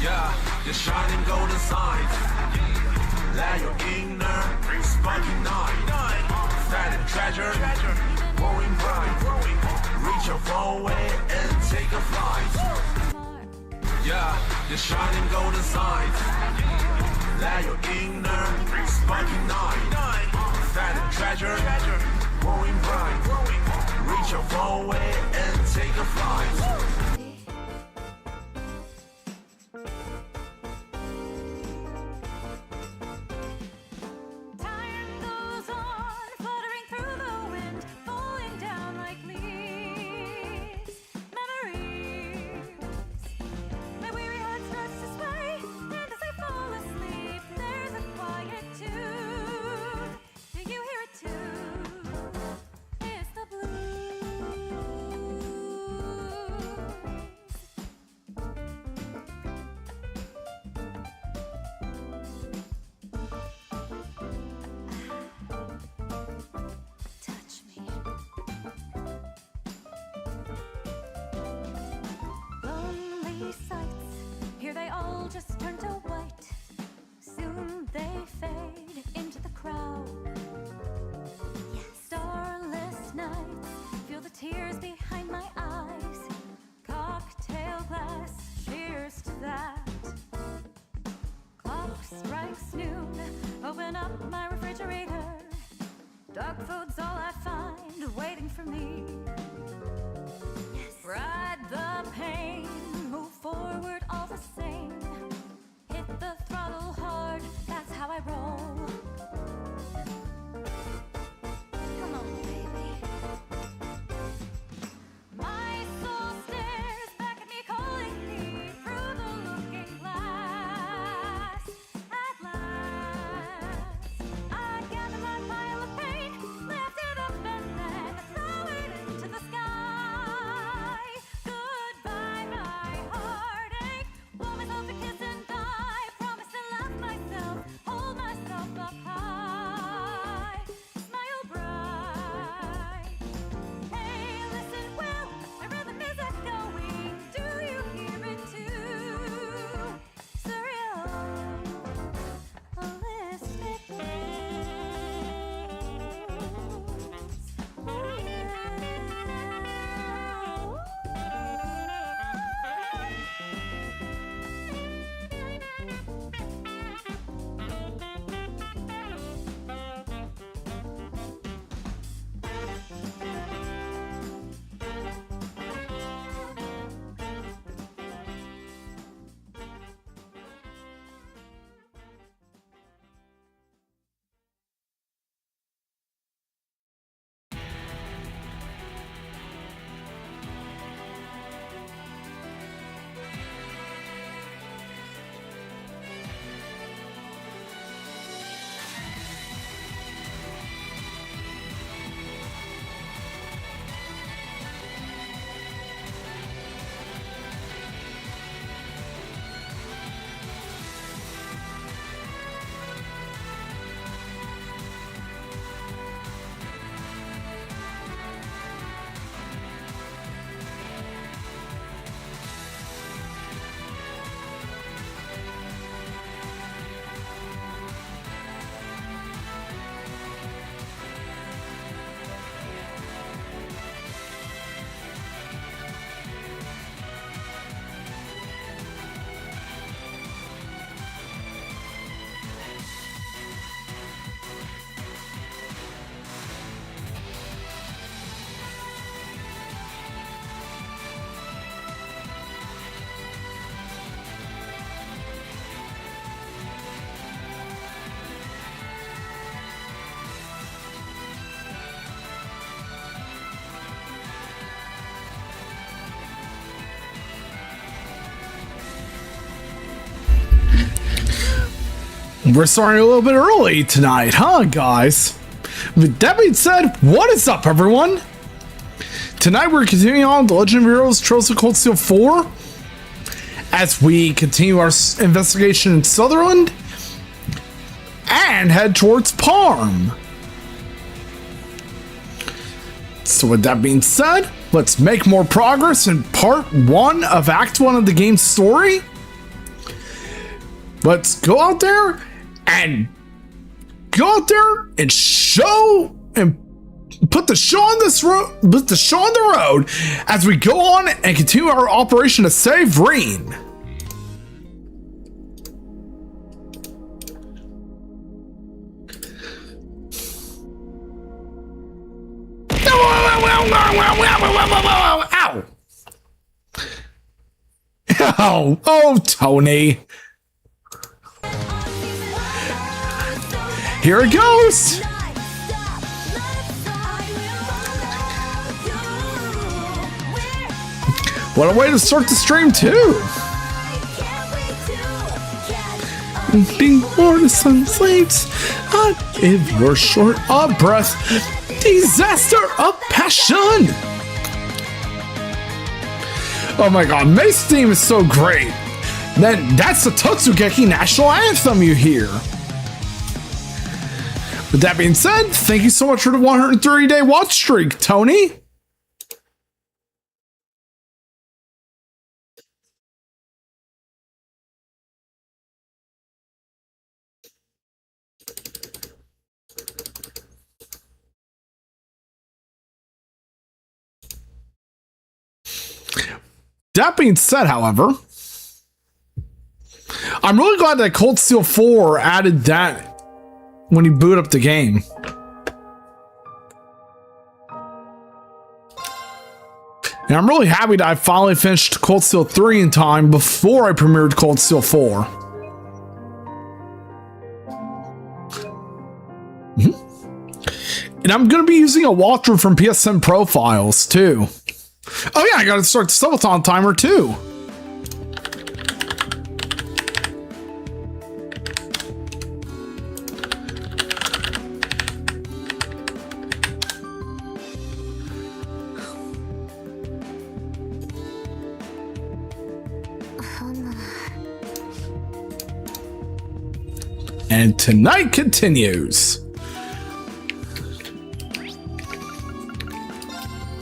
Yeah, the shining golden signs. Let your inner sparking night. Fat treasure, growing bright. Reach your far away and take a flight. Yeah, the shining golden signs. Let your inner sparking night. Fat treasure, growing bright. Reach your far away and take a flight. Here they all just turn to white. Soon they fade into the crowd. Yes. Starless nights, feel the tears behind my eyes. Cocktail glass, cheers to that. Clock strikes noon, open up my refrigerator. Dog food's all I find waiting for me. Yes. Ride the pain, move forward all the same. Hit the throttle hard, that's how I roll. Come on, baby. My soul stares back at me, calling me through the looking glass. At last, I gather my pile of pain, lift it up and then throw it into the sky. Goodbye, my heartache. Blow myself a kiss and die. Promise to love myself, hold myself up high. Smile bright. Hey, listen well, my rhythm is echoing. Do you hear it too? Surreal, holistic We're starting a little bit early tonight, huh, guys? With that being said, what is up, everyone? Tonight we're continuing on The Legend of Heroes Trails of Cold Steel 4 as we continue our investigation in Sutherland and head towards Parm. So with that being said, let's make more progress in part 1 of Act 1 of the game's story. Let's go out there and show and put the show on the road as we go on and continue our operation to save Reen. Ow! Oh, Tony. Here it goes. What a way to start the stream too. Being born to some slaves, if you're short of breath, disaster of passion. Oh my god, May's theme is so great. Then that's the Totsugeki national anthem you hear. With that being said, thank you so much for the 130-day watch streak, Tony. That being said, however, I'm really glad that Cold Steel 4 added that when you boot up the game. And I'm really happy that I finally finished Cold Steel 3 in time before I premiered Cold Steel 4. And I'm going to be using a walkthrough from PSN profiles too. Oh yeah, I gotta start the Subathon timer too. And tonight continues.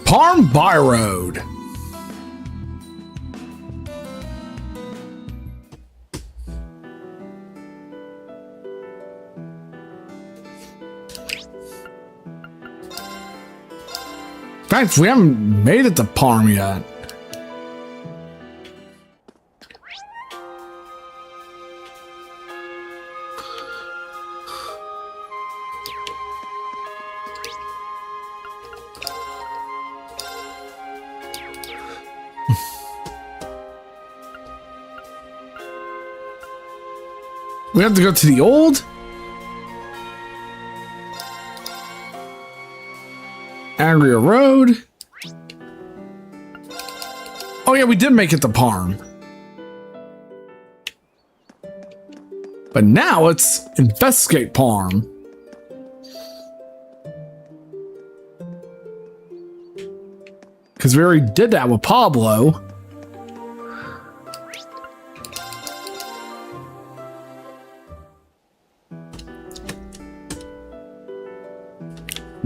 Parm by Road. In fact, we haven't made it to Parm yet. We have to go to the old Agria Road. Oh yeah, we did make it to Parm. But now let's investigate Parm. Because we already did that with Pablo.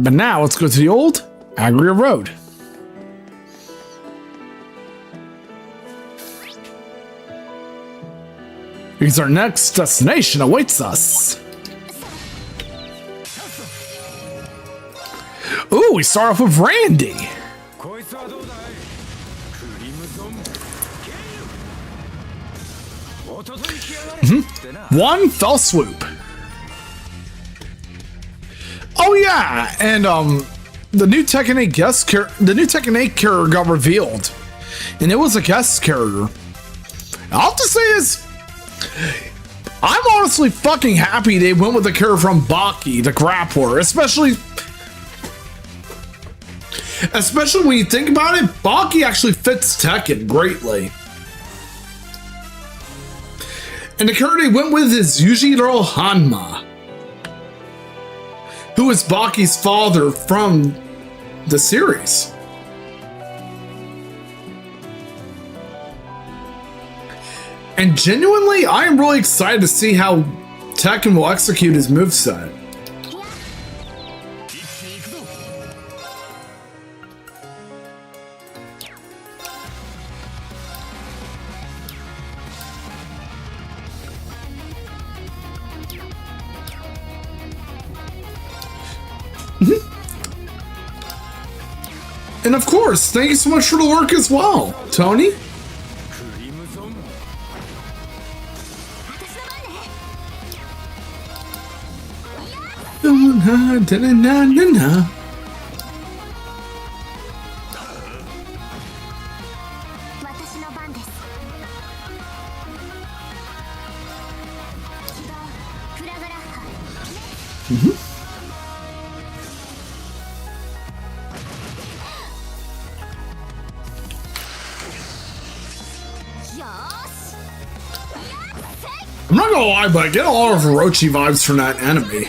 But now let's go to the old Agria Road. Because our next destination awaits us. Ooh, we start off with Randy. One fell swoop. Oh yeah, and the new Tekken 8 character got revealed, and it was a guest character. I'll have to say is, I'm honestly fucking happy they went with the character from Baki, the grappler, especially when you think about it. Baki actually fits Tekken greatly, and the character they went with is Yujiro Hanma, who is Baki's father from the series. And genuinely, I am really excited to see how Tekken will execute his moveset. And of course, thank you so much for the work as well, Tony. Na-na-na-na-na. 私の番です。起動フラグラッハ。よーし。 I'm not gonna lie, but I get a lot of Orochi vibes from that enemy.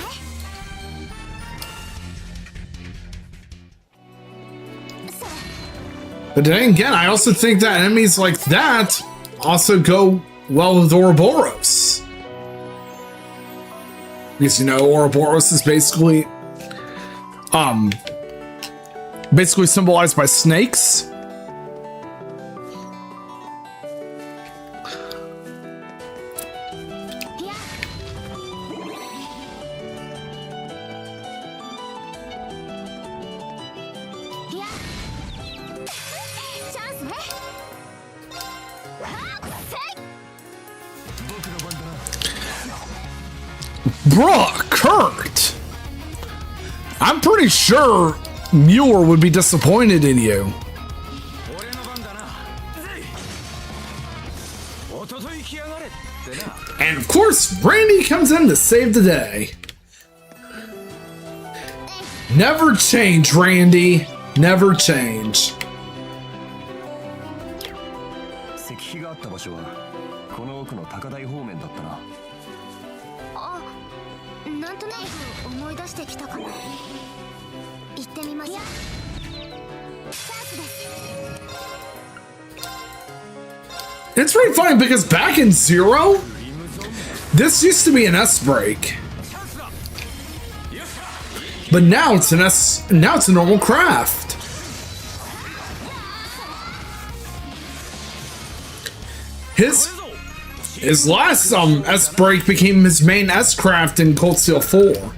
But then again, I also think that enemies like that also go well with Ouroboros. Because, you know, Ouroboros is basically symbolized by snakes. Bruh, Kurt! I'm pretty sure Muir would be disappointed in you. And of course, Randy comes in to save the day. Never change, Randy. Never change. 石碑があった場所はこの奥の高台方面だったな。あ、なんとなく思い出してきたかな。行ってみましょう。チャンスです。 It's pretty funny because back in Zero, this used to be an S break. But now it's a normal craft. His last S break became his main S craft in Cold Steel 4.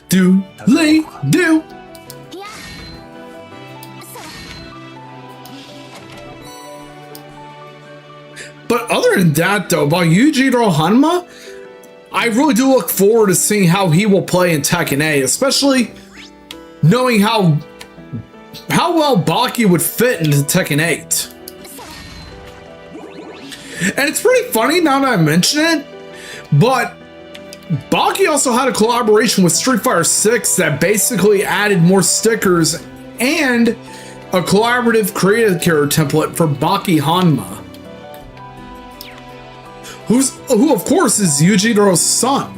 Do. But other than that, though, about Yujiro Hanma, I really do look forward to seeing how he will play in Tekken 8, especially knowing how well Baki would fit into Tekken 8. And it's pretty funny now that I mention it, but Baki also had a collaboration with Street Fighter 6 that basically added more stickers and a collaborative creative character template for Baki Hanma. Who of course is Yujiro's son.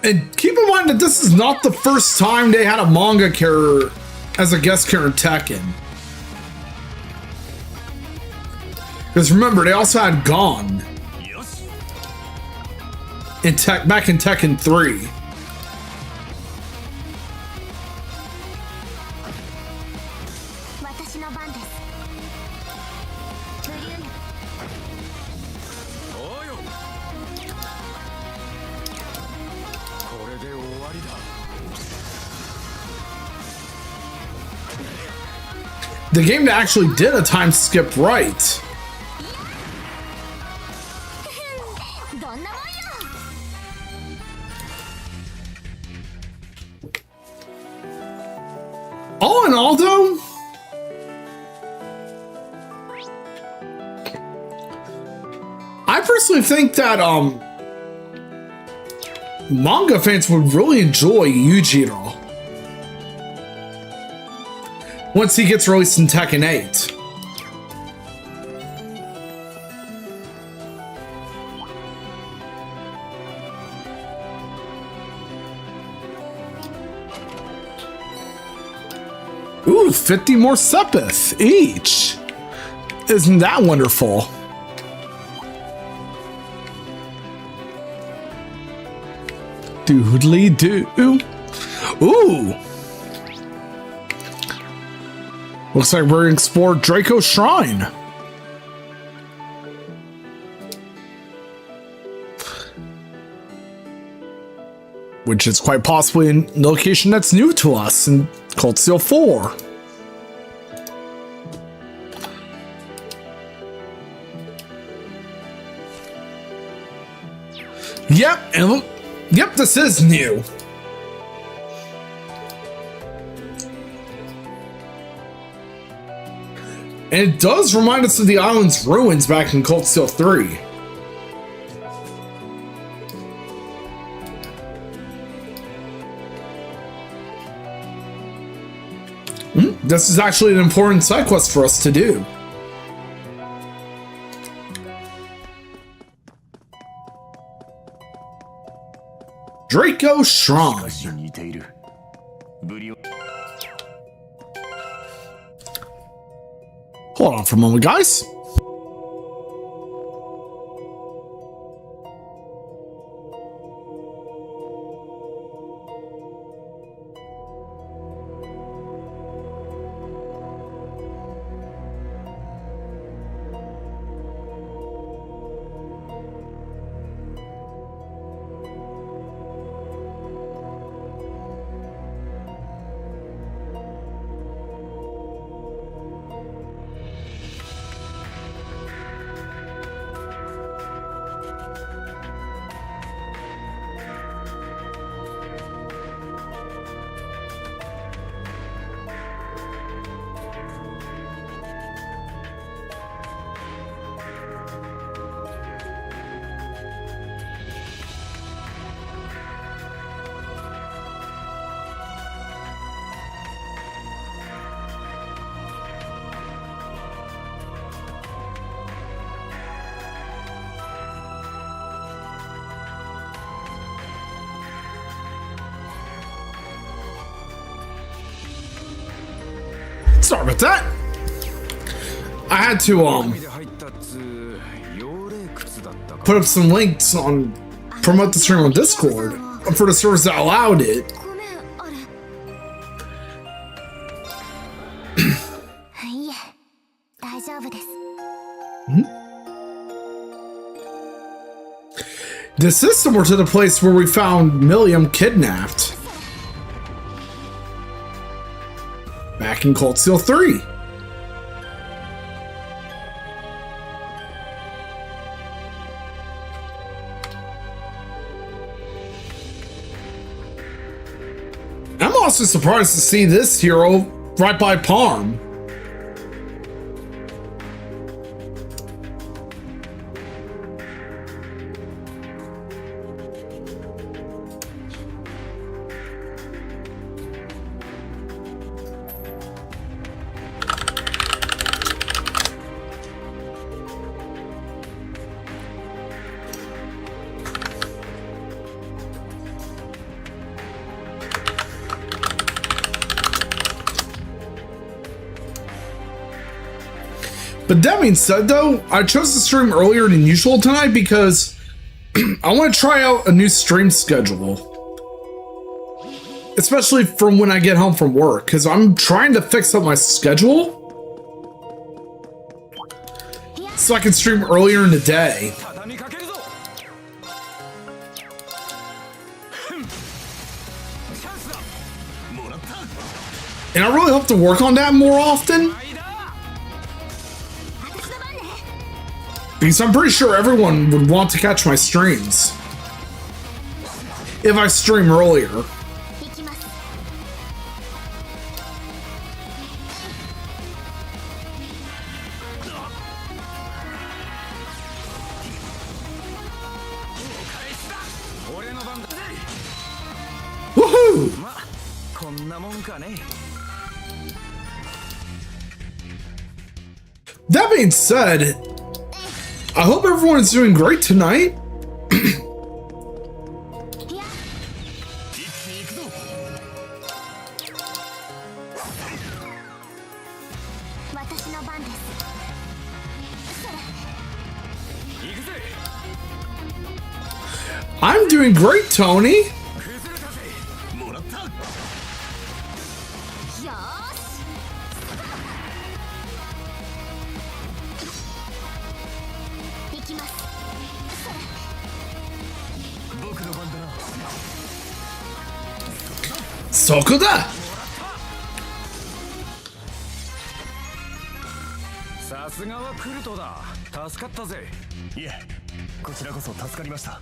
And keep in mind that this is not the first time they had a manga character as a guest character in Tekken. Because remember, they also had Gon back in Tekken 3. The game actually did a time skip right. All in all, though, I personally think that manga fans would really enjoy Yujiro once he gets released in Tekken 8. Ooh, 50 more Sepith each. Isn't that wonderful? Doodly doo. Ooh. Looks like we're gonna explore Draco's Shrine. Which is quite possibly a location that's new to us in Cold Steel 4. Yep, and look, yep, this is new. And it does remind us of the island's ruins back in Cold Steel 3. This is actually an important side quest for us to do. Draco's Shrine. Hold on for a moment, guys. Sorry about that. I had to put up some links on promote the stream on Discord for the servers that allowed it. ごめんあれいえ大丈夫です This is similar to the place where we found Milliam kidnapped back in Cold Steel 3. I'm also surprised to see this hero right by Parm. But that being said, though, I chose to stream earlier than usual tonight because I want to try out a new stream schedule. Especially from when I get home from work, because I'm trying to fix up my schedule so I can stream earlier in the day. And I really hope to work on that more often. Because I'm pretty sure everyone would want to catch my streams if I stream earlier. 行きます Woohoo! こんなもんかね That being said, I hope everyone is doing great tonight. 私の番です I'm doing great, Tony. そこだ。さすがはクルトだ。助かったぜ。いえ、こちらこそ助かりました。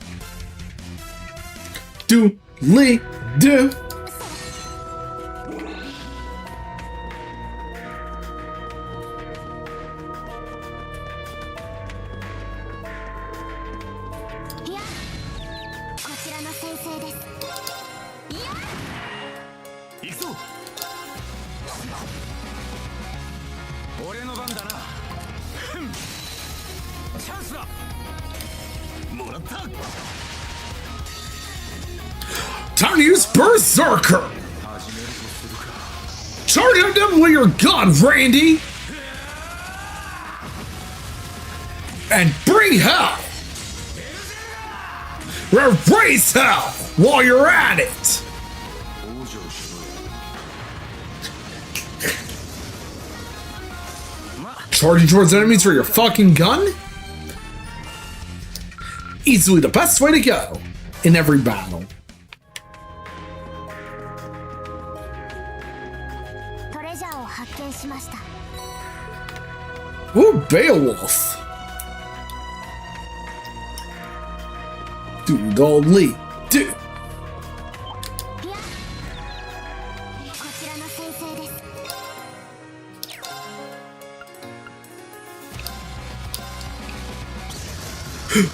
Do, Lee, do. いや、こちらの先生です。いや、行くぞ。俺の番だな。チャンスだ。もらった。 Time to use Berserker! Charge at them with your gun, Randy! And bring hell! Raise hell while you're at it! Charging towards enemies with your fucking gun? Easily the best way to go in every battle. トレジャーを発見しました。 Ooh, Beowulf. Dude, only do. いや、こちらの先生です。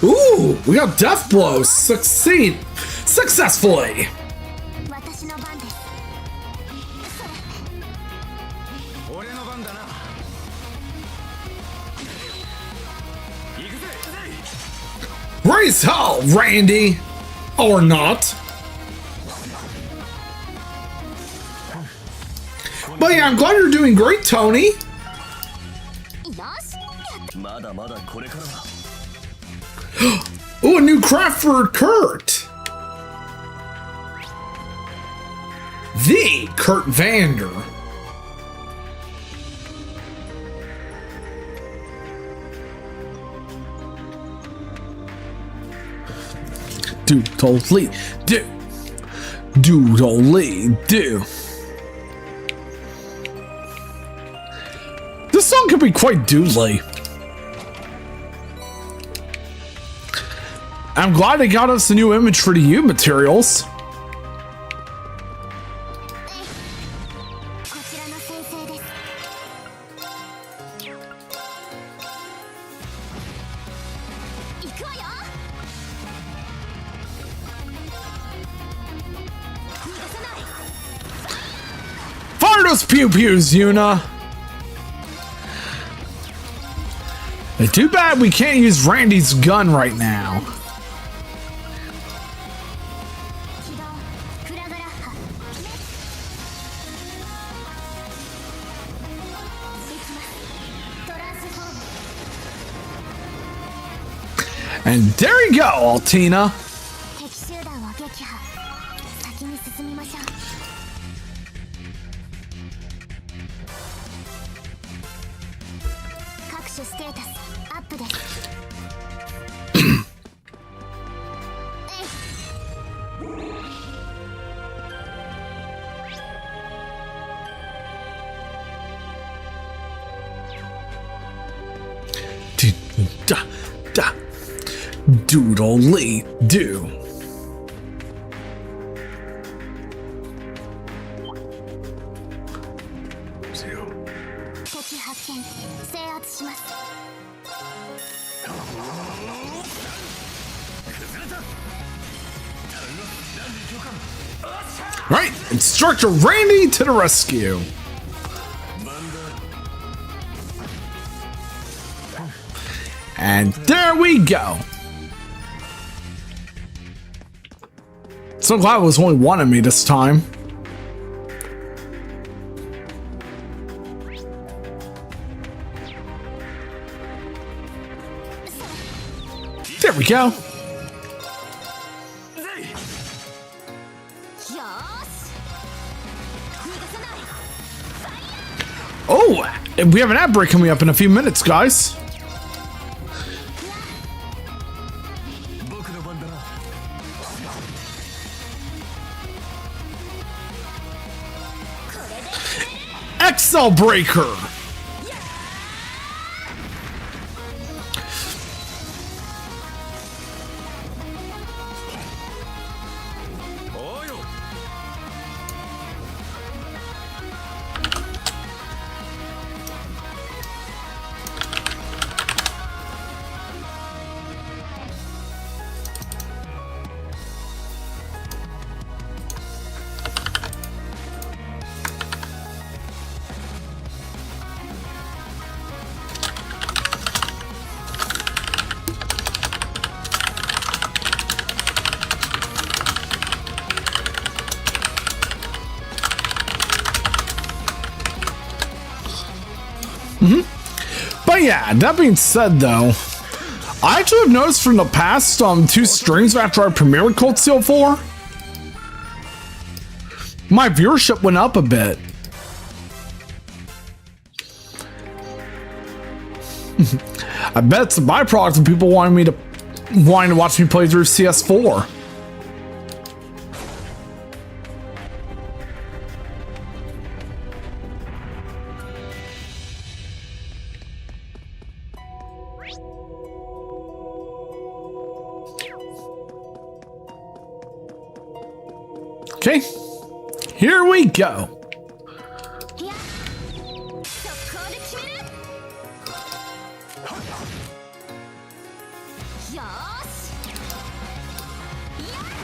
Ooh, we got death blows successfully. 私の番です。俺の番だな。行くぜ。 Raise hell, Randy, or not. But yeah, I'm glad you're doing great, Tony. よし。まだまだこれからだ。 Ooh, a new craft for Kurt. The Kurt Vander. Doodly do. Doodly do. This song could be quite doodly. I'm glad they got us a new image for the U materials. こちらの先生です。行くわよ。逃がさない。 Fire those pew pews, Yuna. Too bad we can't use Randy's gun right now. 起動フラグラッハ。行きます。トランスフォーム。 And there you go, Altina. 敵集団を撃破。先に進みましょう。各種ステータスアップです。Da, da. Doodly do. 敵発見。制圧します。 Right, Instructor Randy to the rescue. And there we go. So glad it was only one of me this time. There we go. よーし。逃がさない。 Oh, and we have an ad break coming up in a few minutes, guys. 僕の番だな。XL Breaker. But yeah, that being said though, I actually have noticed from the past 2 streams after I premiered Cold Steel 4, my viewership went up a bit. I bet it's a byproduct of people wanting to watch me play through CS4. Okay, here we go.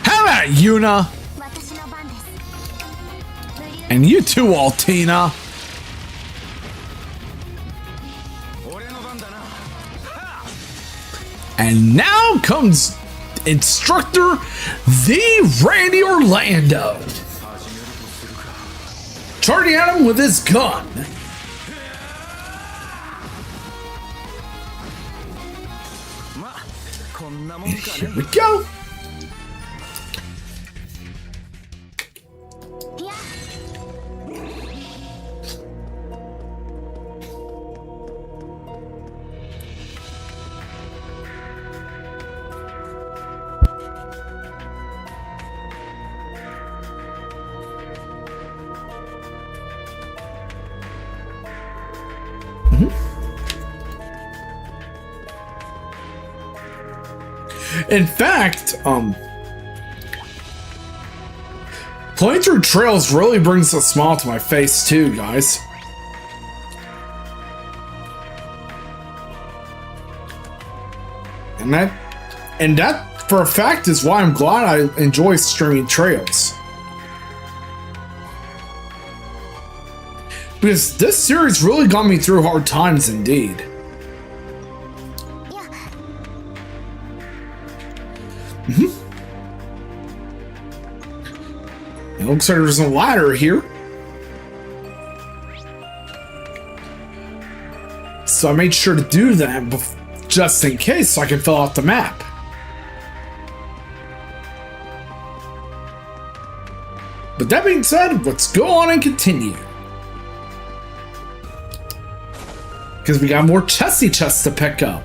How about Yuna? And you too, Altina. And now comes Instructor the Randy Orlando, charging at him with his gun. And here we go. In fact, playing through Trails really brings a smile to my face too, guys. And that for a fact is why I'm glad I enjoy streaming Trails. Because this series really got me through hard times indeed. It looks like there's a ladder here. So I made sure to do that just in case so I can fill out the map. But that being said, let's go on and continue. Because we got more chesty chests to pick up.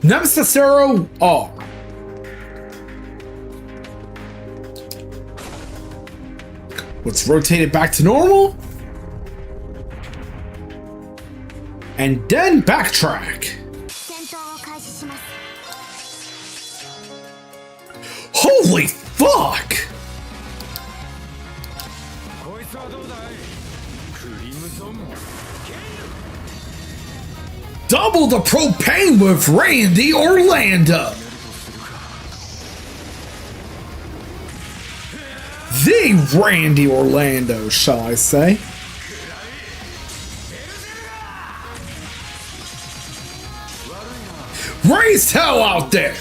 Nemesis Arrow R. Let's rotate it back to normal. And then backtrack. Holy fuck! Double the propane with Randy Orlando. The Randy Orlando, shall I say. Raise hell out there.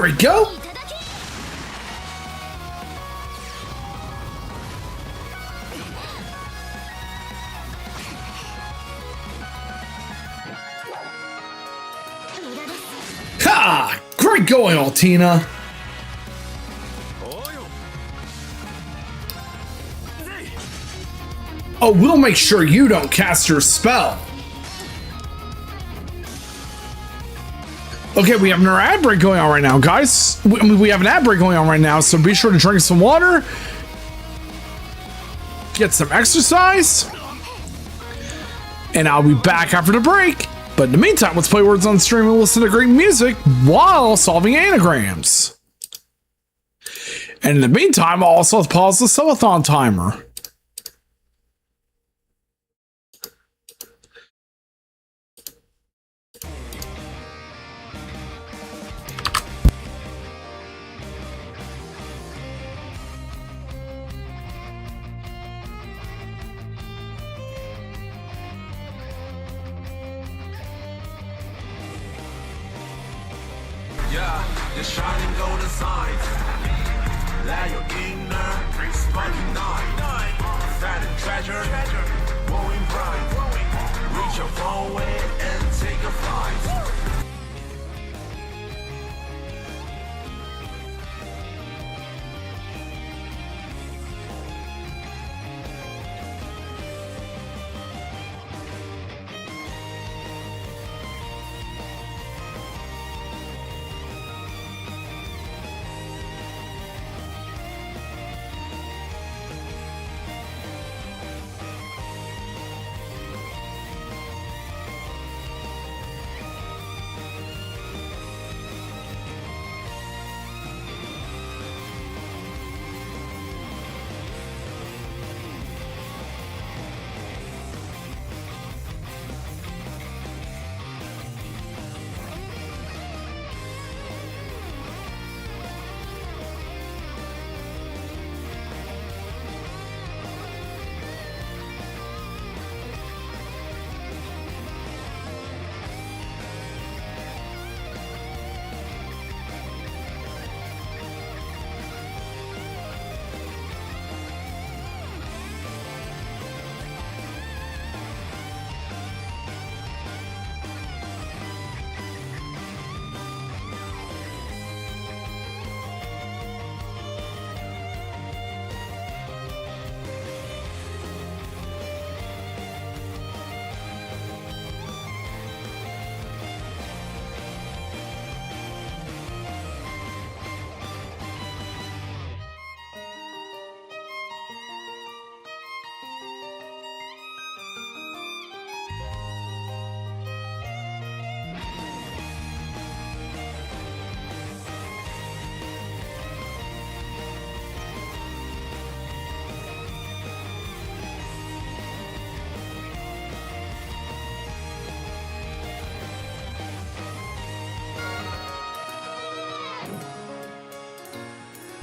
There we go. Ha! Great going, Altina. Oh, we'll make sure you don't cast your spell. Okay, we have an ad break going on right now, guys. We have an ad break going on right now, so be sure to drink some water, get some exercise, and I'll be back after the break. But in the meantime, let's play Words on Stream and listen to great music while solving anagrams. And in the meantime, I'll also pause the Subathon timer. Yeah, the shining golden signs. Let your inner bring sparking night. Find a treasure, glowing bright. Reach your phone way and take a flight.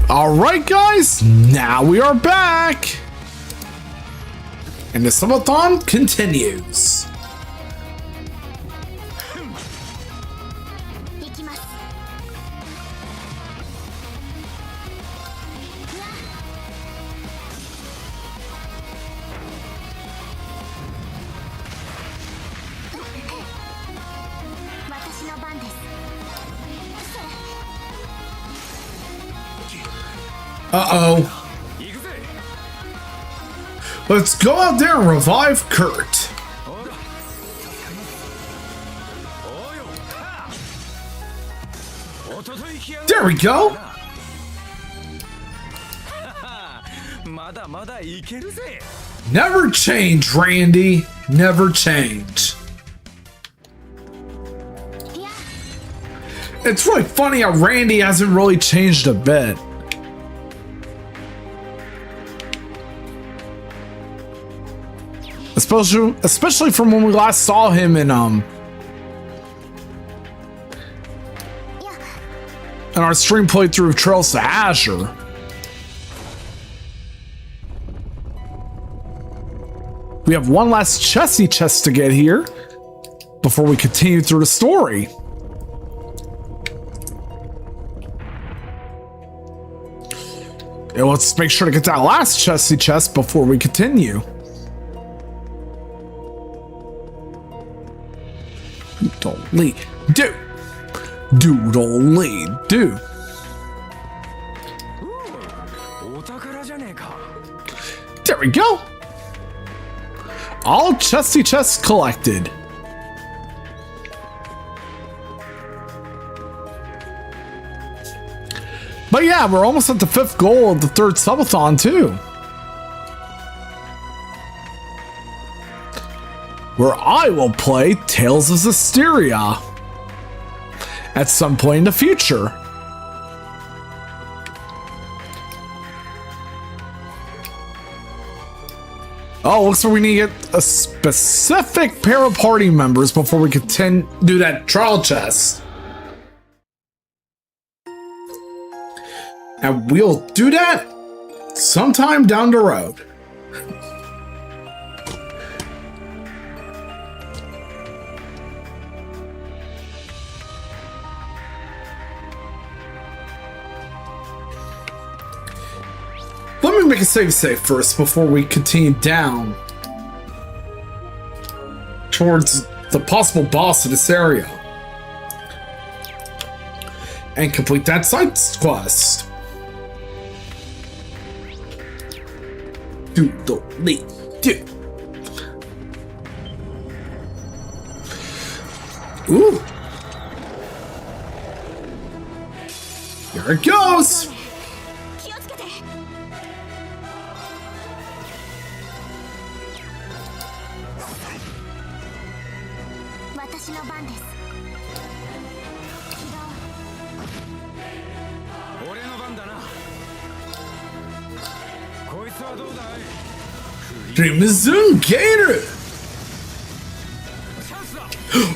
All right, guys, now we are back. And the Subathon continues. Uh-oh. Let's go out there and revive Kurt. There we go. Never change, Randy. Never change. It's really funny how Randy hasn't really changed a bit. Especially from when we last saw him in our stream playthrough of Trails to Azure. We have one last chesty chest to get here before we continue through the story. And let's make sure to get that last chesty chest before we continue. Doodly do. Doodly do. お宝じゃねえか。 There we go. All chesty chests collected. But yeah, we're almost at the 5th goal of the 3rd subathon too. Where I will play Tales of Zestiria at some point in the future. Oh, looks like we need to get a specific pair of party members before we can do that trial chest. And we'll do that sometime down the road. Let me make a save first before we continue down towards the possible boss of this area and complete that side quest. Doodly do. Ooh. Here it goes. 気をつけて。私の番です。起動。俺の番だな。こいつはどうだい。 Dreamzoon Gator!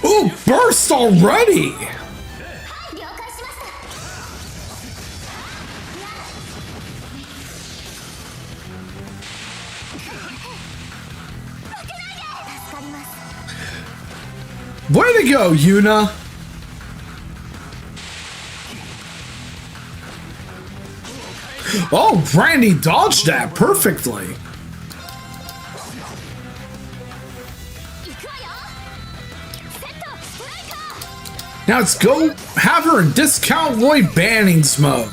Oh, burst already! 了解しました。 助かります。 Way to go, Yuna! Oh, Brandy dodged that perfectly! 行くわよ。セットストライカー。 Now let's go have her in discount Roy Bannings mode.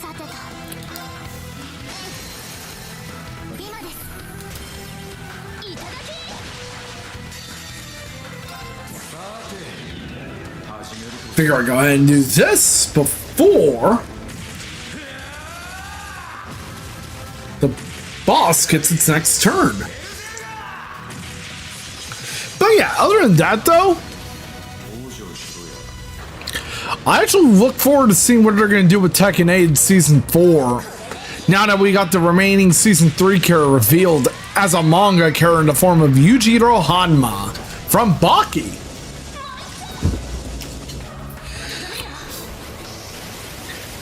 さてと。今です。いただき。 Figure I'll go ahead and do this before the boss gets its next turn. But yeah, other than that though, I actually look forward to seeing what they're going to do with Tekken 8 Season 4. Now that we got the remaining Season 3 character revealed as a manga character in the form of Yujiro Hanma from Baki.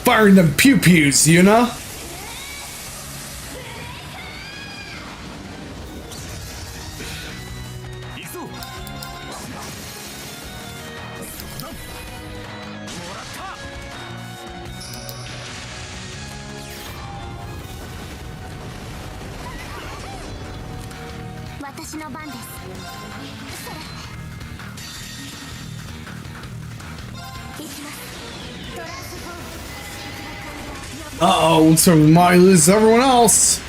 Firing them pew-pews, Yuna. Uh-oh, so we might lose everyone else.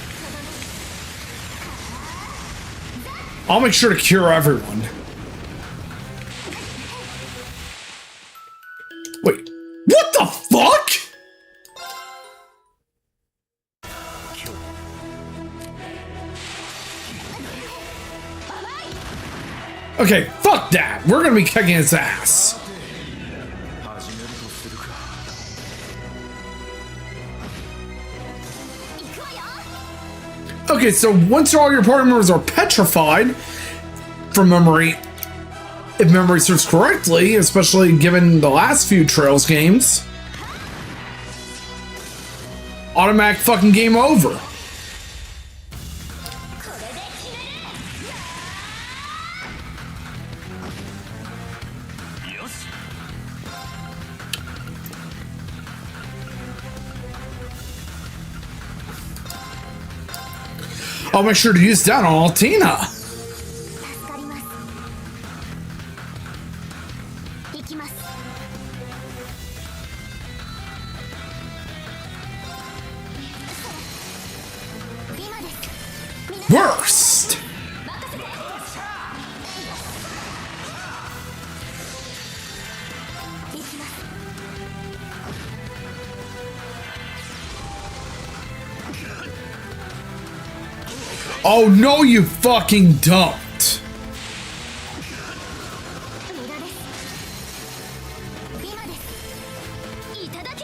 I'll make sure to cure everyone. Wait, what the fuck? Okay, fuck that. We're gonna be kicking his ass. Okay, so once all your party members are petrified, from memory, if memory serves correctly, especially given the last few Trails games, automatic fucking game over. I'll make sure to use that on Altina. 助かります。行きます。今です。皆さん Worst. 任せて。行きます。 Oh no, you fucking don't. 無駄です。今です。いただき。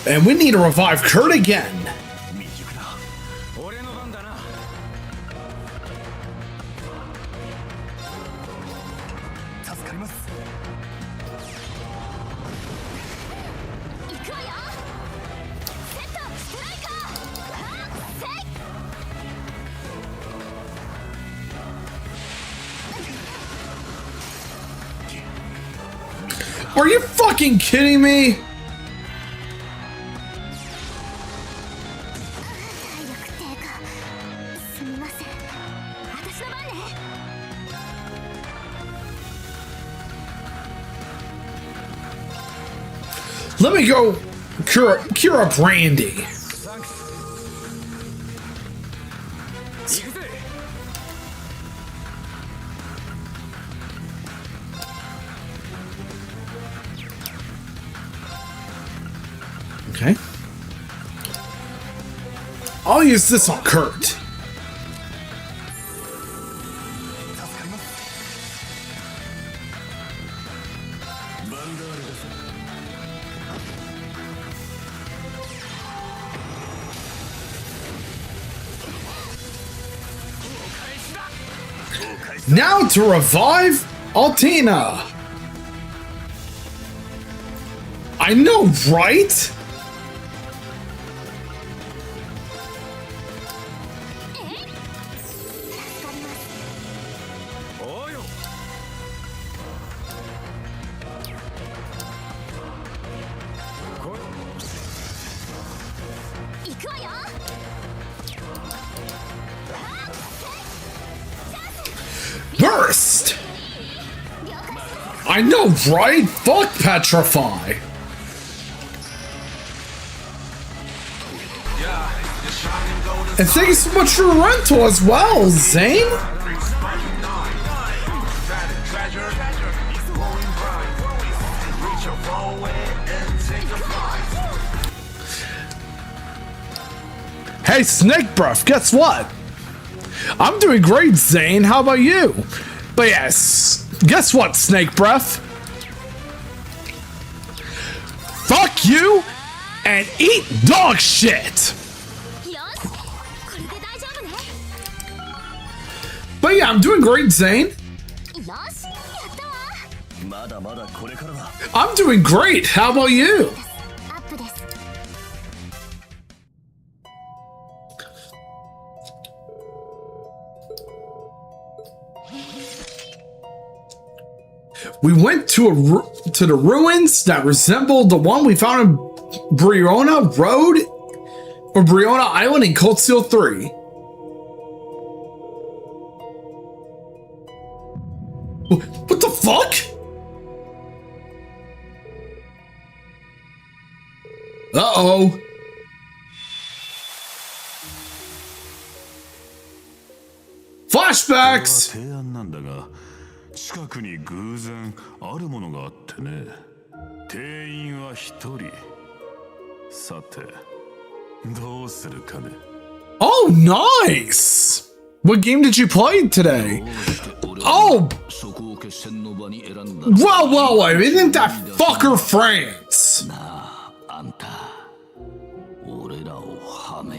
And we need to revive Kurt again. 未熟だ。俺の番だな。助かります。行くわよ。セットストライカー。はっせい。 Are you fucking kidding me? 体力低下。すみません。私の番ね。 Let me go cure up Randy. 行くぜ。 Okay. I'll use this on Kurt. 助かります。バンダールです。 Now to revive Altina. I know, right? おうよ。こ行くわよ。 Burst! I know, right? Fuck Petrify. And thank you so much for the rental as well, Zane. Hey, Snake Breath, guess what? I'm doing great, Zane. How about you? But yes, guess what, Snake Breath? Fuck you and eat dog shit. よし。これで大丈夫ね。 But yeah, I'm doing great, Zane. よし。やったわ。まだまだこれからだ。 I'm doing great. How about you? アップです。 We went to to the ruins that resembled the one we found in Briona Road or Briona Island in Cold Steel 3. What the fuck? Uh-oh. Flashbacks! 提案なんだが、近くに偶然あるものがあってね。定員は一人。さて、どうするかね。Oh, nice! What game did you play today? Oh! Well, isn't that fucker France?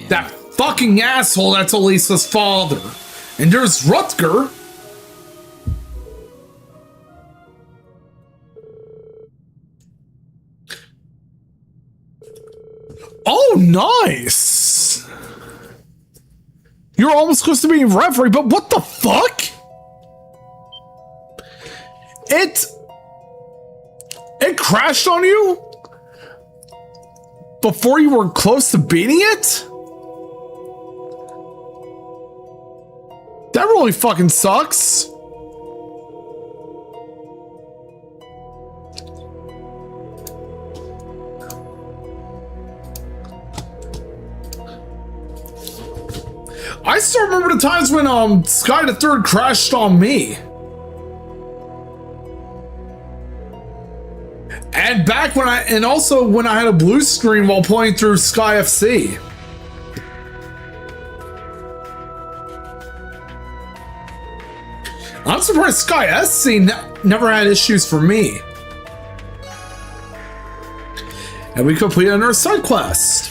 That fucking asshole that's Elisa's father. And there's Rutger. Oh, nice! You're almost supposed to be a referee, but what the fuck? It crashed on you? Before you were close to beating it? That really fucking sucks. I still remember the times when Sky the Third crashed on me. And back when also when I had a blue screen while playing through Sky FC. I'm surprised Sky SC never had issues for me. And we completed another side quest.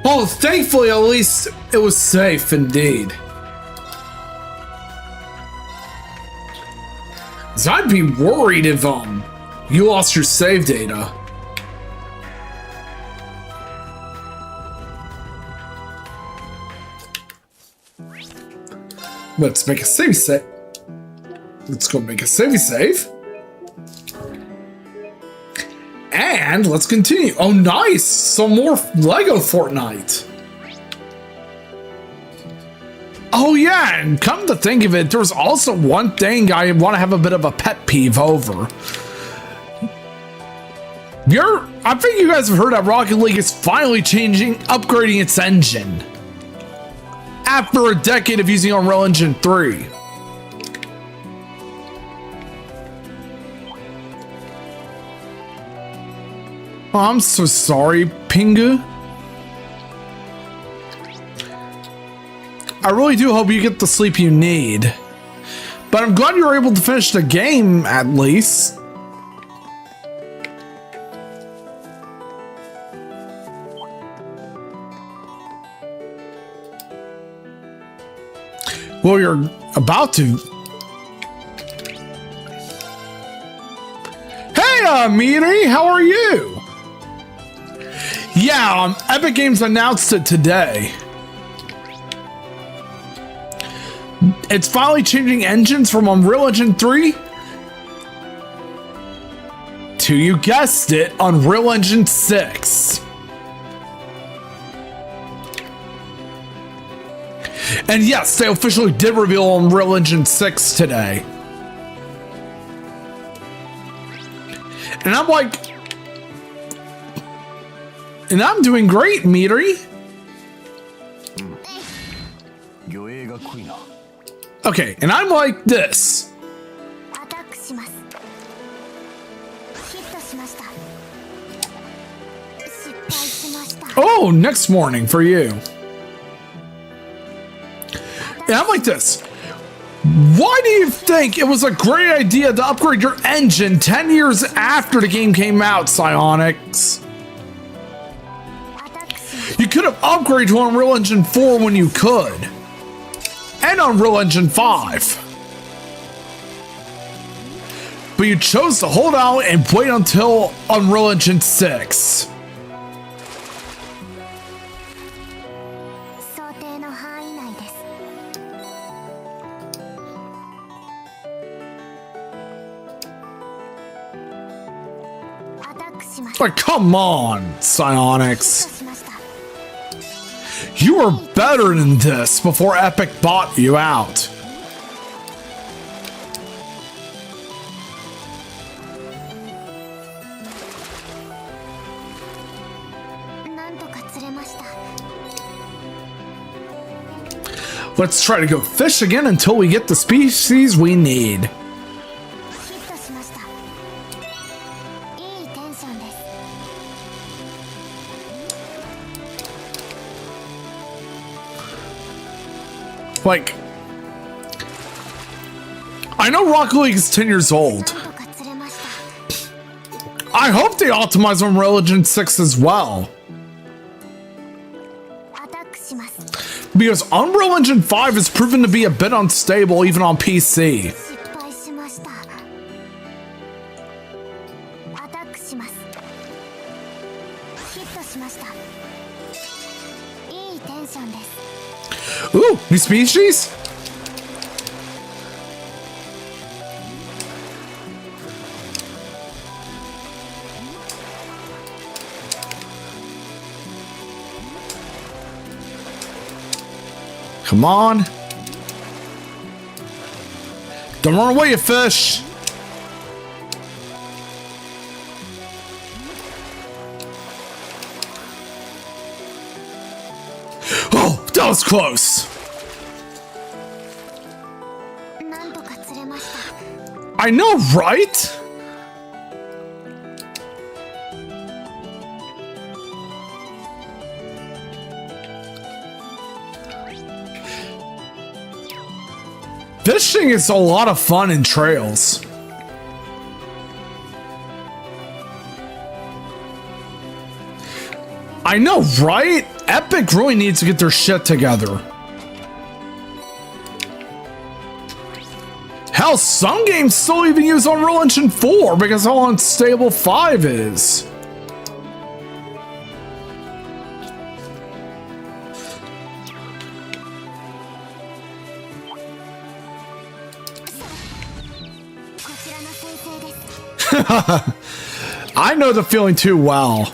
Oh, thankfully, at least it was safe indeed. So I'd be worried if you lost your save data. Let's make a save save. Let's go make a save. And let's continue. Oh, nice! Some more Lego Fortnite. Oh yeah, and come to think of it, there's also one thing I want to have a bit of a pet peeve over. I think you guys have heard that Rocket League is finally upgrading its engine. After a decade of using Unreal Engine 3. Oh, I'm so sorry, Pingu. I really do hope you get the sleep you need. But I'm glad you were able to finish the game, at least. Well, you're about to. Hey, Miri, how are you? Yeah, Epic Games announced it today. It's finally changing engines from Unreal Engine 3 to, you guessed it, Unreal Engine 6. And yes, they officially did reveal Unreal Engine 6 today. And I'm like... And I'm doing great, Mitri. Okay, and I'm like this. Oh, next morning for you. And I'm like this. Why do you think it was a great idea to upgrade your engine 10 years after the game came out, Psyonix? You could have upgraded to Unreal Engine 4 when you could. And Unreal Engine 5. But you chose to hold out and wait until Unreal Engine 6. Like, come on, Psyonix. You were better than this before Epic bought you out. Let's try to go fish again until we get the species we need. Like, I know Rocket League is 10 years old. I hope they optimize Unreal Engine 6 as well. Because Unreal Engine 5 has proven to be a bit unstable even on PC. Ooh, new species? Come on. Don't run away, you fish. Oh, that was close. なんとか釣れました。 I know, right? Fishing is a lot of fun in trails. I know, right? Epic really needs to get their shit together. Hell, some games still even use Unreal Engine 4 because how unstable 5 is. I know the feeling too well.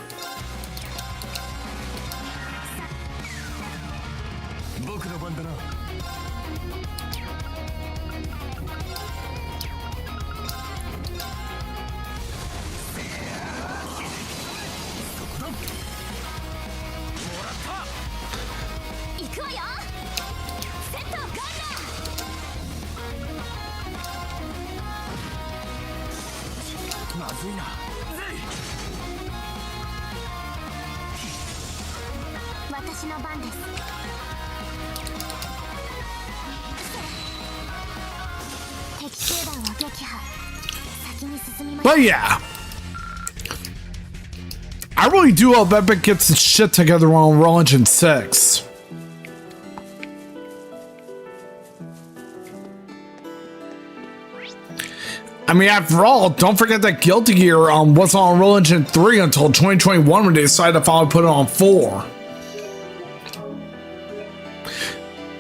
But yeah, I really do hope Epic gets its shit together on Unreal Engine 6. I mean, after all, don't forget that Guilty Gear was on Unreal Engine 3 until 2021 when they decided to finally put it on 4.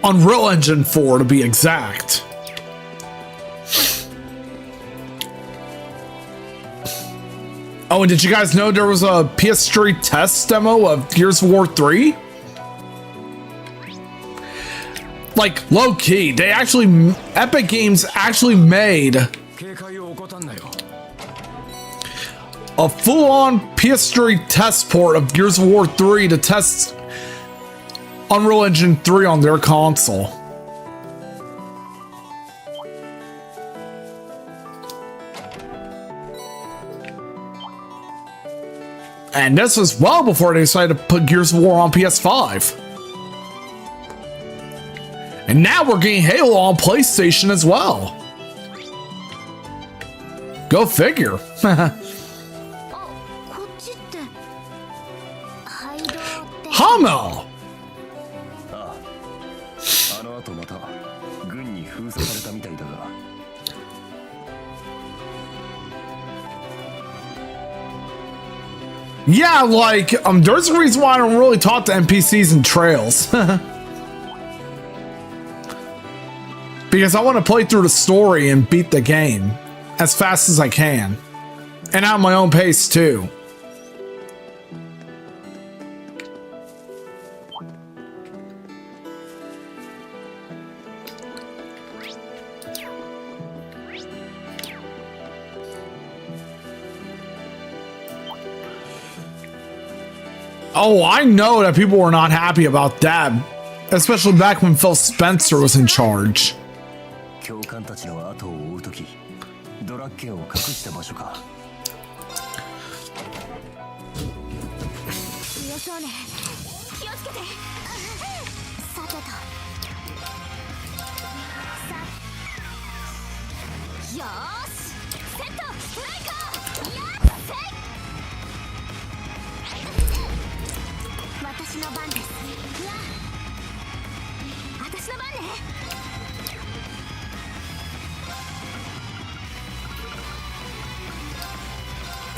Unreal Engine 4 to be exact. Oh, and did you guys know there was a PS3 test demo of Gears of War 3? Like, low-key, they actually, Epic Games actually made a full-on PS3 test port of Gears of War 3 to test Unreal Engine 3 on their console. And this was well before they decided to put Gears of War on PS5. And now we're getting Halo on PlayStation as well. Go figure. Hamo! Yeah, like, there's a reason why I don't really talk to NPCs in trails. Because I want to play through the story and beat the game as fast as I can. And at my own pace, too. Oh, I know that people were not happy about that, especially back when Phil Spencer was in charge.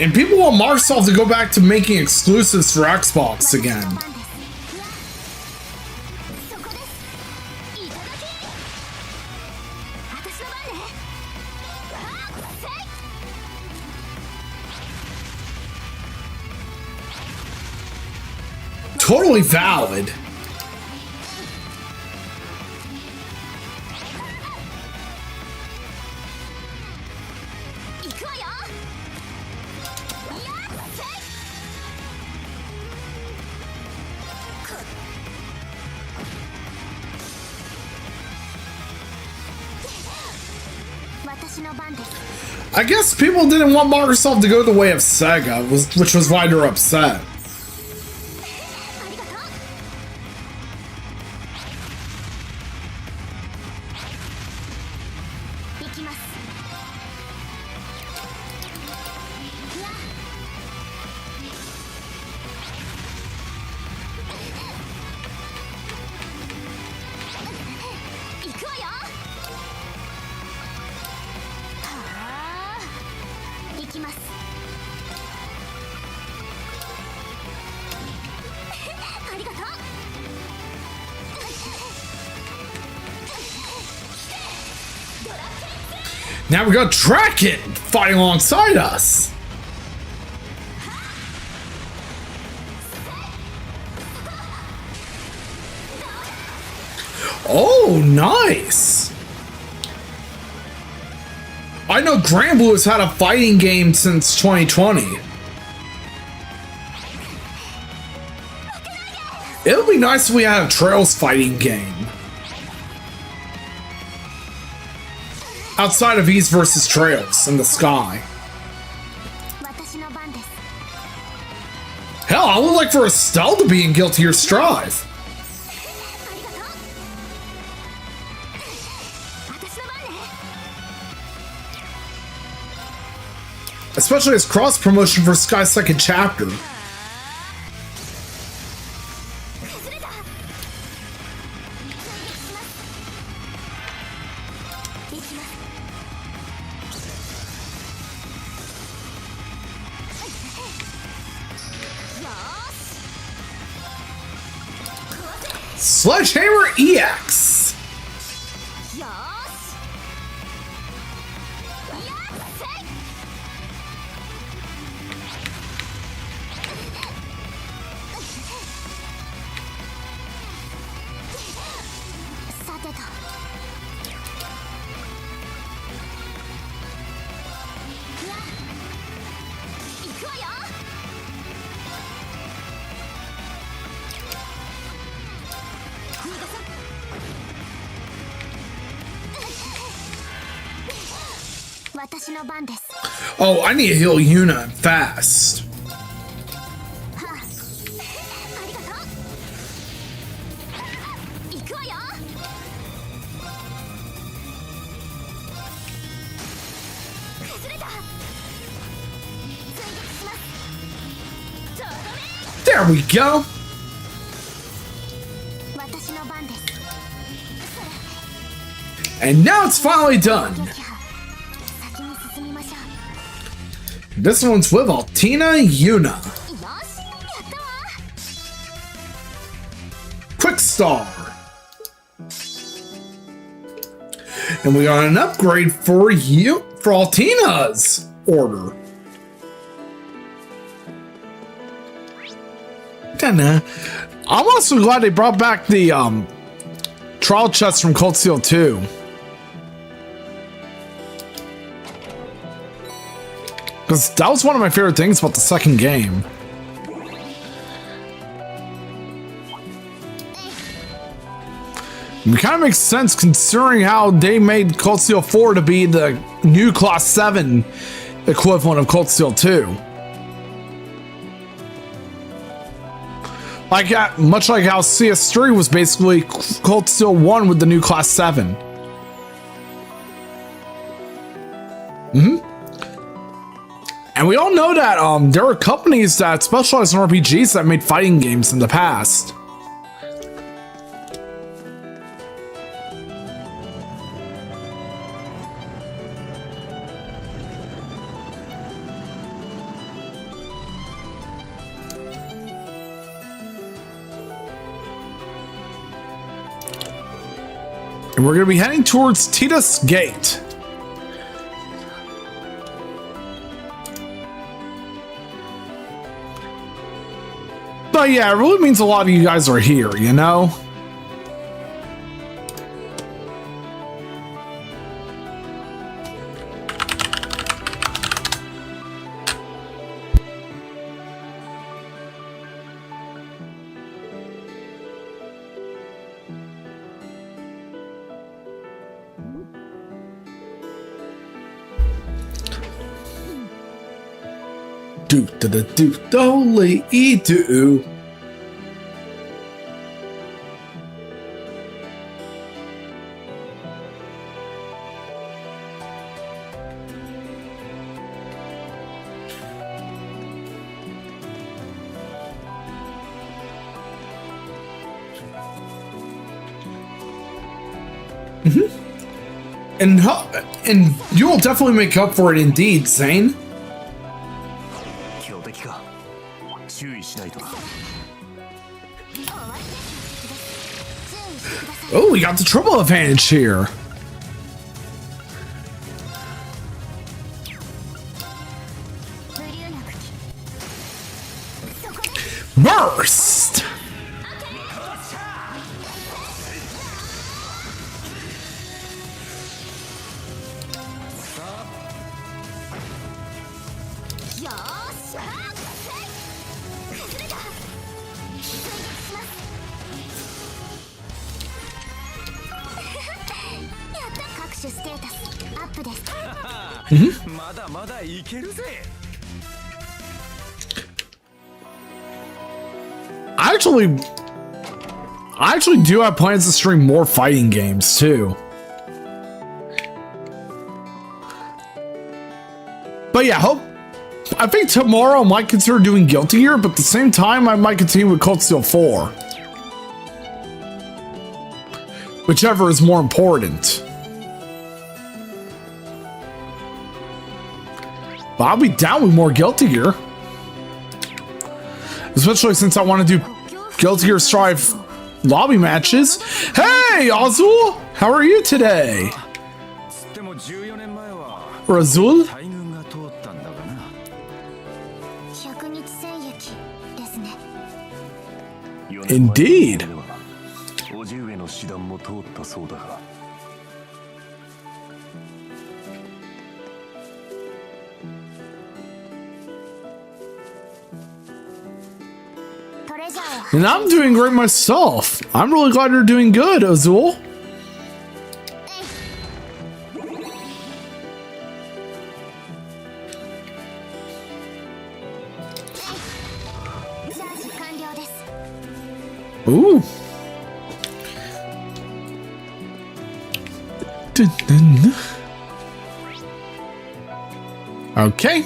And people want Microsoft to go back to making exclusives for Xbox again. Totally valid. I guess people didn't want Microsoft to go the way of Sega, which was why they're upset. Now we got Draken fighting alongside us. Oh, nice. I know Granblue has had a fighting game since 2020. It would be nice if we had a Trails fighting game. Outside of East versus Trails in the sky. Hell, I would like for Estelle to be in Guilty Gear Strive. Especially as cross promotion for Sky's second chapter. Sledgehammer EX! Oh, I need to heal Yuna fast. There we go. And now it's finally done. This one's with Altina Yuna. Quick Star. And we got an upgrade for you for Altina's order. I'm also glad they brought back the trial chest from Cold Steel 2. Because that was one of my favorite things about the second game. It kind of makes sense considering how they made Cold Steel 4 to be the new Class 7 equivalent of Cold Steel 2. Like, much like how CS3 was basically Cold Steel 1 with the new Class 7. And we all know that there are companies that specialize in RPGs that made fighting games in the past. And we're going to be heading towards Titus Gate. But yeah, it really means a lot of you guys are here, you know? Do da da do do e do. And you will definitely make up for it indeed, Zane. 強敵か注意しないとな Oh, we got the triple advantage here. Burst! Mm-hmm. まだまだいけるぜ I actually do have plans to stream more fighting games too. But yeah, I think tomorrow I might consider doing Guilty Gear, but at the same time I might continue with Cold Steel 4. Whichever is more important. But I'll be down with more Guilty Gear. Especially since I want to do Guilty Gear Strive lobby matches. Hey, Azul! How are you today? つっても14年前は Razul? 大軍が通ったんだがな100日戦役ですね。 Indeed. 叔父上の師団も通ったそうだが And I'm doing great myself. I'm really glad you're doing good, Azul. Ooh. Okay.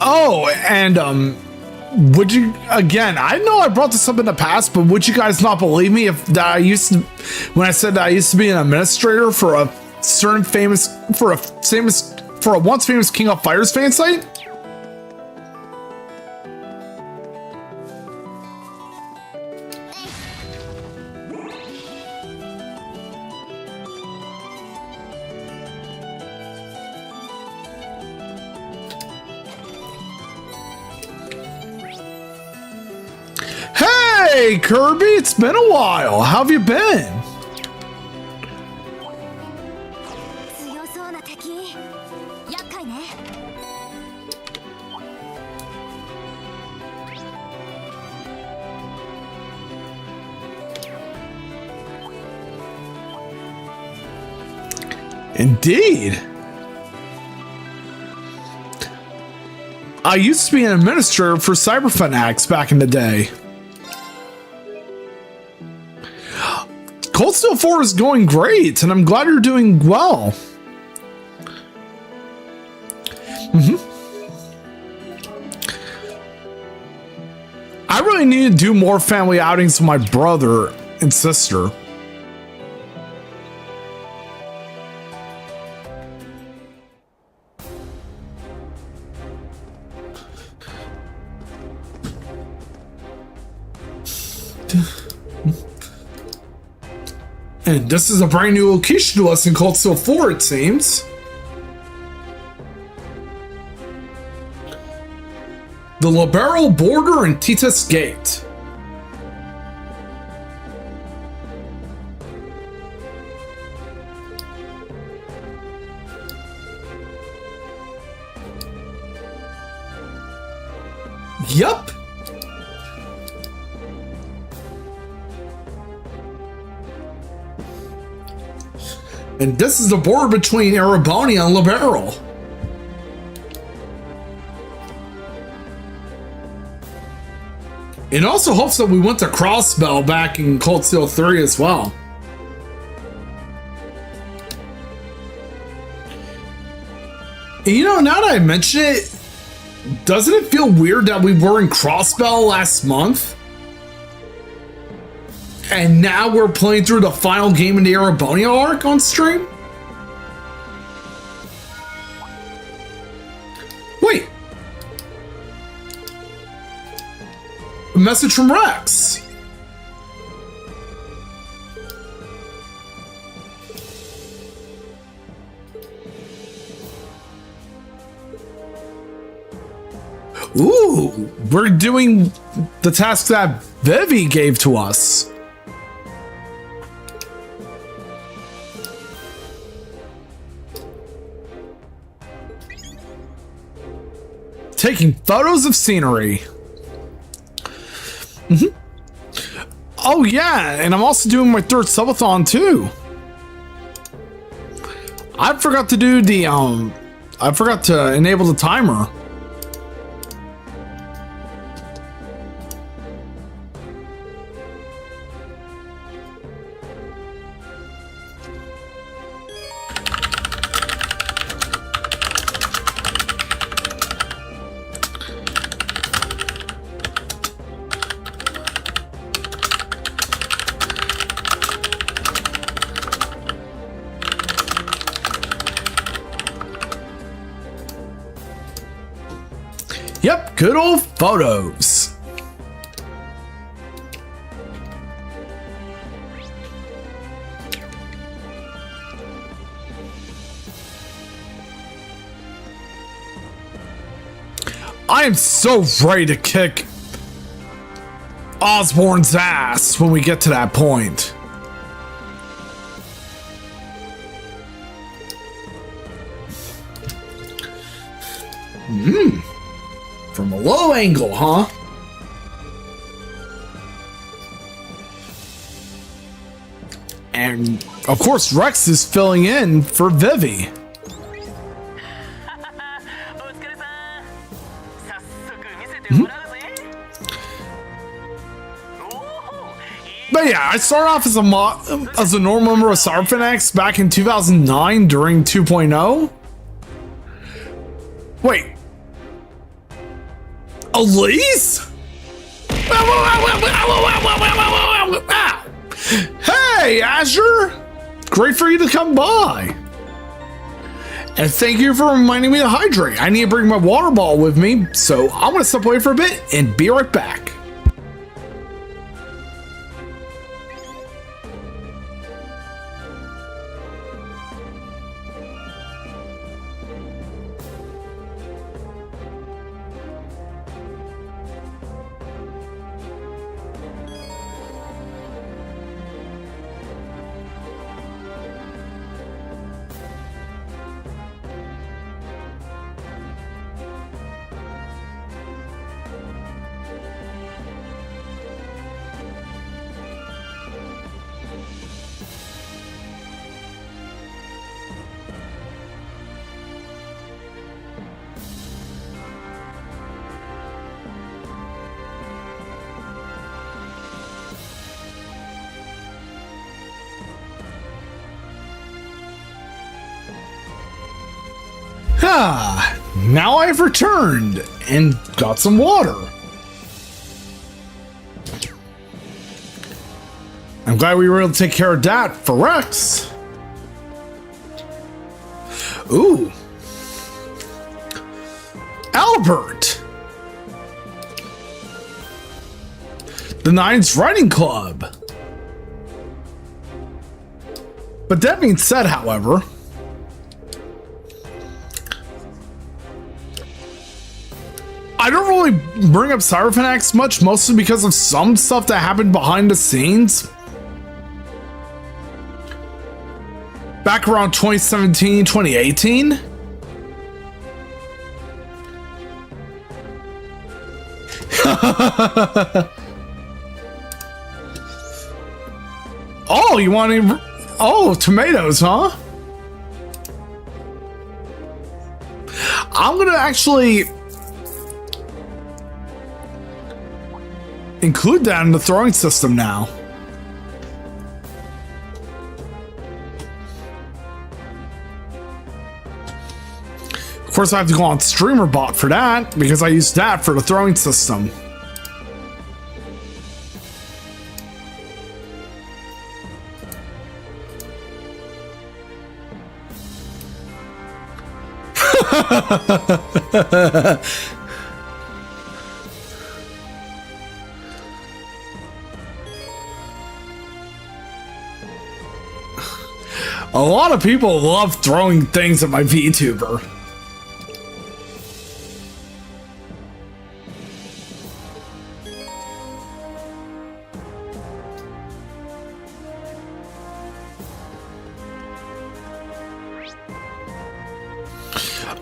Oh, and would you again? I know I brought this up in the past, but would you guys not believe me if that I used to, when I said that I used to be an administrator for a certain famous, for a once famous King of Fighters fan site? Hey, Kirby, it's been a while. How have you been? 強そうな敵。厄介ね。Indeed. I used to be an administrator for Cyberfanatics back in the day. Cold Steel 4 is going great, and I'm glad you're doing well. I really need to do more family outings with my brother and sister. And this is a brand new location to us in Cold Steel 4, it seems. The Libero Border and Titus Gate. Yup. And this is the border between Erebonia and Liberal. It also hopes that we went to Crossbell back in Cold Steel 3 as well. And you know, now that I mention it, doesn't it feel weird that we were in Crossbell last month? And now we're playing through the final game in the Erebonia arc on stream? Wait. A message from Rex. Ooh, we're doing the task that Vivi gave to us. Taking photos of scenery. Oh yeah, and I'm also doing my third subathon too. I forgot to do the I forgot to enable the timer. Yep, good old photos. I am so ready to kick Osborne's ass when we get to that point. From a low angle, huh? And of course, Rex is filling in for Vivi. But yeah, I started off as a normal member of Sarphanex back in 2009 during 2.0. Wait. Elise? Hey, Azure! Great for you to come by. And thank you for reminding me to hydrate. I need to bring my water bottle with me, so I'm gonna step away for a bit and be right back. Now I've returned and got some water. I'm glad we were able to take care of that for Rex. Ooh. Albert. The Nines Riding Club. But that being said, however, I don't really bring up Cyberpanax much, mostly because of some stuff that happened behind the scenes. Back around 2017, 2018. Oh, you want to... Oh, tomatoes, huh? I'm gonna actually include that in the throwing system now. Of course, I have to go on StreamerBot for that because I use that for the throwing system. A lot of people love throwing things at my VTuber.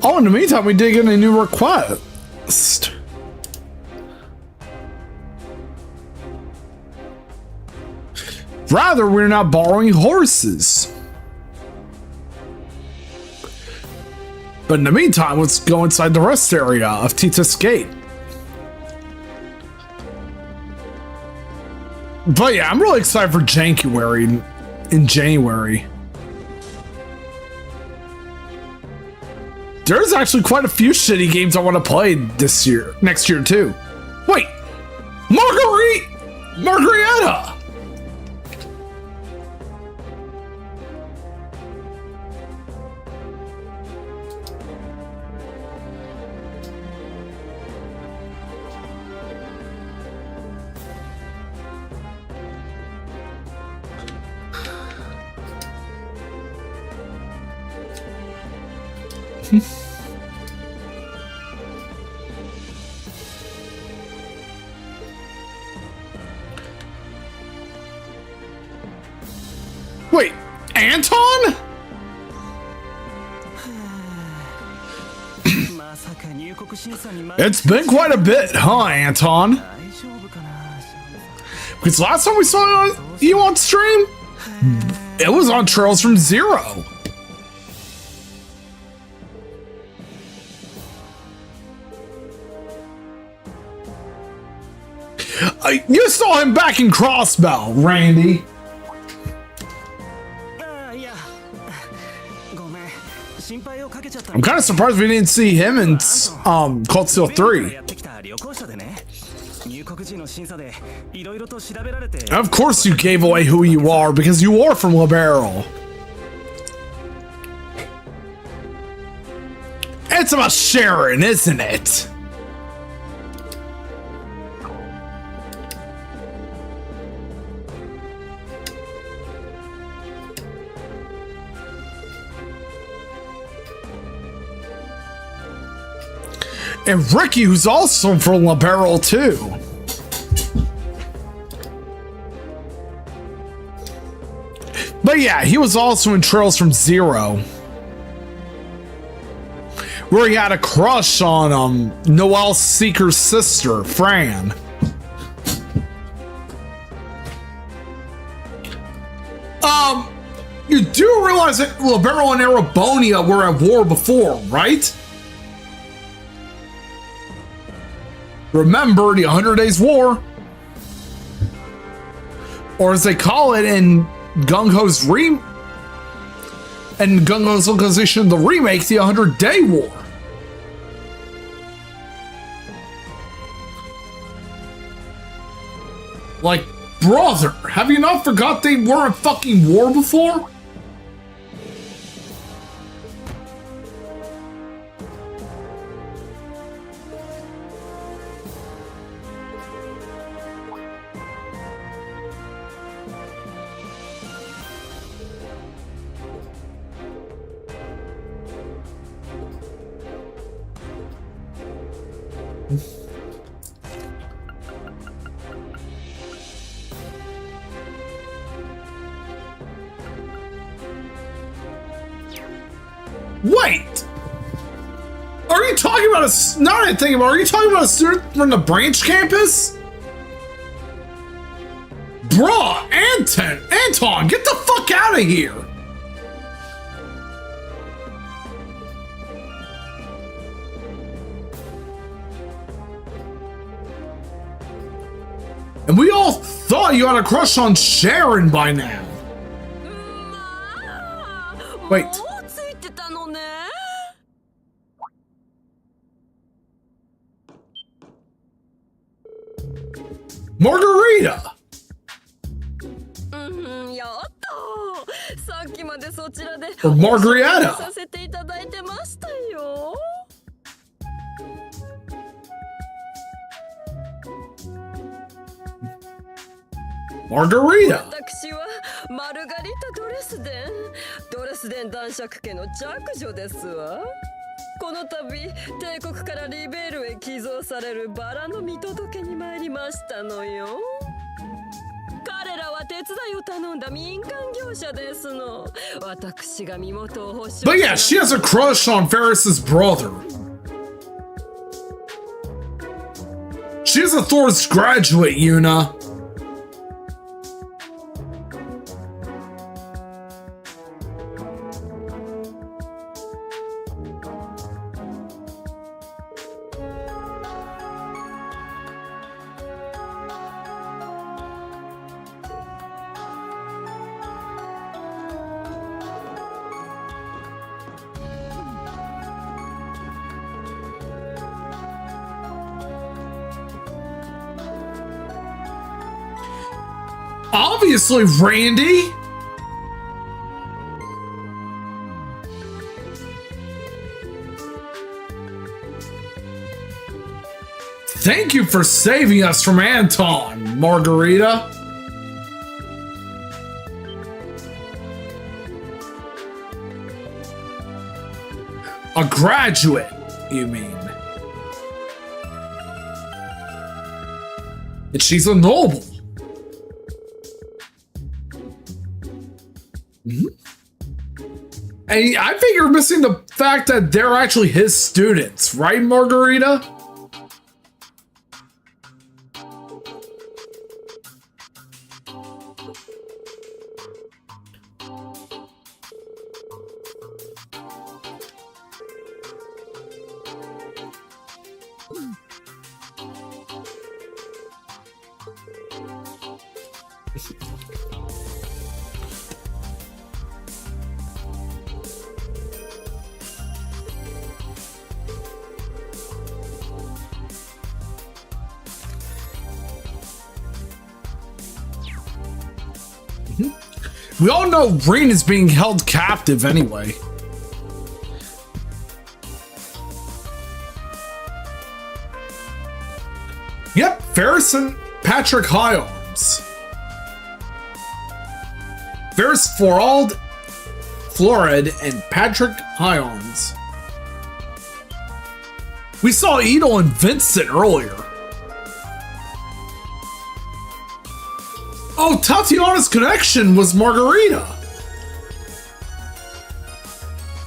Oh, in the meantime, we did get a new request. Rather, we're not borrowing horses. But in the meantime, let's go inside the rest area of Titus Gate. But yeah, I'm really excited for January in January. There's actually quite a few shitty games I want to play this year, next year too. Wait, Margarita! Wait, Anton? It's been quite a bit, huh, Anton? Because last time we saw you on stream, it was on Trails from Zero. You saw him back in Crossbell, Randy. I'm kind of surprised we didn't see him in Cold Steel 3. Of course you gave away who you are because you are from Liberal. It's about Sharon, isn't it? And Ricky, who's also from Liberal too. But yeah, he was also in Trails from Zero, where he had a crush on Noelle Seeker's sister, Fran. You do realize that Liberal and Arabonia were at war before, right? Remember the 100 Days War? Or as they call it in Gung-Ho's localization, the remake, the 100-Day War. Like, brother, have you not forgot they were in fucking war before? Wait! Are you talking about a... Now that I think about it, are you talking about a student from the branch campus? Bruh, Anton, get the fuck out of here! And we all thought you had a crush on Sharon by now. まあ Wait. もうついてたのね Margarita! うんやったさっきまでそちらで Or Margarita! させていただいてましたよ Margarita! 私はマルガリタ・ドレスデン男爵家の嫡女ですわこの度帝国からリベールへ寄贈されるバラの見届けに参りましたのよ彼らは手伝いを頼んだ民間業者ですの私が身元を保証 But yeah, she has a crush on Ferris's brother. She's a Thor's graduate, Yuna. Obviously, Randy! Thank you for saving us from Anton, Margarita. A graduate, you mean? And she's a noble. And I think you're missing the fact that they're actually his students, right, Margarita? We all know Reen is being held captive anyway. Yep, Ferris and Patrick High Arms. Ferris Florald, Florid, and Patrick High Arms. We saw Edel and Vincent earlier. Oh, Tatiana's connection was Margarita.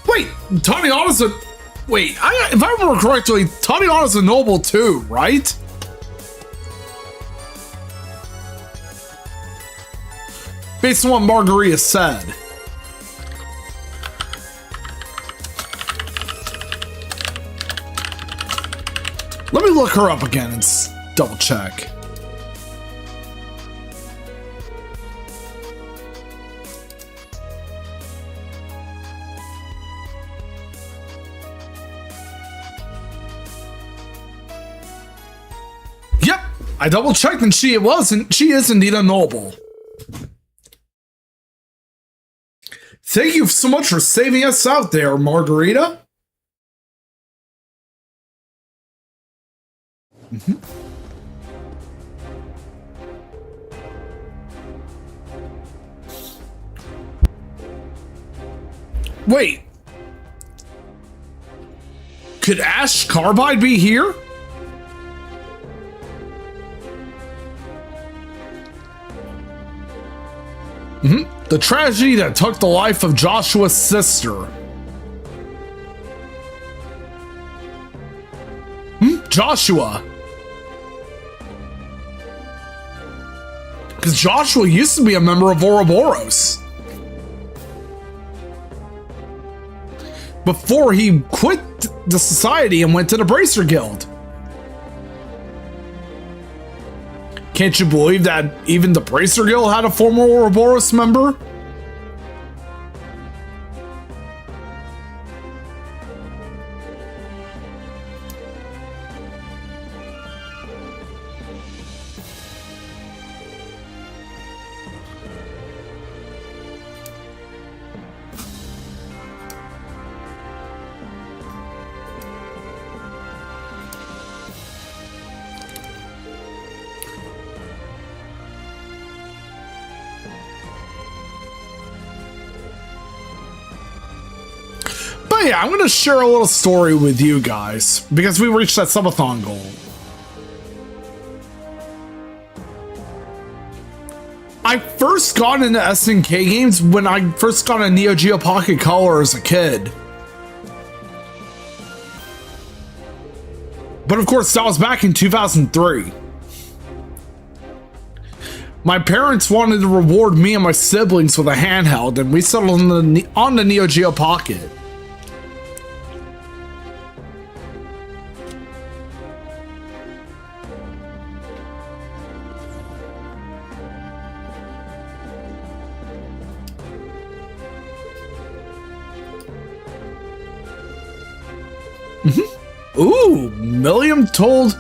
Wait, Tatiana's a... Wait, if I remember correctly, Tatiana's a noble too, right? Based on what Margarita said. Let me look her up again and double check. Yep, I double checked and she is indeed a noble. Thank you so much for saving us out there, Margarita. Wait. Could Ash Carbide be here? The tragedy that took the life of Joshua's sister. Joshua. Because Joshua used to be a member of Ouroboros. Before he quit the society and went to the Bracer Guild. Can't you believe that even the Bracer Guild had a former Ouroboros member? But yeah, I'm going to share a little story with you guys because we reached that subathon goal. I first got into SNK games when I first got a Neo Geo Pocket Color as a kid. But of course, that was back in 2003. My parents wanted to reward me and my siblings with a handheld, and we settled on the Neo Geo Pocket. Ooh, Milliam told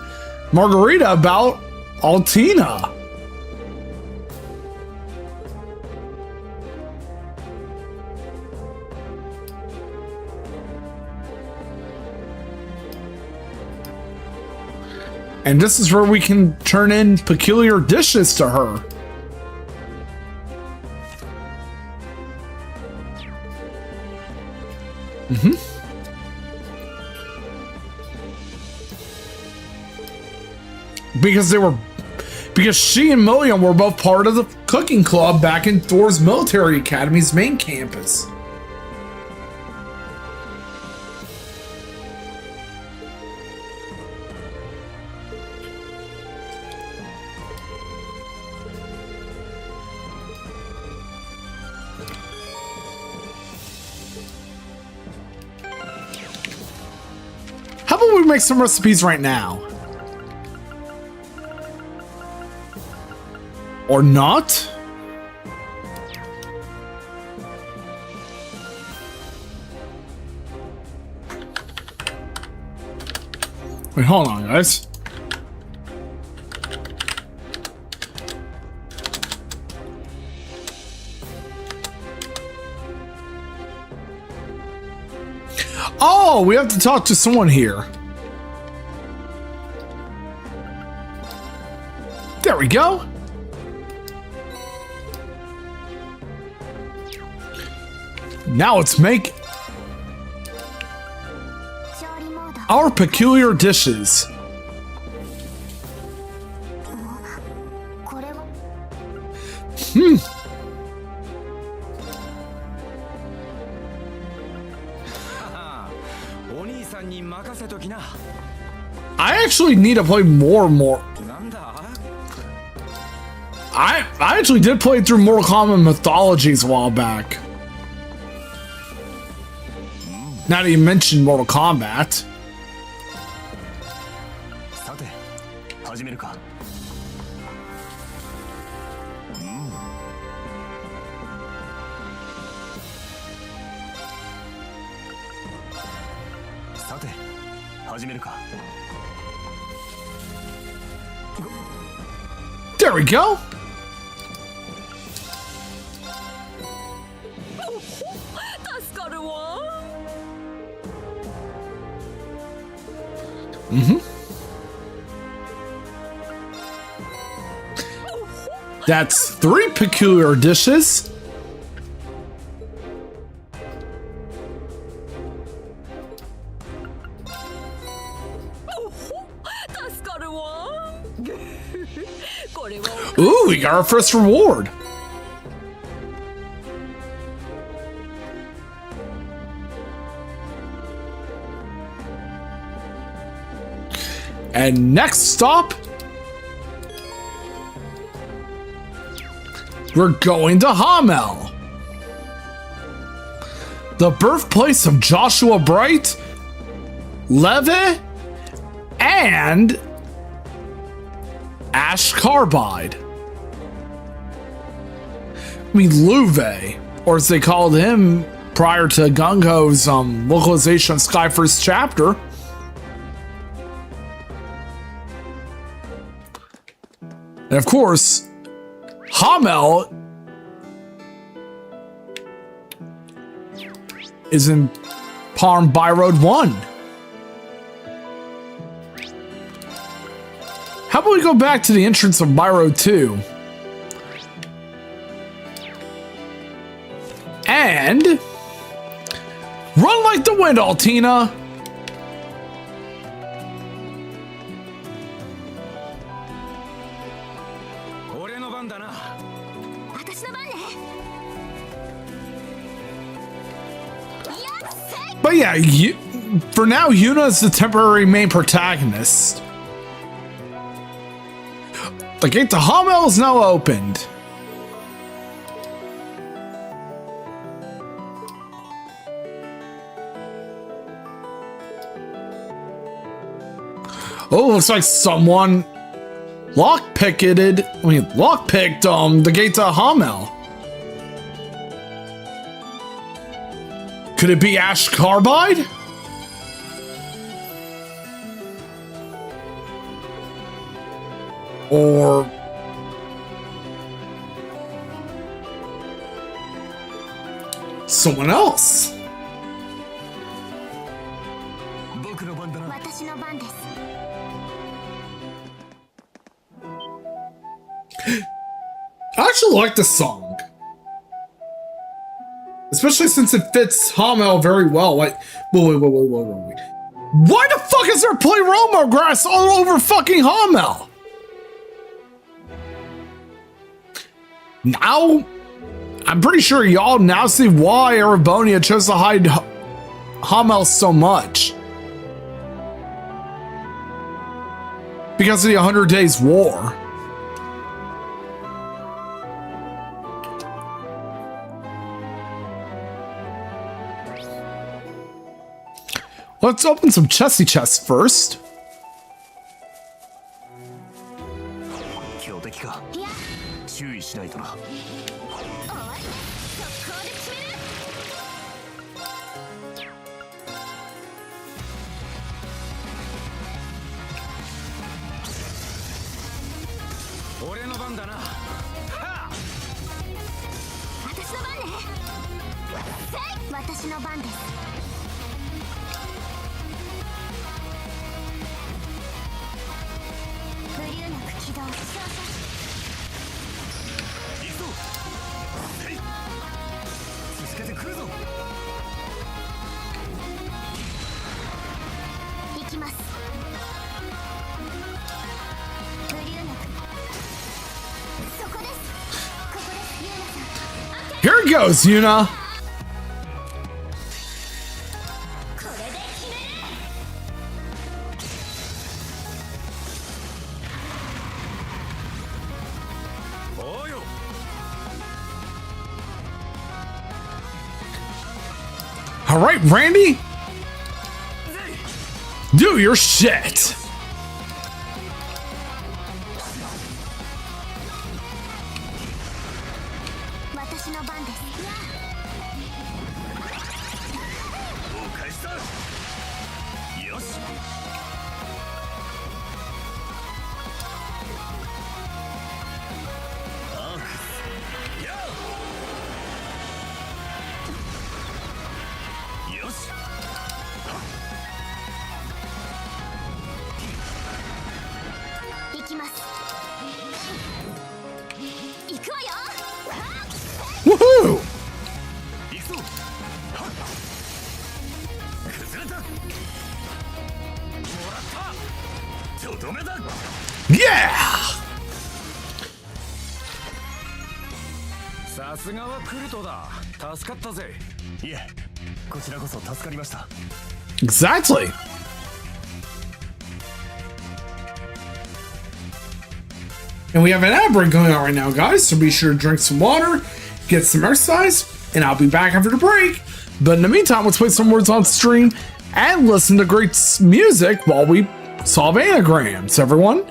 Margarita about Altina. And this is where we can turn in peculiar dishes to her. Because she and Milliam were both part of the cooking club back in Thor's Military Academy's main campus. How about we make some recipes right now? Or not? Wait, hold on, guys. Oh, we have to talk to someone here. There we go. Now let's make our peculiar dishes. I actually need to play more. I actually did play through Mortal Kombat Mythologies a while back. Now that you mentioned Mortal Kombat. There we go. That's 3 peculiar dishes. Ooh, we got our first reward. And next stop, we're going to Hamel, the birthplace of Joshua Bright, Levi, and Ash Carbide. I mean, Luve, or as they called him prior to Gung-Ho's localization of Sky First Chapter. And of course, Hamel is in Palm By Road 1. How about we go back to the entrance of By Road 2? And run like the wind, Altina. But yeah, for now, Yuna is the temporary main protagonist. The gate to Hamel is now opened. Oh, looks like someone lockpicked the gate to Hamel. Could it be Ash Carbide? Or someone else? I actually like this song. Especially since it fits Hamel very well. Like, wait. Why the fuck is there Playromo grass all over fucking Hamel? Now, I'm pretty sure y'all now see why Erebonia chose to hide Hamel so much. Because of the 100 Days War. Let's open some chesty chests first. Here it goes, Yuna. All right, Randy. Do your shit. Woohoo! Yeah! さすがはクルトだ。助かったぜ。いえ、こちらこそ助かりました。 Exactly. And we have an ad break going on right now, guys, so be sure to drink some water, get some exercise, and I'll be back after the break. But in the meantime, let's play some words on stream and listen to great music while we solve anagrams, everyone.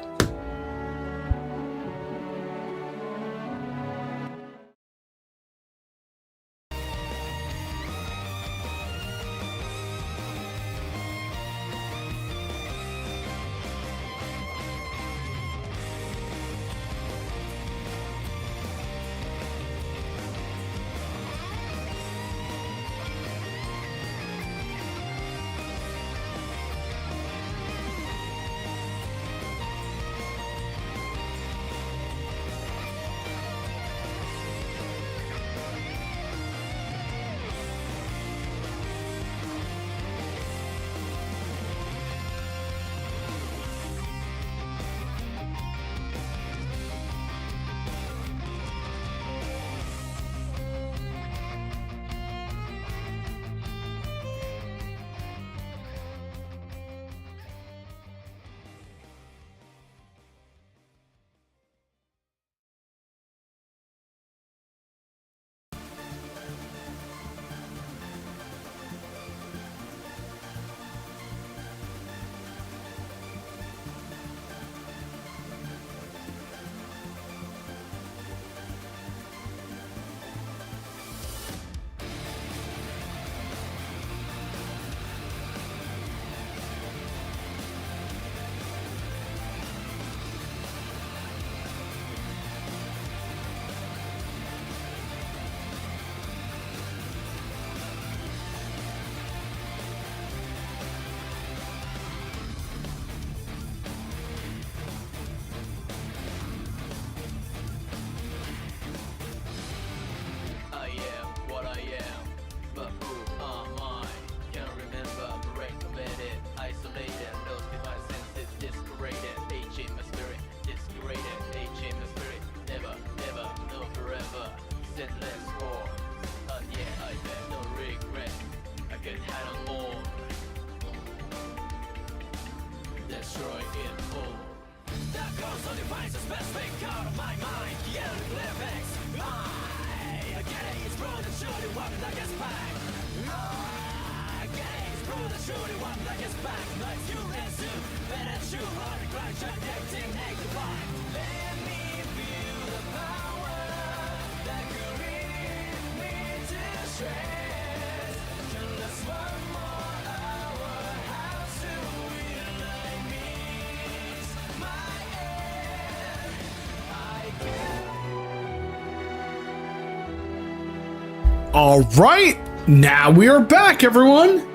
All right, now we are back, everyone.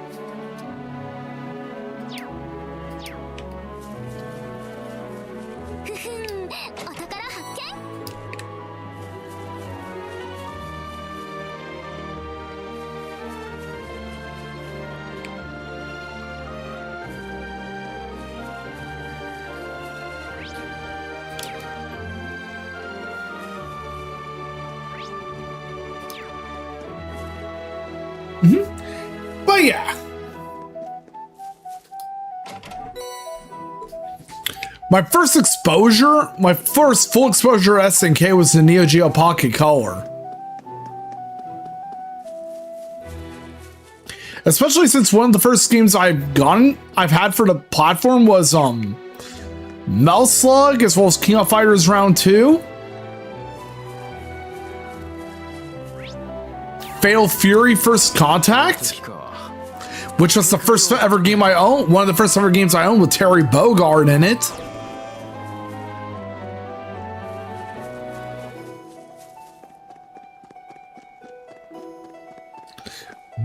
But yeah. My first full exposure to SNK was the Neo Geo Pocket Color. Especially since one of the first games I've had for the platform was Metal Slug, as well as King of Fighters Round 2. Fatal Fury First Contact, which was the first ever game I owned, one of the first ever games I owned with Terry Bogard in it.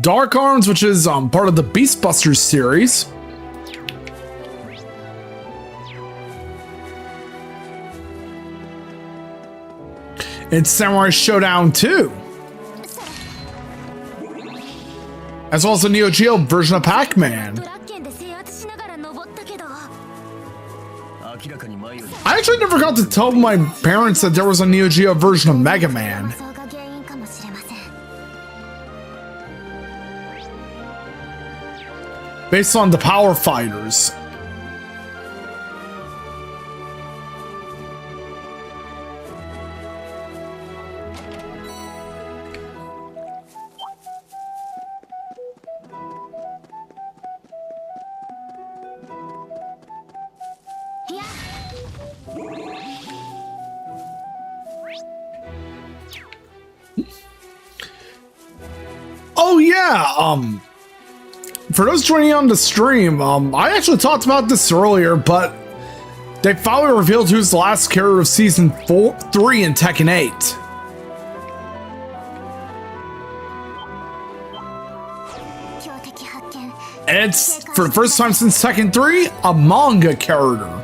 Dark Arms, which is part of the Beast Busters series. And Samurai Showdown 2. As well as the Neo Geo version of Pac-Man. I actually never got to tell my parents that there was a Neo Geo version of Mega Man. Based on the Power Fighters. Oh yeah, for those joining on the stream, I actually talked about this earlier, but they finally revealed who's the last character of Season 3 in Tekken 8. And it's, for the first time since Tekken 3, a manga character.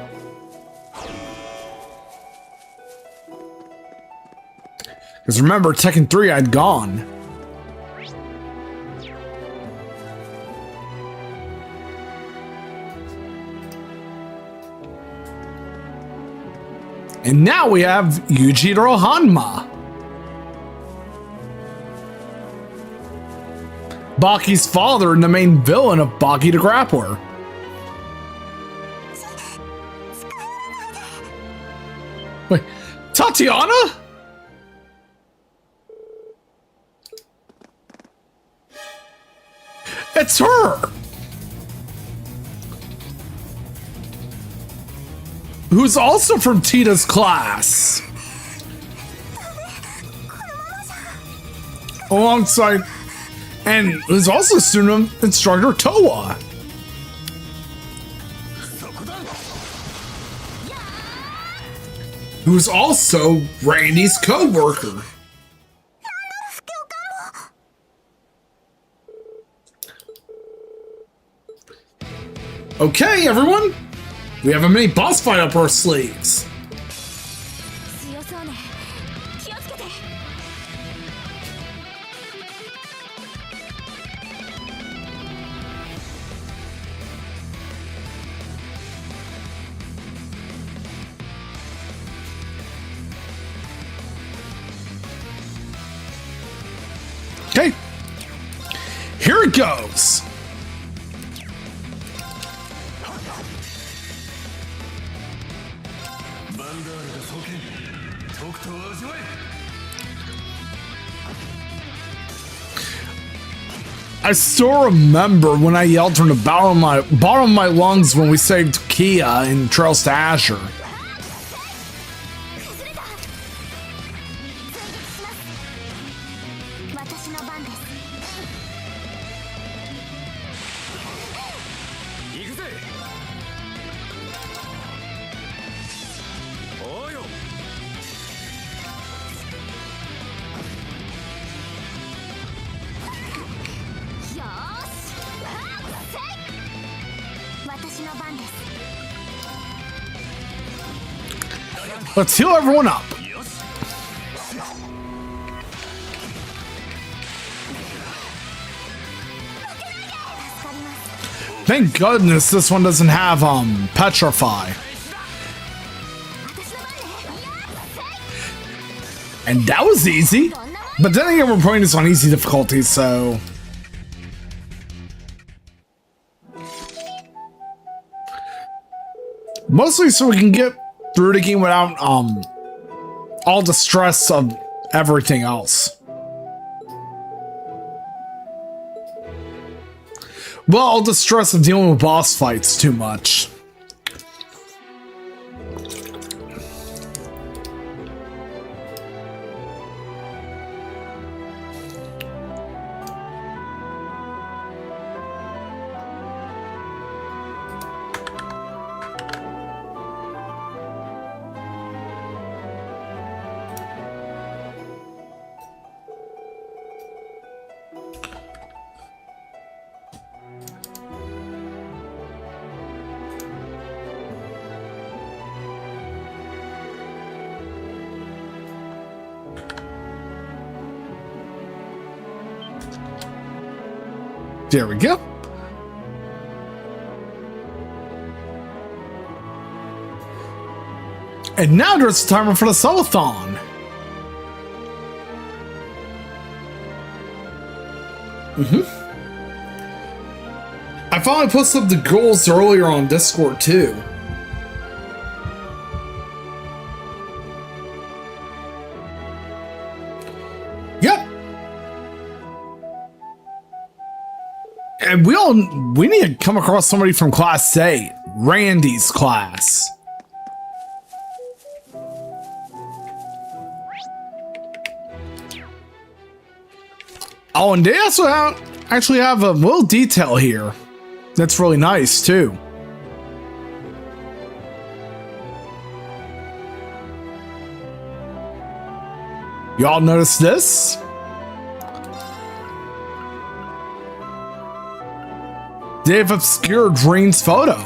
Because remember, Tekken 3 had gone. And now we have Yujiro Hanma, Baki's father and the main villain of Baki the Grappler. Wait, Tatiana? It's her! Who's also from Tita's class. Alongside, and who's also student instructor Toa. Who's also Randy's co-worker. Okay, everyone. We have a mini boss fight up our sleeves. Okay. Here it goes. ンダールが創建とくと味わえ I still remember when I yelled from the bottom of my lungs when we saved Kia in Trails to Azure. 崩れた。追撃します。私の番です。行くぜおうよ よーし。私の番です。 Let's heal everyone up. よし 助かります。 Thank goodness this one doesn't have petrify. 私の番ね。 And that was easy. But then again, we're playing this on easy difficulty, so mostly so we can get through the game without all the stress of everything else. Well, all the stress of dealing with boss fights too much. There we go. And now there's a timer for the Subathon. I finally posted up the goals earlier on Discord too. Yep. And we need to come across somebody from Class 8, Randy's class. Oh, and they also actually have a little detail here that's really nice too. Y'all notice this? They've obscured Green's photo.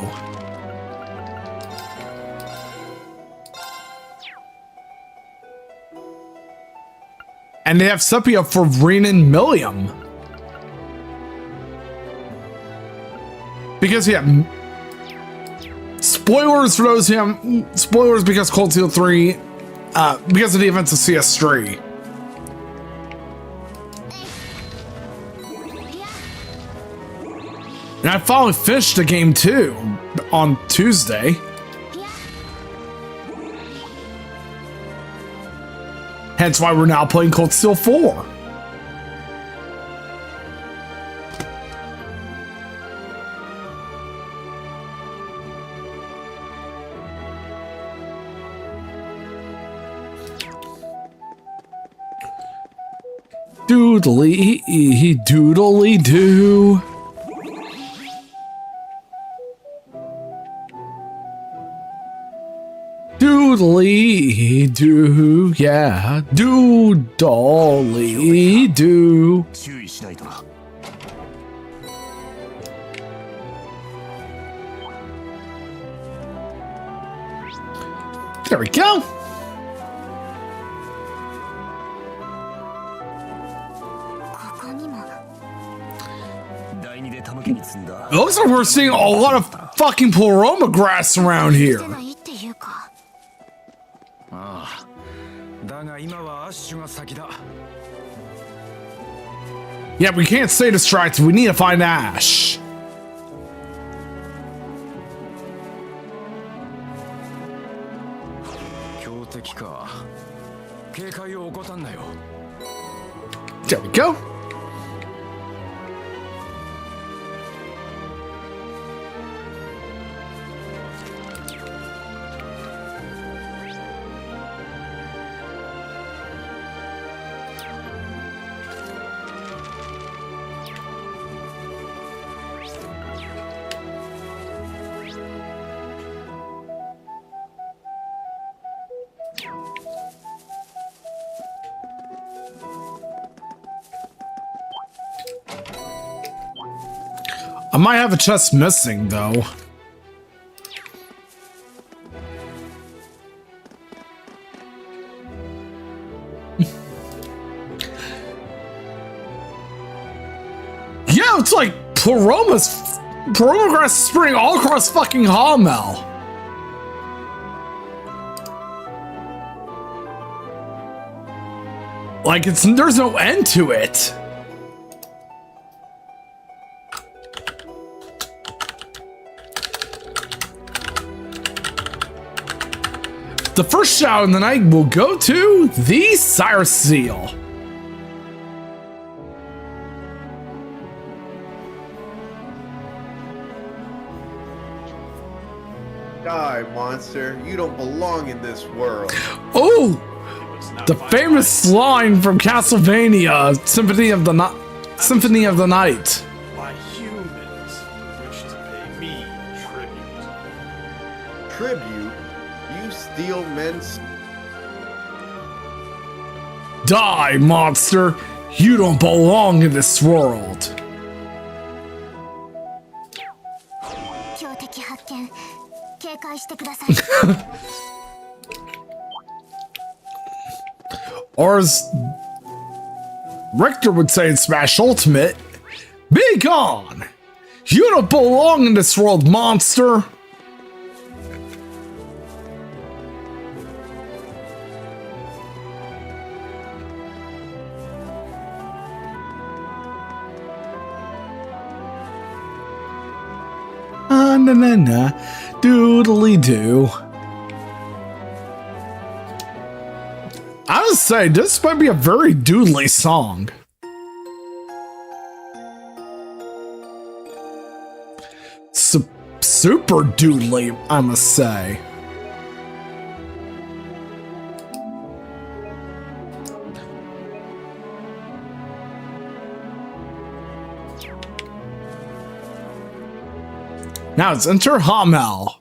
And they have sepia for Reen and Milliam. Because, yeah, spoilers for those who have, spoilers because Cold Steel 3, because of the events of CS3. And I finally finished the game too on Tuesday. Hence why we're now playing Cold Steel 4. Doodly doodly doo. Doodly doo, yeah. Doodly doo. 注意しないとな There we go. ここにも。第二で手向けに積んだ It looks like we're seeing a lot of fucking Paloma grass around し here. てないっていうか。ああだが今はアッシュが先だ Yeah, we can't stay distracted. We need to find Ash. 強敵か。警戒を怠んなよ。 There we go. I might have a chest missing, though. Yeah, it's like Paroma grass spreading all across fucking Hamel. Like there's no end to it. The first shout in the night will go to the Sire Seal. Die, monster. You don't belong in this world. Oh! The famous line from Castlevania, Symphony of the Night. My humans wish to pay me tribute. Tribute? You steal men's... Die, monster! You don't belong in this world. 強敵発見。警戒してください。 Or as Richter would say in Smash Ultimate, be gone! You don't belong in this world, monster! Na na na, doodly doo. I would say this might be a very doodly song. Super doodly, I must say. Now it's enter Hamel.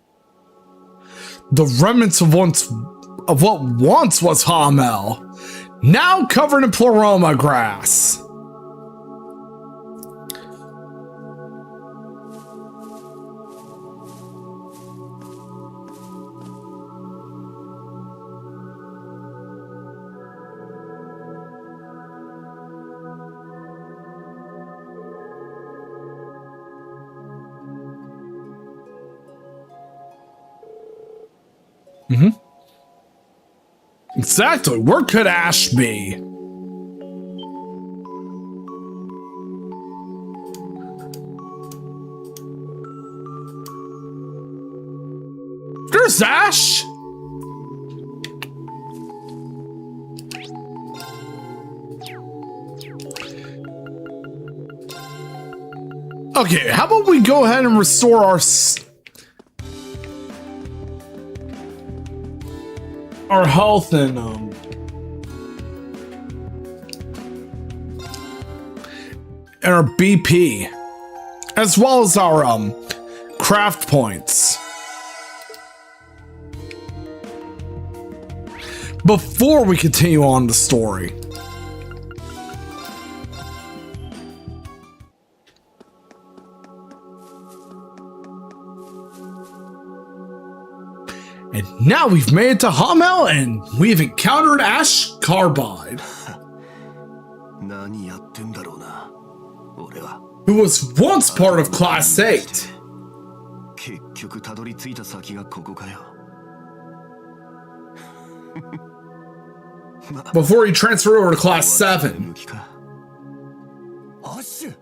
The remnants of what once was Hamel, now covered in pleroma grass. Exactly. Where could Ash be? There's Ash. Okay, how about we go ahead and restore our health and our BP, as well as our craft points, before we continue on the story. And now we've made it to Hamel and we've encountered Ash Carbide, 何やってんだろうな、俺は。 who was once part of Class 8. 結局たどり着いた先がここかよ。 Before he transferred over to Class 7. 向きか。アッシュ。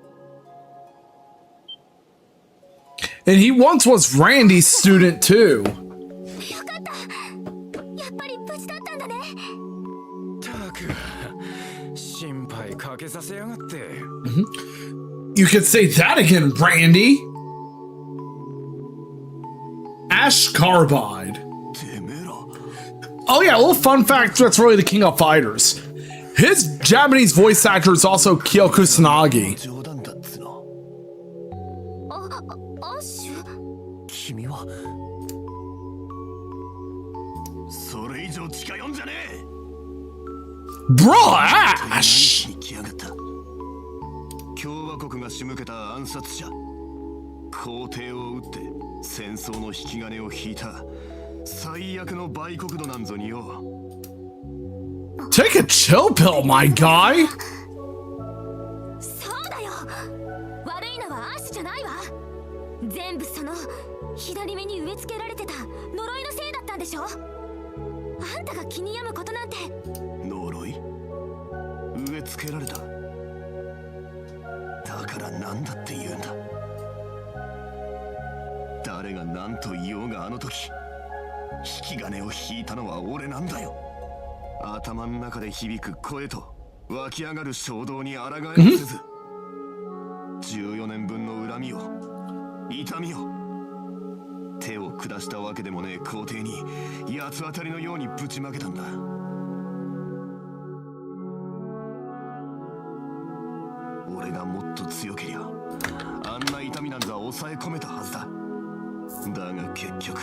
And he once was Randy's student too. よかった。やっっぱり無事だったんだね。たく心配かけさせやがって。You could say that again, Randy. Ash Carbide. てめえら Oh yeah, a little fun fact that's really the king of fighters. His Japanese voice actor is also Kyo Kusanagi. 冗談だっつの。アッシュ。君はそれ以上近寄んじゃねえ。 Bro, Ash! 何に来やがった。共和国が仕向けた暗殺者、皇帝を撃って戦争の引き金を引いた最悪の売国奴なんぞによ。 Take a chill pill, my guy. そうだよ。悪いのはアッシュじゃないわ。全部その左目に植え付けられてた呪いのせいだったんでしょ。あんたが気に病むことなんて。呪い植え付けられた。だからなんだって言うんだ。誰が何と言おうがあの時引き金を引いたのは俺なんだよ。頭の中で響く声と湧き上がる衝動に抗えもせず、14年分の恨みを痛みを手を下したわけでもねえ皇帝に八つ当たりのようにぶちまけたんだ。俺がもっと強けりゃあんな痛みなんざ抑え込めたはずだ。だが結局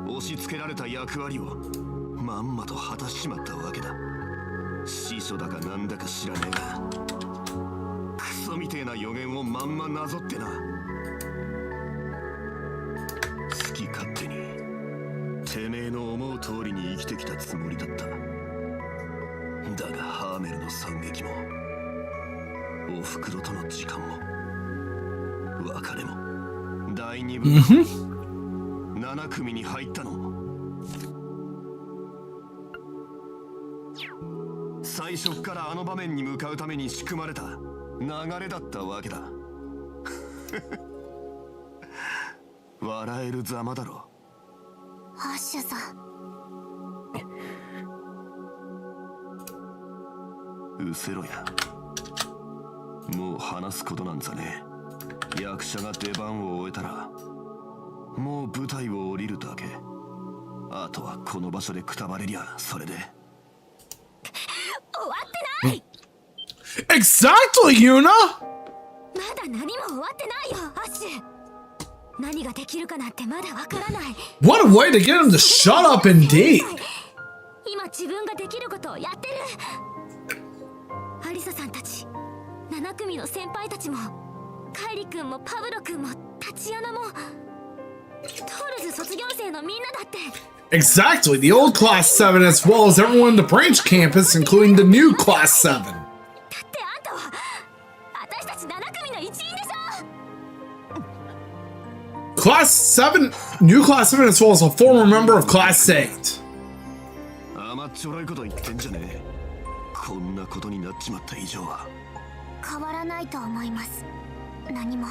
押し付けられた役割をまんまと果たしちまったわけだ。司書だかなんだか知らねえがクソみてえな予言をまんまなぞってな。好き勝手にてめえの思う通りに生きてきたつもりだった。だがハーメルの惨劇もおふくろとの時間も別れも第二部7組に入ったのも最初からあの場面に向かうために仕組まれた流れだったわけだ。笑えるざまだろ。アッシュさん。うせろや。もう話すことなんざねえ。役者が出番を終えたらもう舞台を降りるだけ。あとはこの場所でくたばれりゃそれで。終わってない。 Exactly, Yuna! まだ何も終わってないよ、アッシュ。何ができるかなんてまだわからない。 What a way to get him to shut up indeed! 今自分ができることをやってる。アリサさんたち、7組の先輩たちも、カイリ君もパブロ君もタチアナも、トールズ卒業生のみんなだって。 Exactly, the old Class 7 as well as everyone in the branch campus, including the new Class 7. だってあんたは私たち7組の一員でしょ。 Class 7, new Class 7 as well as a former member of Class 8. 甘っちょろいこと言ってんじゃねえ。こんなことになっちまった以上は変わらないと思います。何も。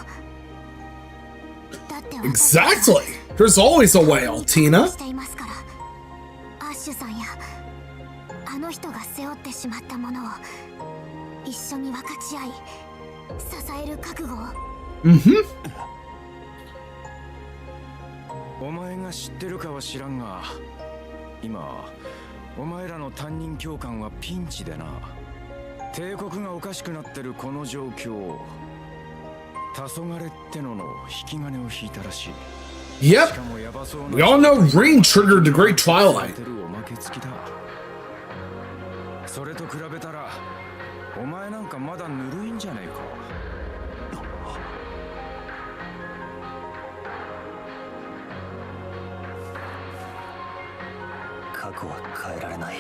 だって私 Exactly! There's always a whale, Tina. していますから。アッシュさんやあの人が背負ってしまったものを一緒に分かち合い支える覚悟を。お前が知ってるかは知らんが、今お前らの担任教官はピンチでな。帝国がおかしくなってるこの状況を黄昏ってのの引き金を引いたらしい。 Yep, しかもヤバそうな we all know Ring triggered the Great Twilight. おまけ付きだ。それと比べたらお前なんかまだぬるいんじゃねえか。過去は変えられない。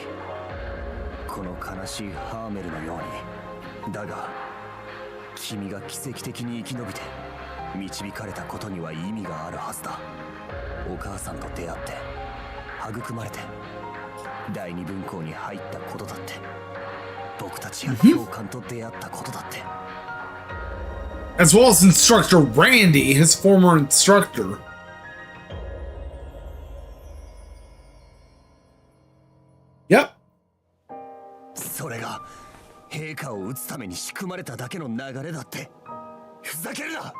この悲しいハーメルのように。だが君が奇跡的に生き延びて導かれたことには意味があるはずだ。お母さんと出会って育まれて第二分校に入ったことだって、僕たちや教官と出会ったことだって、 As well as instructor Randy, his former instructor. それが陛下を討つために仕組まれただけの流れだって。ふざけるな。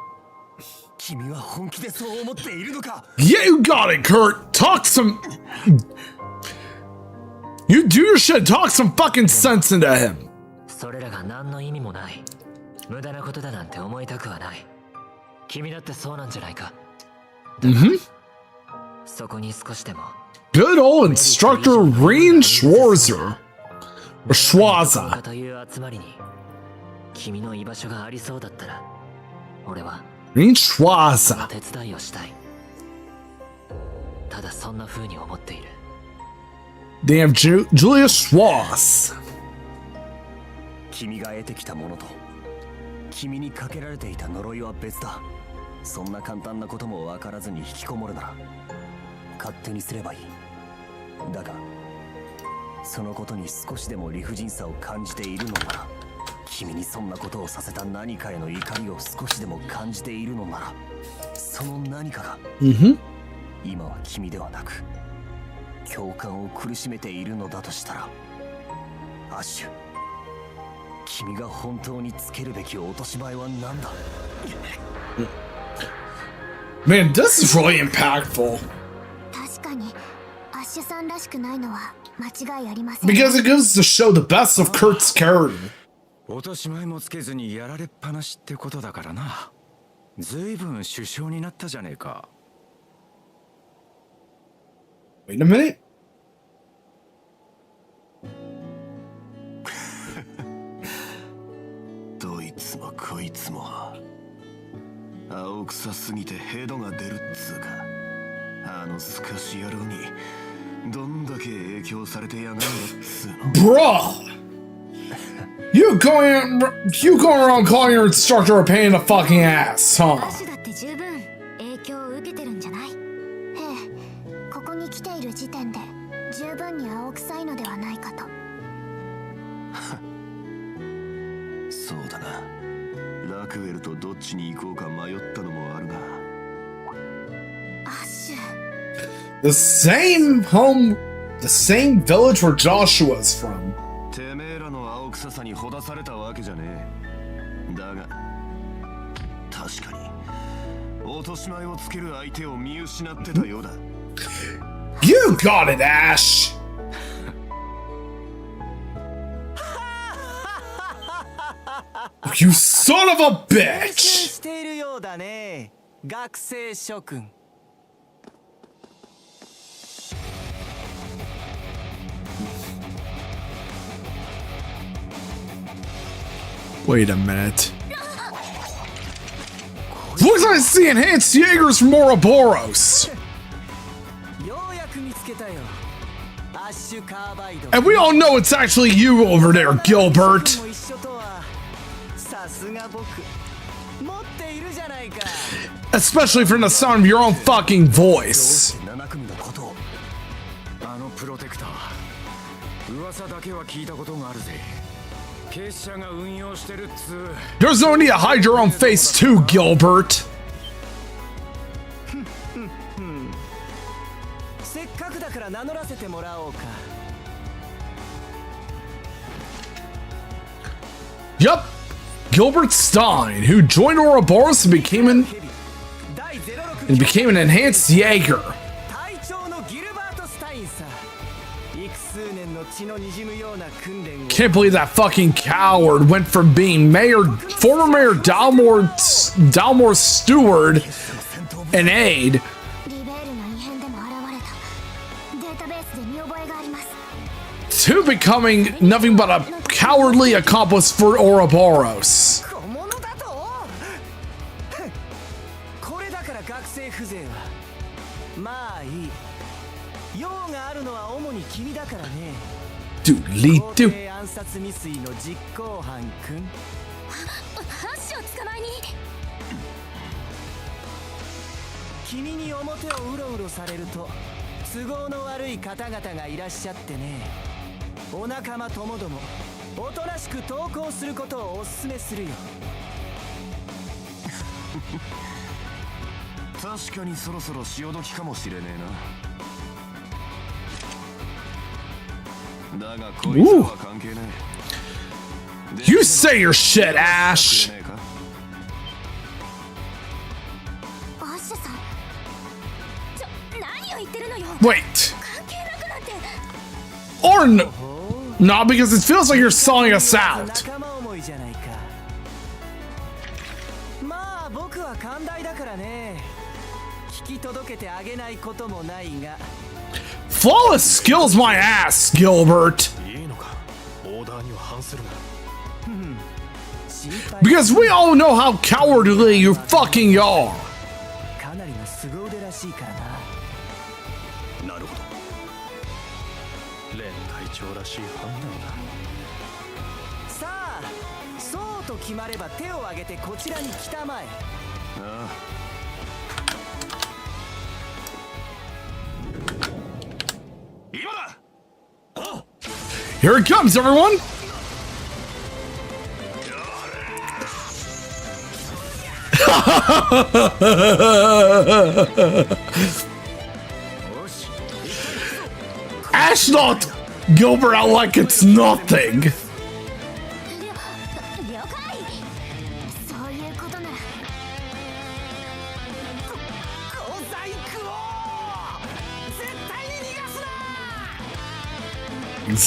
君は本気でそう思っているのか。 Yeah, you got it, Kurt. Talk some. You do your shit. Talk some fucking sense into him. それらが何の意味もない。無駄なことだなんて思いたくはない。君だってそうなんじゃないか。そこに少しでも。Good old instructor Reen Schwarzer. Or Schwaza. という集まりに君の居場所がありそうだったら、俺は Reen Schwaza. 手伝いをしたい。ただそんな風に思っている。Damn, Julia Schwarz. 君が得てきたものと君にかけられていた呪いは別だ。そんな簡単なことも分からずに引きこもるなら勝手にすればいい。だがそのことに少しでも理不尽さを感じているのなら、君にそんなことをさせた何かへの怒りを少しでも感じているのなら、その何かが今は君ではなく共感を苦しめているのだとしたら、アッシュ、君が本当につけるべき落とし前は何だ。 Man, this is really impactful. 確かにアッシュさんらしくないのは間違いありません。 Because it goes to show the best of Kurt's character. 落とし前もつけずにやられっぱなしってことだからな。ずいぶん首相になったじゃねえか。 Wait a minute. どいつもこいつも青臭すぎてヘドが出るっつうか、あのスカシ野郎にどんだけ影響されてやがんだっつうの。 Bruh! You going around calling your instructor a pain in the fucking ass, ア huh? ッシュだって十分影響を受けてるんじゃない？ええ、ここに来ている時点で十分に青臭いのではないかと。そうだな。ラクウェルとどっちに行こうか迷ったのもあるが。アッシュ。The same village where Joshua's from. てめえらの青臭さにほだされたわけじゃねえ。だが確かに落とし前をつける相手を見失ってたようだ。 You got it, Ash! You son of a bitch! しているようだね、学生諸君。 Wait a minute. Looks like I see enhanced Jaegers from Ouroboros. ようやく見つけたよ。アッシュカーバイド。 And we all know it's actually you over there, Gilbert. 一緒とはさすが僕。持っているじゃないか。 Especially from the sound of your own fucking voice. 7組のことを。あのプロテクター、噂だけは聞いたことがあるぜ。結社が運用してるっつう。 There's no need to hide your own face too, Gilbert. せっかくだから名乗らせてもらおうか。 Yup, Gilbert Stein, who joined Ouroboros and became an enhanced Jaeger. 隊長のギルバート・スタインさ。幾数年の血の滲むような訓練を。 Can't believe that fucking coward went from being former Mayor Dalmore's steward and aide リベールの異変でも現れた。データベースで見覚えがあります。 to becoming nothing but a cowardly accomplice for Ouroboros. 小物だと。これだから学生風情は。まあいい。用があるのは主に君だからね。 Doodly 皇 doo. 帝暗殺未遂の実行犯くん。アッシュを捕まえに。君に表をうろうろされると都合の悪い方々がいらっしゃってね。お仲間ともどもおとなしく投稿することをお勧めするよ。確かにそろそろ潮時かもしれねえな。だがこいつは関係ねえ。 You say your shit, Ash. アッシュさん、何を言ってるのよ。 Wait. 関係なくなんて。 Or not, because it feels like you're selling us out. 仲間思いじゃないか。まあ僕は寛大だからね。聞き届けてあげないこともないが。 Flawless skills my ass, Gilbert. いいのか、オーダーには反するな。 Because we all know how cowardly you fucking are. かなりの凄腕らしいからな。なるほど。レン隊長らしい判断だ。さあ、そうと決まれば手を挙げてこちらに来たまえ。ああ。 Here it comes, everyone. Ash knocked Gilbert out like it's nothing. 了解。そういうことなら。小細工を絶対に逃がす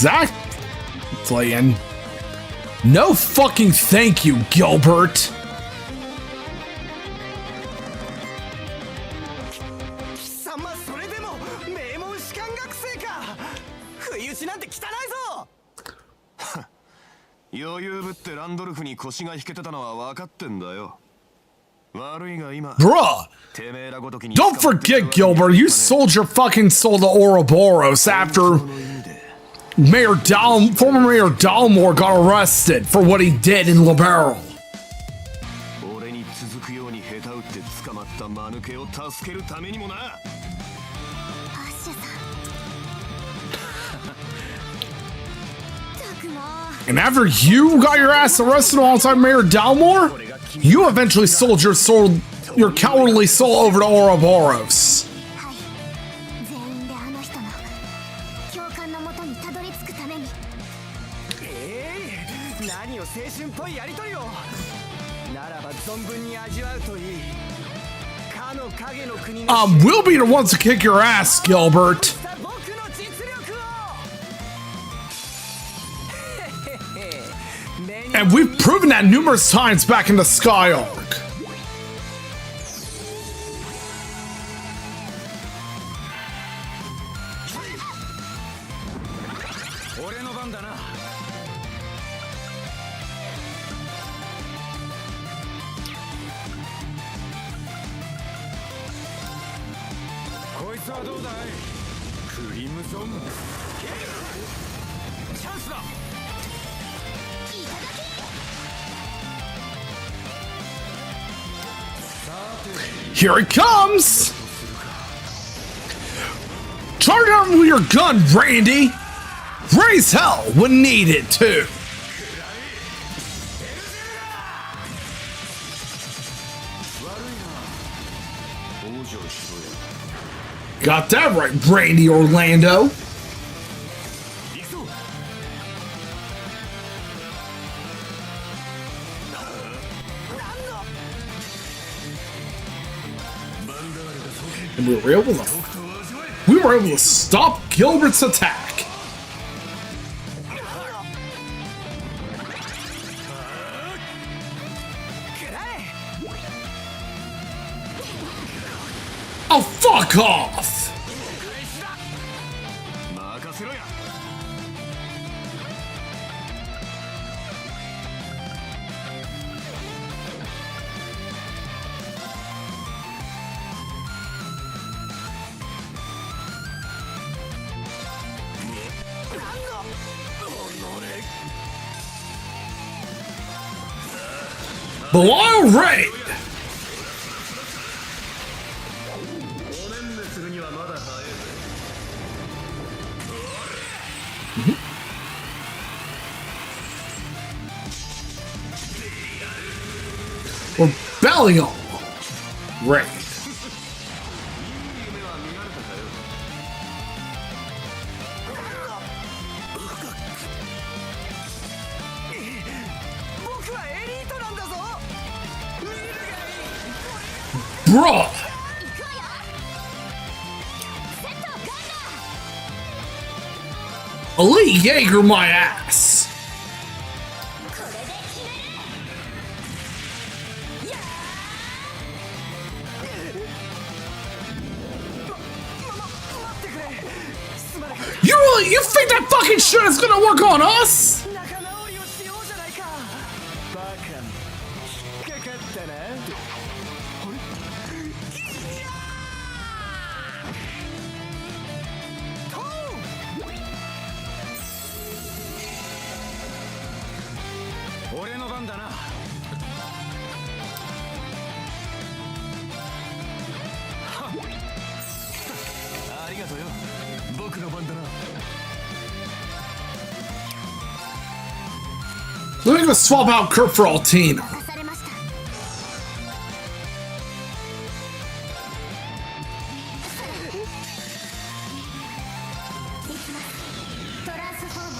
な。 Exactly, and no fucking thank you, Gilbert. 貴様それでも名門士官学生か。不意打ちなんて汚いぞ。余裕ぶってランドルフに腰が引けてたのは分かってんだよ。悪いが今 Bruh, てめえらごときに don't forget, Gilbert, you sold your fucking soul to Ouroboros after former Mayor Dalmore got arrested for what he did in Liberal. 俺に続くように下手打って捕まった間抜けを助けるためにもな。アッシュさん。たくま。 And after you got your ass arrested alongside Mayor Dalmore, you eventually sold your cowardly soul over to Ouroboros. はい。全員であの人の共感のもとにたどり着くために。何を青春っぽいやりとりを。ならば存分に味わうといい。かの影の国の。 We'll be the ones to kick your ass, Gilbert. 僕の実力を。 And we've proven that numerous times back in the Sky Arc. 俺の番だな。こいつはどうだい。クリムゾンチャンスだ。 Here it comes! Charge out with your gun, Randy! Raise hell when needed, too! Got that right, Randy Orlando! And we were able to stop Gilbert's attack. Oh, fuck off! 任せろや。 Belial Raid! Or Belial Raid. Bruh! Elite Jaeger my ass! You think that fucking shit is gonna work on us? 仲直りをしようじゃないか。バカめ、引っかかったな。俺の番だな。ありがとうよ。僕の番だな。 Let me go swap out Kurt for Altina. 出されました。いきます。トランスフォーム。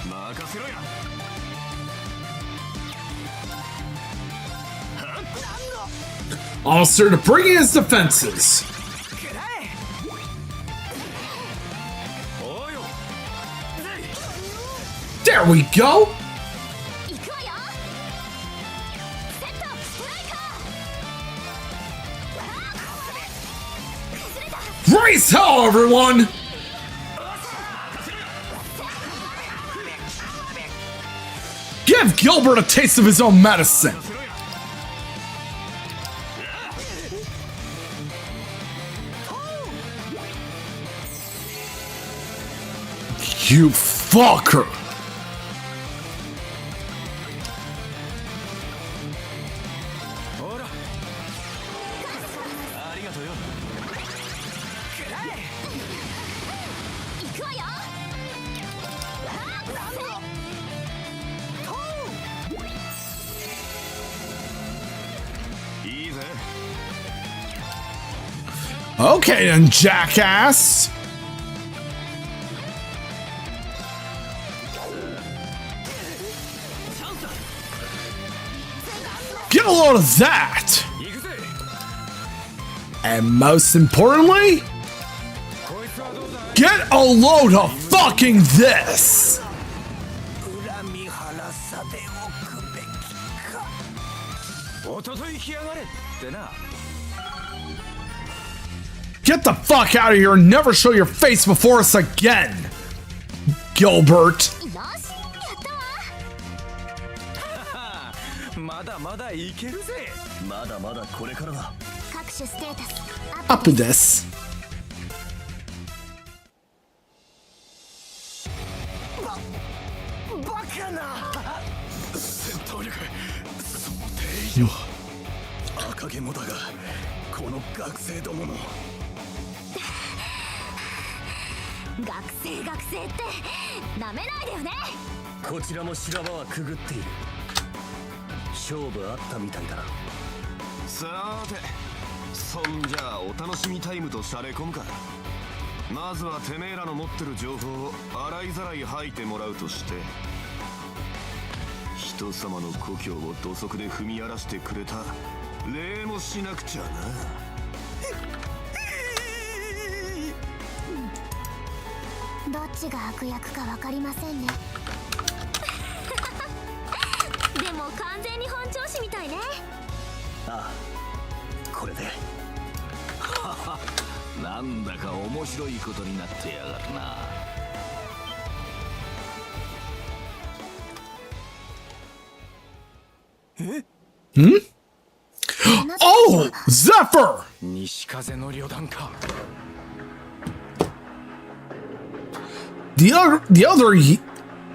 任せろや。 Officer to bring in his defenses. There we go. 行くわよ。セットストライカー。 Raise hell, everyone. Give Gilbert a taste of his own medicine. You fucker. Okay then, jackass. Get a load of that. And most importantly, get a load of fucking this. Get the fuck out of here and never show your face before us again, Gilbert. まだまだいけるぜ。まだまだこれからだ。各種ステータス Up with this. バカな。戦闘力、その定義は赤毛もだが、この学生どもの学生ってなめないでよね。こちらも修羅場はくぐっている。勝負あったみたいだな。さーて、そんじゃあお楽しみタイムとしゃれ込むか。まずはてめえらの持ってる情報を洗いざらい吐いてもらうとして、人様の故郷を土足で踏み荒らしてくれた礼もしなくちゃな。どっちが悪役か分かりませんね。でも完全に本調子みたいね。ああ、これでなんだか面白いことになってやがるな。Oh, Zephyr! 西風の旅団か。The other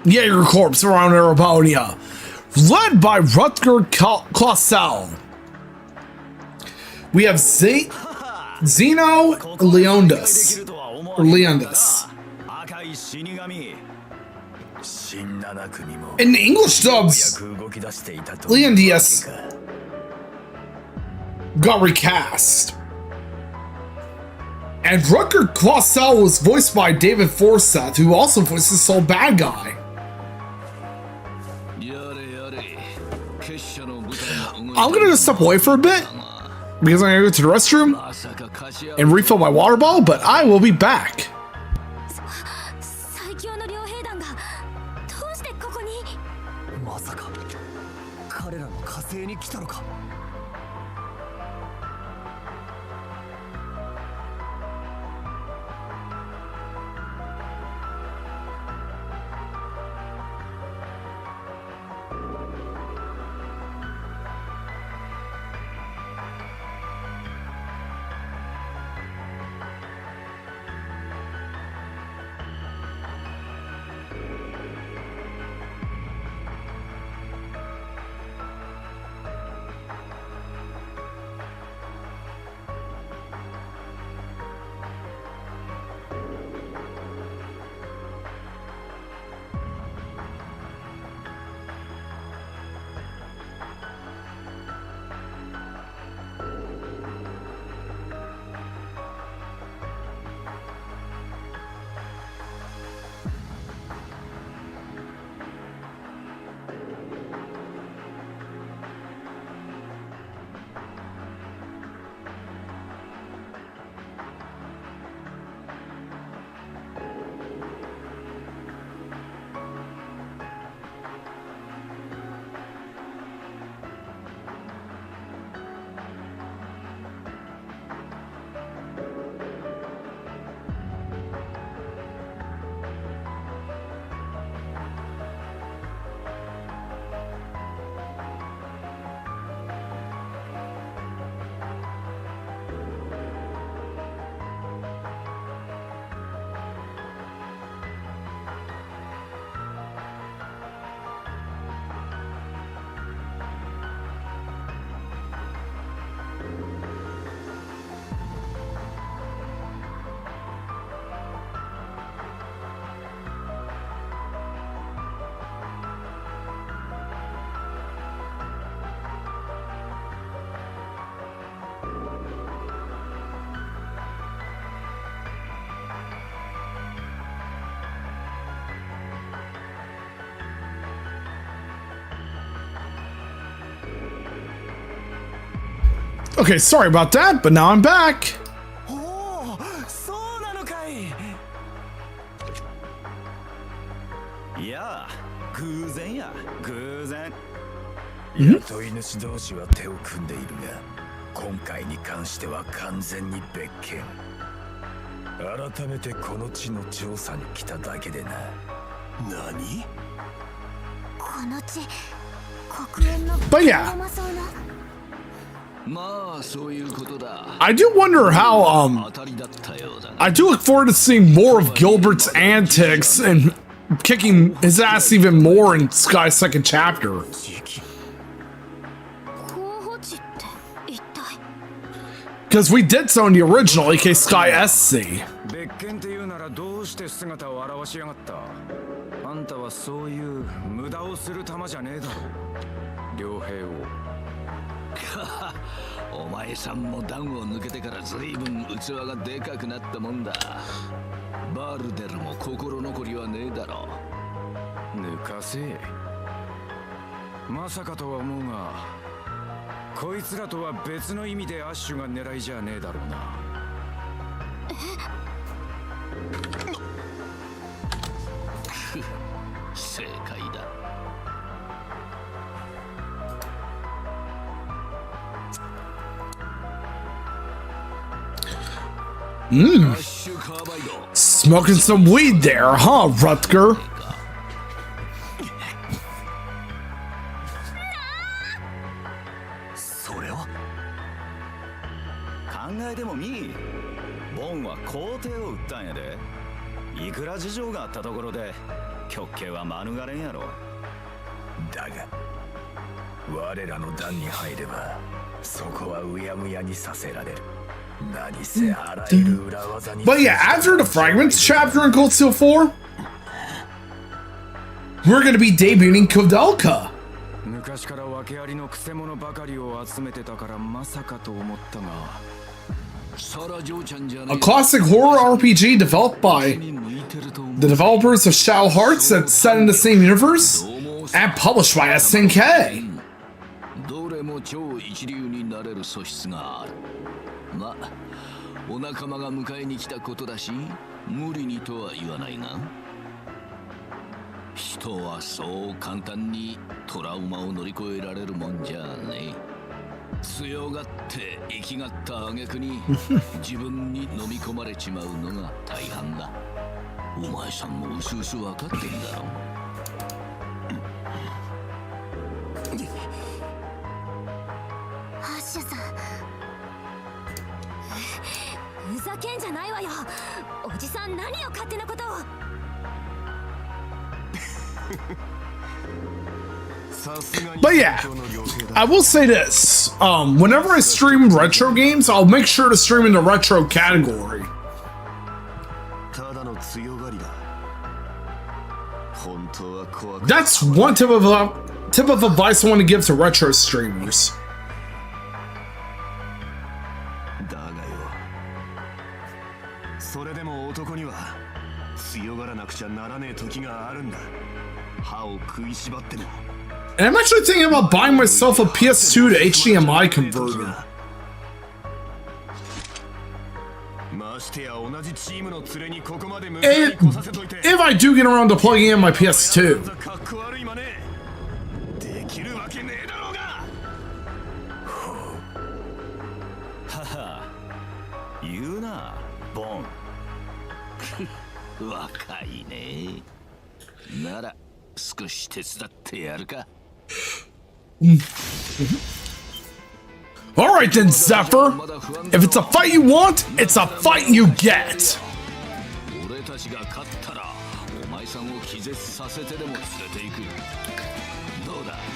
Jaeger Corps around Arabonia, led by Rutger Clausel. We have Zeno Leondis. Or Leondis. In English dubs, Leondis got recast. And Rutger Clausel was voiced by David Forsyth, who also voices Soul Bad Guy. やれやれ、決 I'm gonna step away for a bit because I'm gonna go to the restroom and refill my water bottle, but I will be back. 最強の傭兵団がどうしてここに？まさか彼らの火星に来たのか。Okay, sorry about that, but now I'm back. おお、そうなのかい。いや、偶然や、偶然。雇い主同士は手を組んでいるが、今回に関しては完全に別件。改めてこの地の調査に来ただけでな。何？この地、黒煙の But yeah. 山そうな。 I do wonder how, I do look forward to seeing more of Gilbert's antics and kicking his ass even more in Sky's second chapter. 候補地って一体。 Because we did so in the original AK Sky SC. 別件っていうならどうして姿を現しやがった。あんたはそういう無駄をする玉じゃねえだろ。傭兵を。お前さんも段を抜けてからずいぶん器がでかくなったもんだ。バルデルも心残りはねえだろ。抜かせ。まさかとは思うが、こいつらとは別の意味でアッシュが狙いじゃねえだろうな。正解だ。Smoking some weed there, huh, Rutger? それは考えてもみー。ボンは皇帝を撃ったんやで。いくら事情があったところで極刑は免れんやろ。だが我らの段に入ればそこはうやむやにさせられる。 But yeah, after the Fragments chapter in Cold Steel 4, we're gonna be debuting Kodelka. 昔から訳ありのくせ者ばかりを集めてたからまさかと思ったが。 A classic horror RPG developed by the developers of Shadow Hearts that's set in the same universe and published by SNK. 超一流になれる素質がある。まあお仲間が迎えに来たことだし無理にとは言わないが、人はそう簡単にトラウマを乗り越えられるもんじゃねえ。強がって生きがった挙句に自分に飲み込まれちまうのが大半だ。お前さんもうすうす分かってんだろ。ハッシュさん、ふざけんじゃないわよ。おじさん何を勝手なことを。But yeah, I will say this. Whenever I stream retro games, I'll make sure to stream in the retro category. That's one tip of advice I want to give to retro streamers. それでも男には強がらなくちゃならねえ時があるんだ。歯を食いしばっても。And I'm actually thinking about buying myself a PS2 to HDMI converter. If I do get around to plugging in my PS2. 言うな、ボン。若いね。なら少し手伝ってやるか。Alright then, Zephyr. If it's a fight you want, it's a fight you get.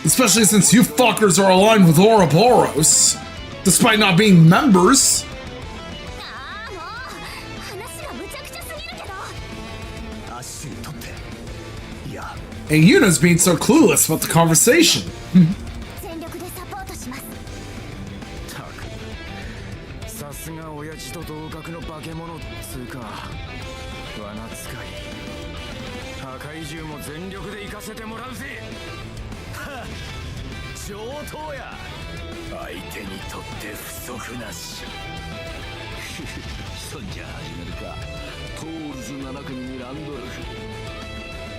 Especially since you fuckers are aligned with Ouroboros, despite not being members. And Yuna's being so clueless about the conversation. さすが親父と同格の化け物つうか、罠使い。破壊獣も全力で行かせてもらうぜ。はっ、上等や。相手にとって不足なし。そんじゃ始めるか。トールズ7組にランドルフ。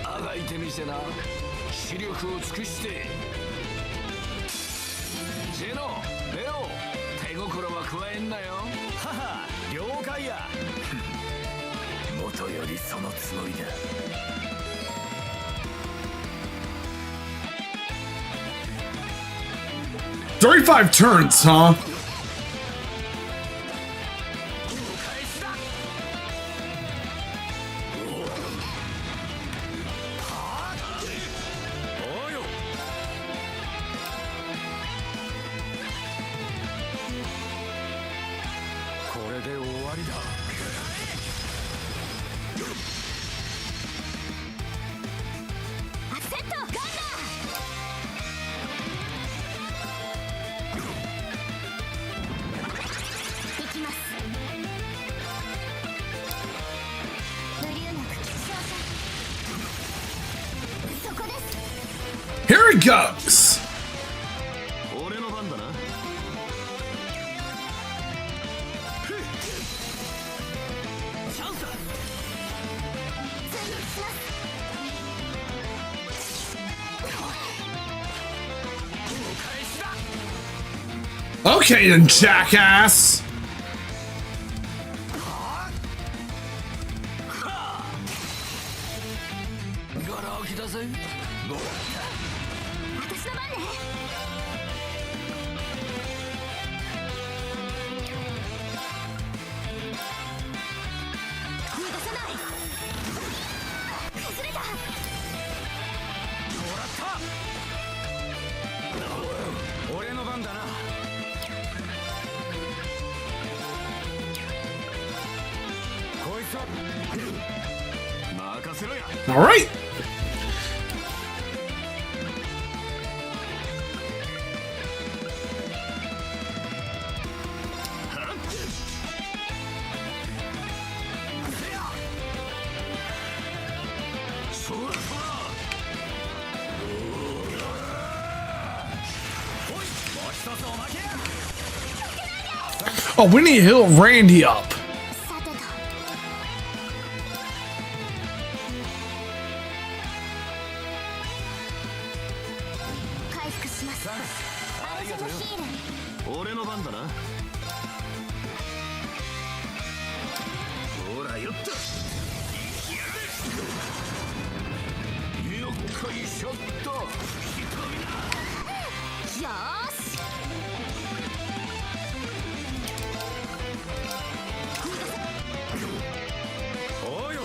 あがいてみせな。視力を尽くして。ゼノ、レオ、手心は加えんなよ。はは、了解や。元よりそのつもりだ。35 turns, huh? Here it goes. Okay then, jackass. All right. Oh, we need to heal Randy up. さてと回復します。ありがとうよ。俺の番だな。ほらよっと。よっこいしょっと。よーし。おうよ。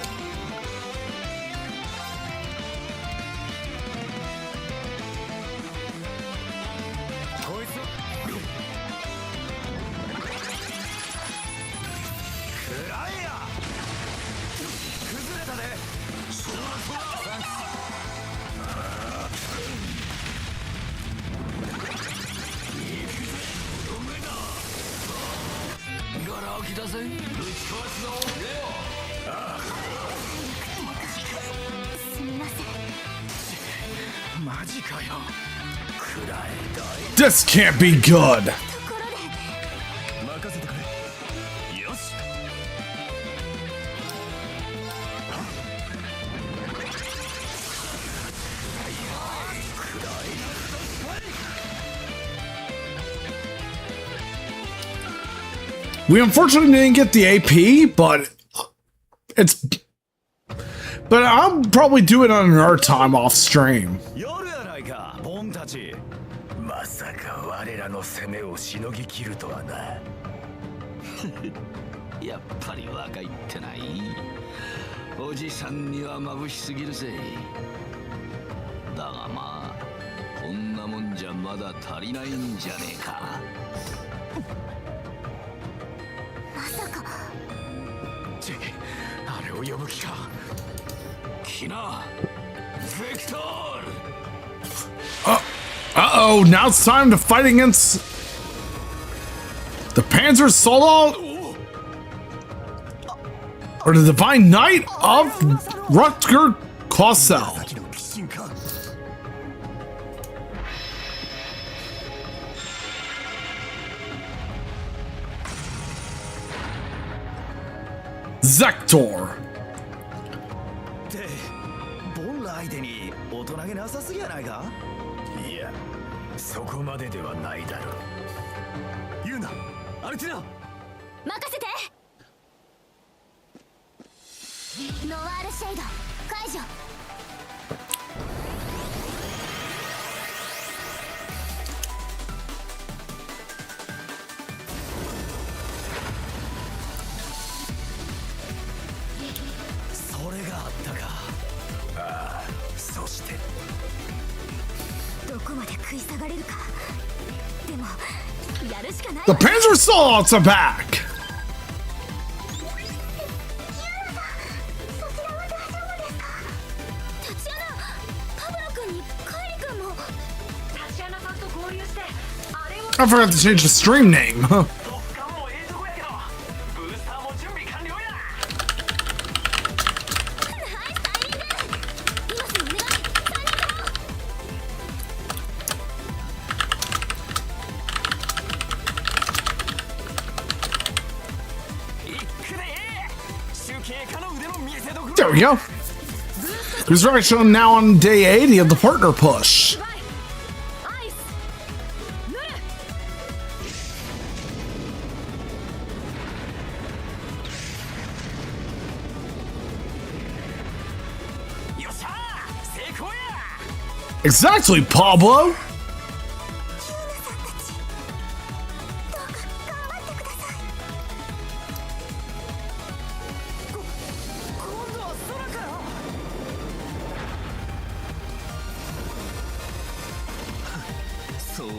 こいつくらえや。崩れたで。そらそら。ガラ空きだぜ。ぶち壊すぞ。すみません。マジかよ。くらえだい。 This can't be good. ところで任せてくれ。よし。 We unfortunately didn't get the AP, but I'll probably do it on another time off stream. 夜やないか、ボンたち。まさか我らの攻めをしのぎ切るとはな。やっぱり若いってない。おじさんには眩しすぎるぜ。だがまあこんなもんじゃまだ足りないんじゃねえか。まさかち、あれを呼ぶ気か。キナ、ベクトル。Uh-oh, now it's time to fight against the Panzer Soldat or the Divine Knight of Rutger Kossel. Zektor. ってボンら相手に大人げなさすぎやないか。いや、そこまでではないだろう。言うな、アルティナ。任せて。ノワールシェイド解除。それがあったか。ああ、そしてどこまで食い下がれるか。でもやるしかない。 The Panzer Soldats are back. タチアナ、パブロ君にカイリ君も。タチアナさんと合流してあれを。 I forgot to change the stream name. Huh? ドッカンもええとこやけど、ブースターも準備完了や。ナイスタイミング。今すぐお願い。3人とも。いくで。集計家の腕も見せとく。 There we go. Resurrection now on day 80 of the partner push. アイスヌル。よっしゃー、成功や。 Exactly, Pablo. どうか頑張ってください。今度は空かよ。そうかよ。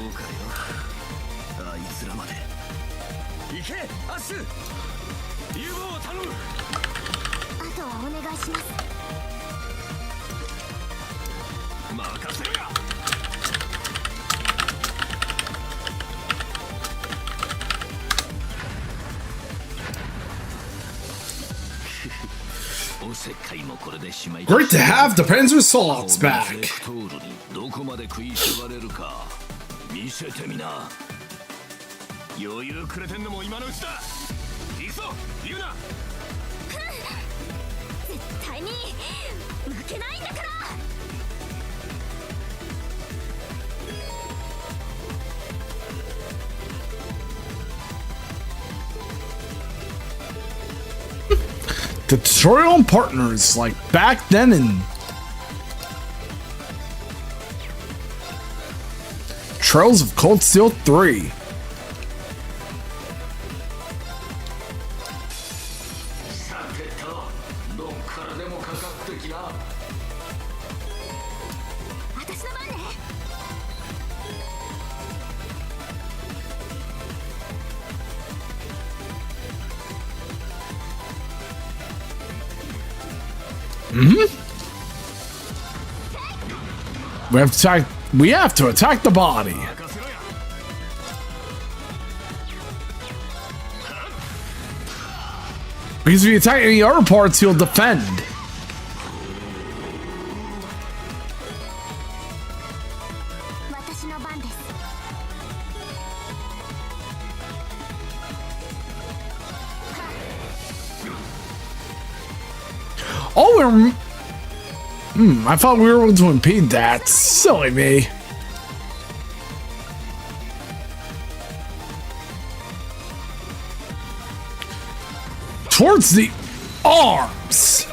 あいつらまで。行け、アッシュ。ユーゴを頼む。あとはお願いします。任せろや。おせっかいもこれでしまい。 Great to have the Panzer Soldats ベ back. クトールにどこまで食い下がれるか見せてみな。余裕くれてんのも今のうちだ。行くぞユナ。絶対に負けないんだから。The tutorial partners like back then in Trails of Cold Steel 3. 私の番ね。 We have to attack the body. Because if you attack any other parts, you'll defend. Oh, I thought we were able to impede that. Silly me. Towards the arms.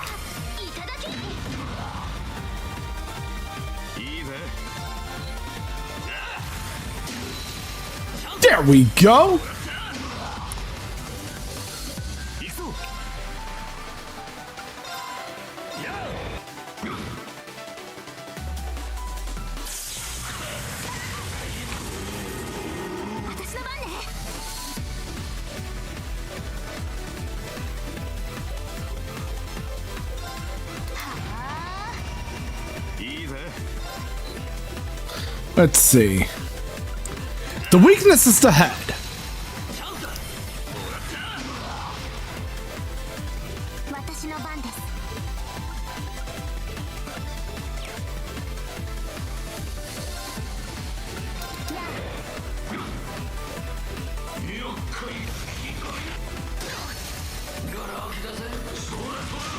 There we go. Let's see. The weakness is the head.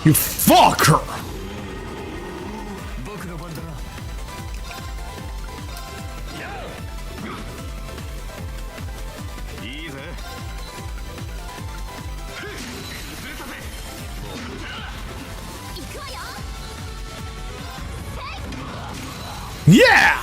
You fucker! Yeah!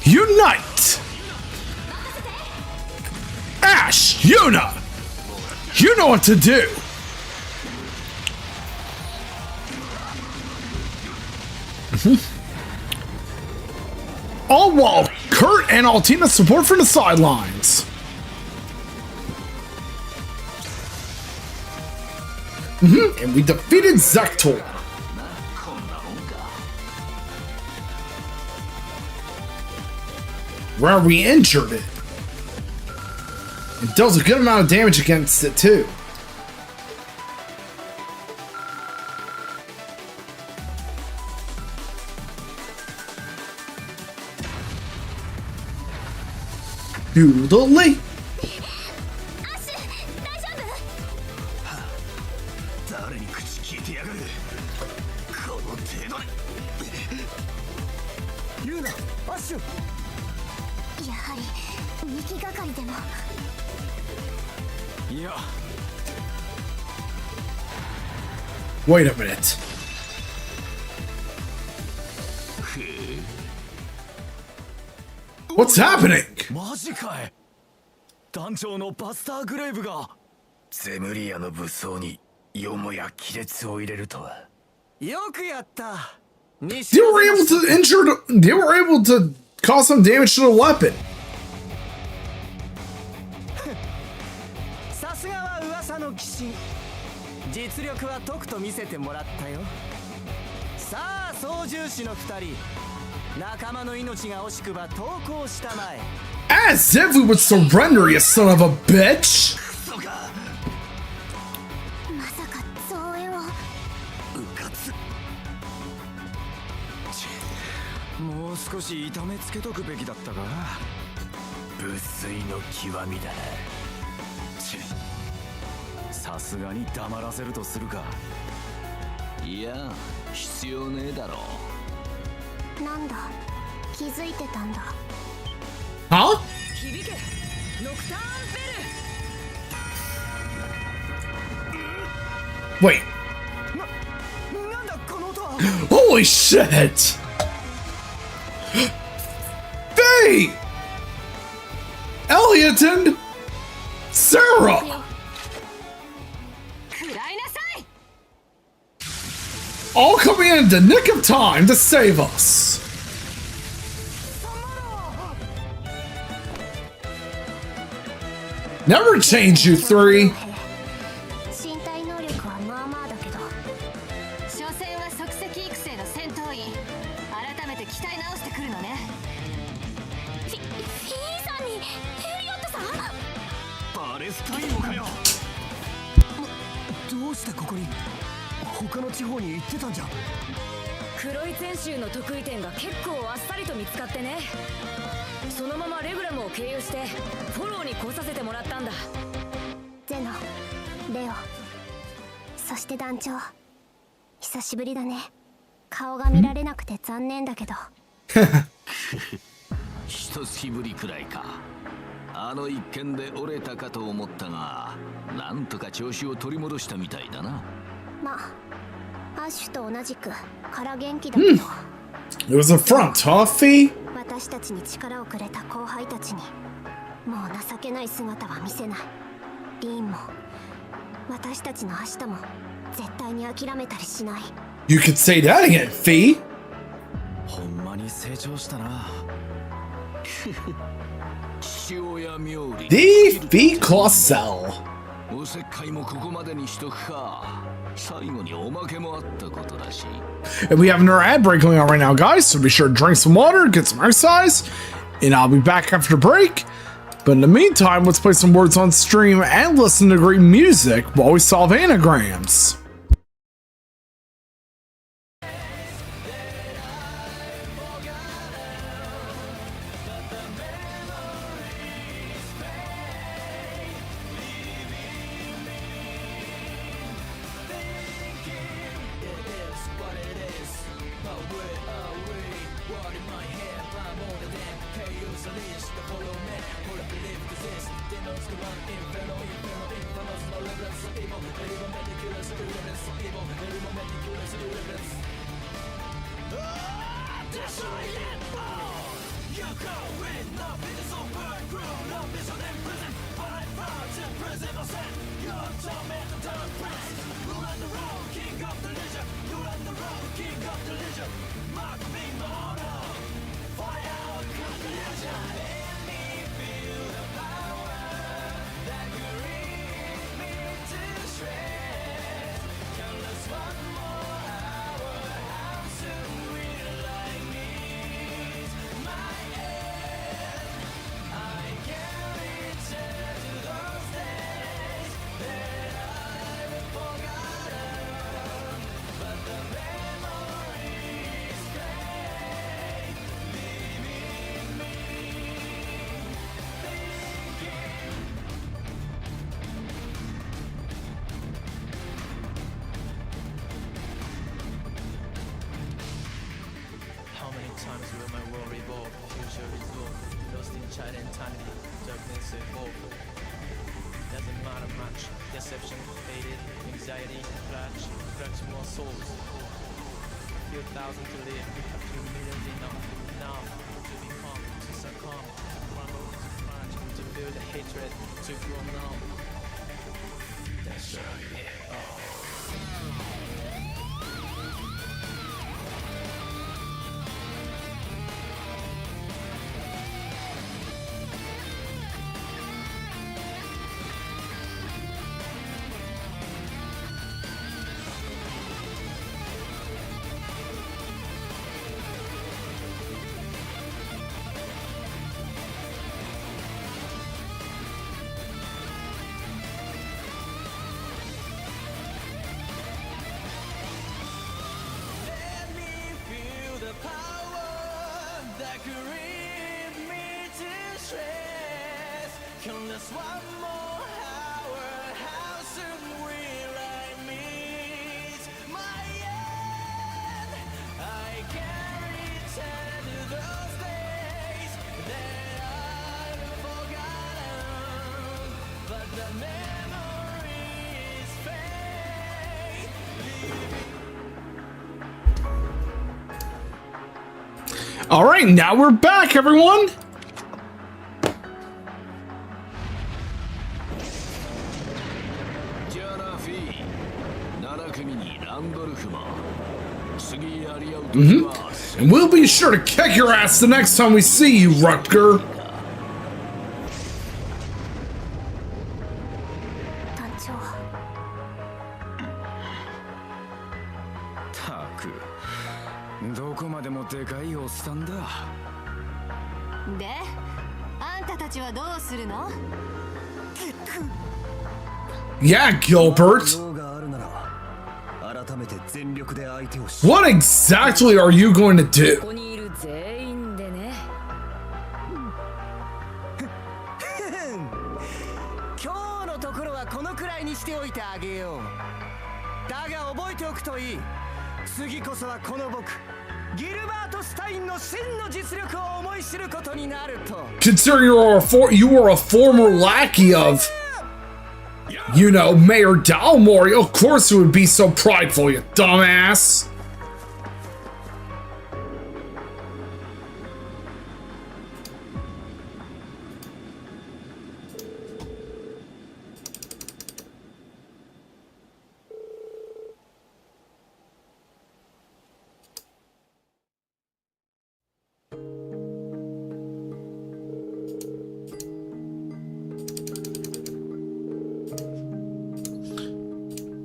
Unite! Ash, Yuna! You know what to do! All while Kurt and Altina support from the sidelines. And we defeated Zektor. Where we injured it. It does a good amount of damage against it too. Doodly. 誰に口聞いてやがる。この程度で。ユーナ、アッシュ。やはり2機がかりでも。いや。Wait a minute. What's happening? マジかい。団長のバスターグレイブがゼムリアの武装によもや亀裂を入れるとは。よくやった。They were able to injure. They were able to cause some damage to the weapon. さすがは噂の騎士。実力はとくと見せてもらったよ。さあ操縦士の2人、仲間の命が惜しくば投降したまえ。As if we would surrender, you son of a bitch! まさか増援を。もう少し痛めつけとくべきだったか。無粋の極みだな。さすがに黙らせるとするか。いや必要ねえだろう。なんだ、気づいてたんだ。 Huh? 響けノクターンベル。 Wait. なんだこの音は。 Holy shit! Faye! Elliot and Sarah! 食らいなさい。 All coming in the nick of time to save us. Never change, you three. 身体能力はまあまあだけど。所詮は即席育成の戦闘員。改めて鍛え直してくるのね。フィーさんにエリオットさん。バレスタイムかよ。どうしてここに。他の地方に行ってたんじゃん。黒い全集の得意点が結構あっさりと見つかってね。そのままレグラムを経由してフォローに来させてもらったんだ。ゼノ、レオ、そして団長、久しぶりだね。顔が見られなくて残念だけど。一月ぶりくらいか。あの一件で折れたかと思ったが、なんとか調子を取り戻したみたいだな。まあ、アッシュと同じくから元気だけど。It was a front, huh, Fee? 私たちに力をくれた後輩たちにもう情けない姿は見せない。リーンも私たちの明日も絶対に諦めたりしない。 You could say that again, Fee. ほんまに成長したな。父親冥利 The Fee Clausel. おせっかいもここまでにしとくか。最後におまけもあったことだし。 And we have another ad break going on right now, guys, so be sure to drink some water, get some exercise, and I'll be back after the break. But in the meantime, let's play some words on stream and listen to great music while we solve anagrams. All right, now we're back, everyone. And we'll be sure to kick your ass the next time we see you, Rutger. 団長。たく、どこまでもでかいおっさんだ。で、あんたたちはどうするの？ Yeah, Gilbert. What exactly are you going to do? ここにいる全員でね。今日のところはこのくらいにしておいてあげよう。だが覚えておくといい。次こそはこの僕、ギルバート・スタインの真の実力を思い知ることになると。Consider you were a former lackey of, you know, Mayor Dalmore. Of course you would be so prideful, you dumbass.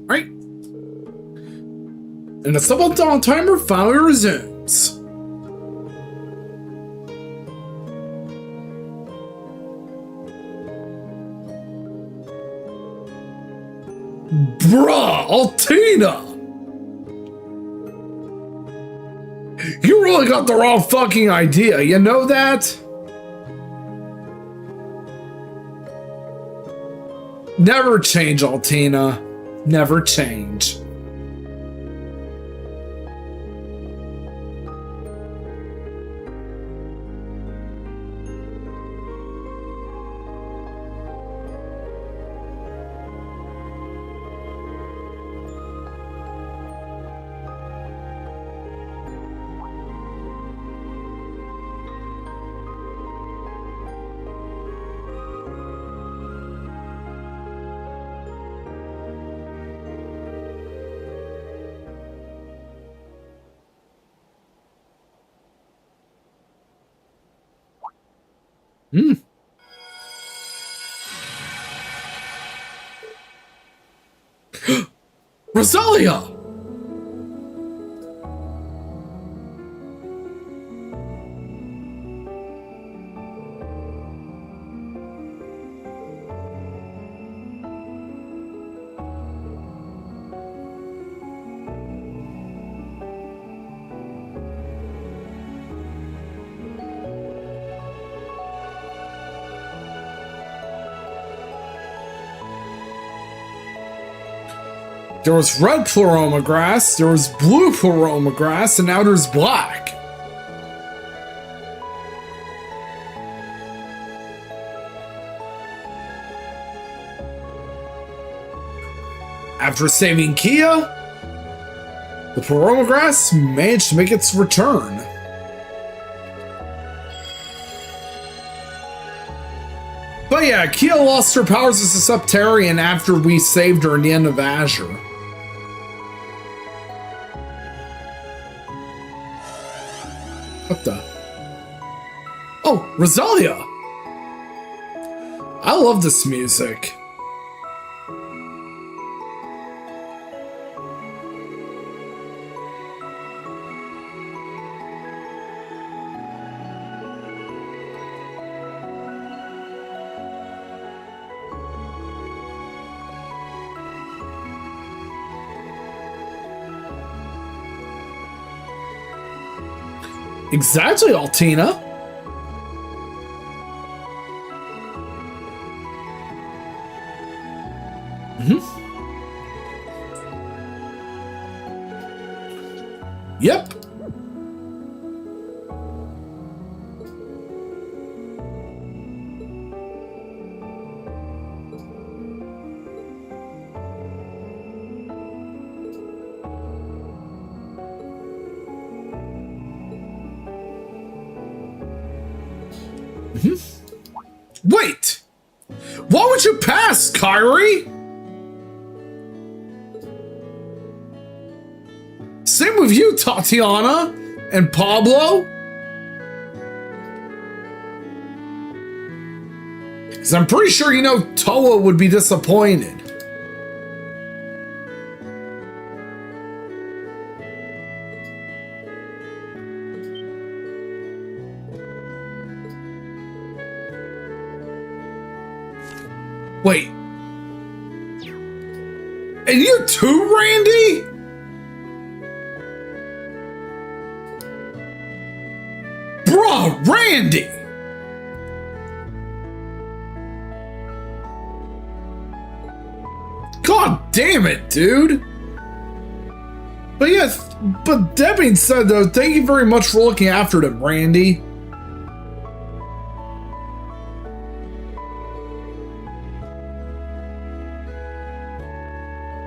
Right. And the Subathon timer finally resumes. Bruh, Altina! You really got the wrong fucking idea, you know that? Never change, Altina. Never change. Rosalia! There was red pleroma grass, there was blue pleroma grass, and now there's black. After saving Kia, the pleroma grass managed to make its return. But yeah, Kia lost her powers as a Septarian after we saved her in the end of Azure. What the? Oh, Rosalia! I love this music. Exactly, Altina. Yep. Wait! Why would you pass, Kyrie? Same with you, Tatiana and Pablo. Because I'm pretty sure you know Toa would be disappointed. Wait. And you too, Randy? Bro, Randy! God damn it, dude! But yes, but that being said though, thank you very much for looking after them, Randy.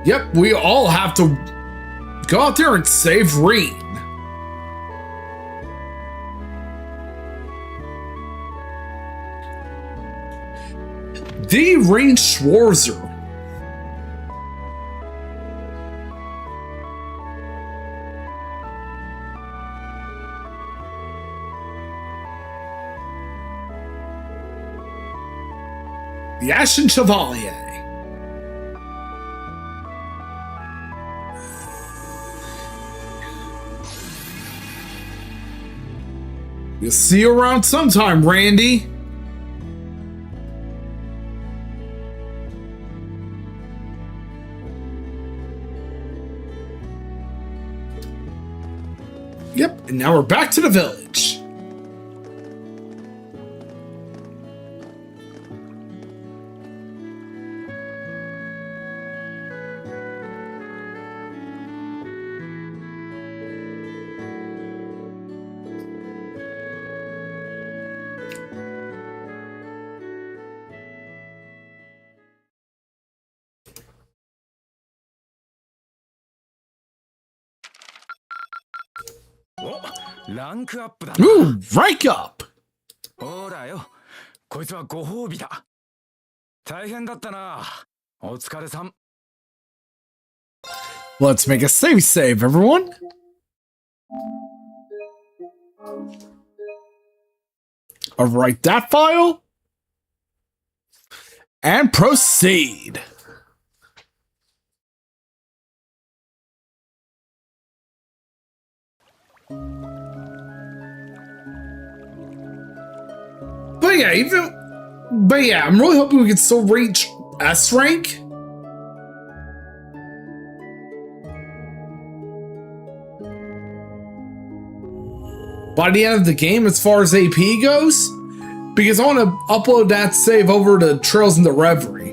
Yep, we all have to go out there and save Reen. The Reen Schwarzer. The Ashen Chevalier. We'll see you around sometime, Randy. Yep, and now we're back to the village. Ooh, rank up! ほらよ、こいつはご褒美だ。大変だったな。お疲れさん。Let's make a save, everyone. I'll write that file and proceed. But yeah, I'm really hoping we can still reach S rank. By the end of the game, as far as AP goes, because I want to upload that save over to Trails into Reverie.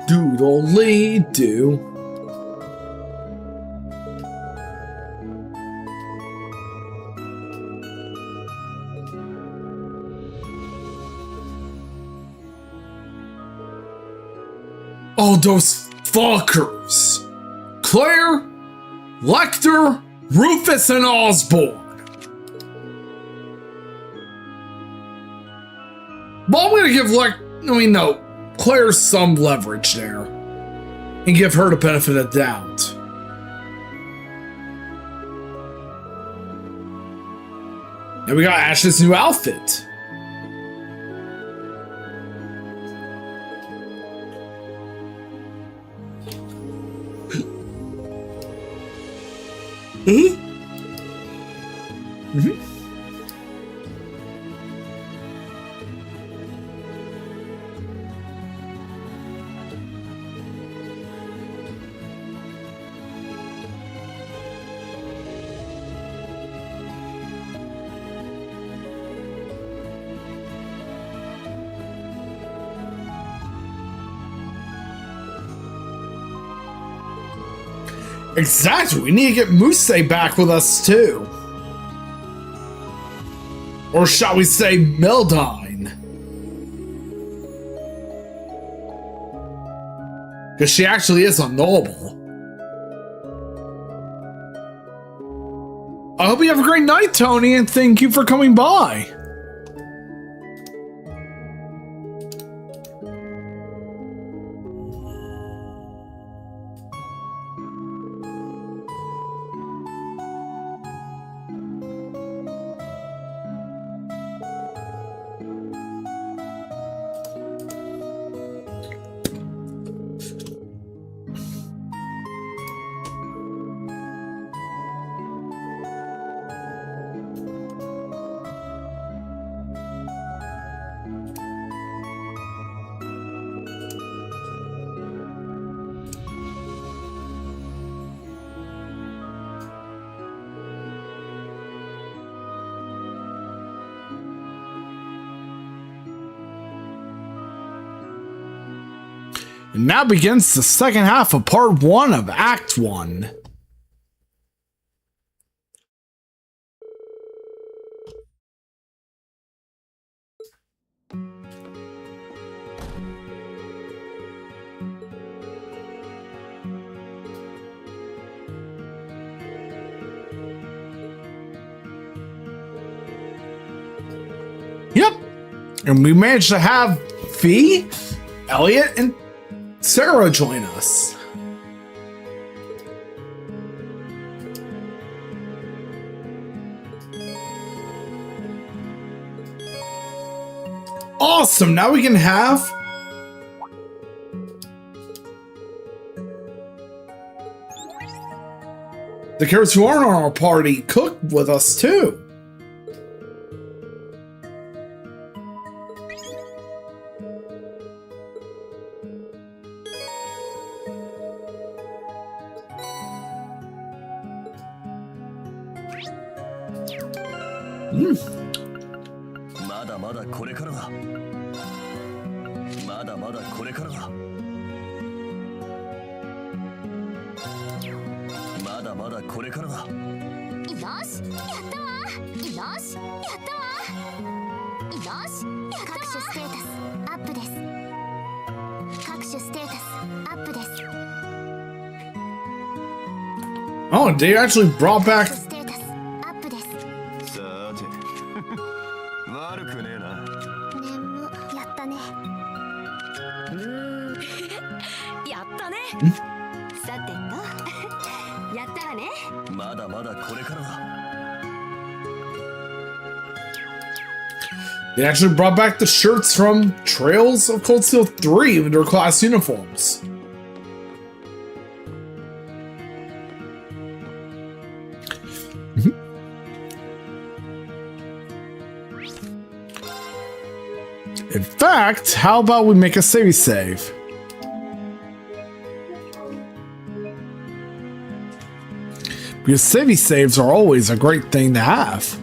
Doodly-doo. Oh, those fuckers. Claire, Lecter, Rufus, and Osborne. But I'm gonna give Claire some leverage there. And give her the benefit of the doubt. And we got Ash's new outfit. Exactly. We need to get Muse back with us too. Or shall we say Mildine? Because she actually is a noble. I hope you have a great night, Tony, and thank you for coming by. And now begins the second half of part 1 of Act 1. Yep. And we managed to have Fee, Elliot, and Sarah join us. Awesome! Now we can have the characters who aren't on our party cook with us too. Oh, they actually brought back. さて悪くねえな。やったね。やったね。さてと、やったわね。まだまだこれからだ。 They actually brought back the shirts from Trails of Cold Steel 3 with their class uniforms. In fact, how about we make a save? Because saves are always a great thing to have.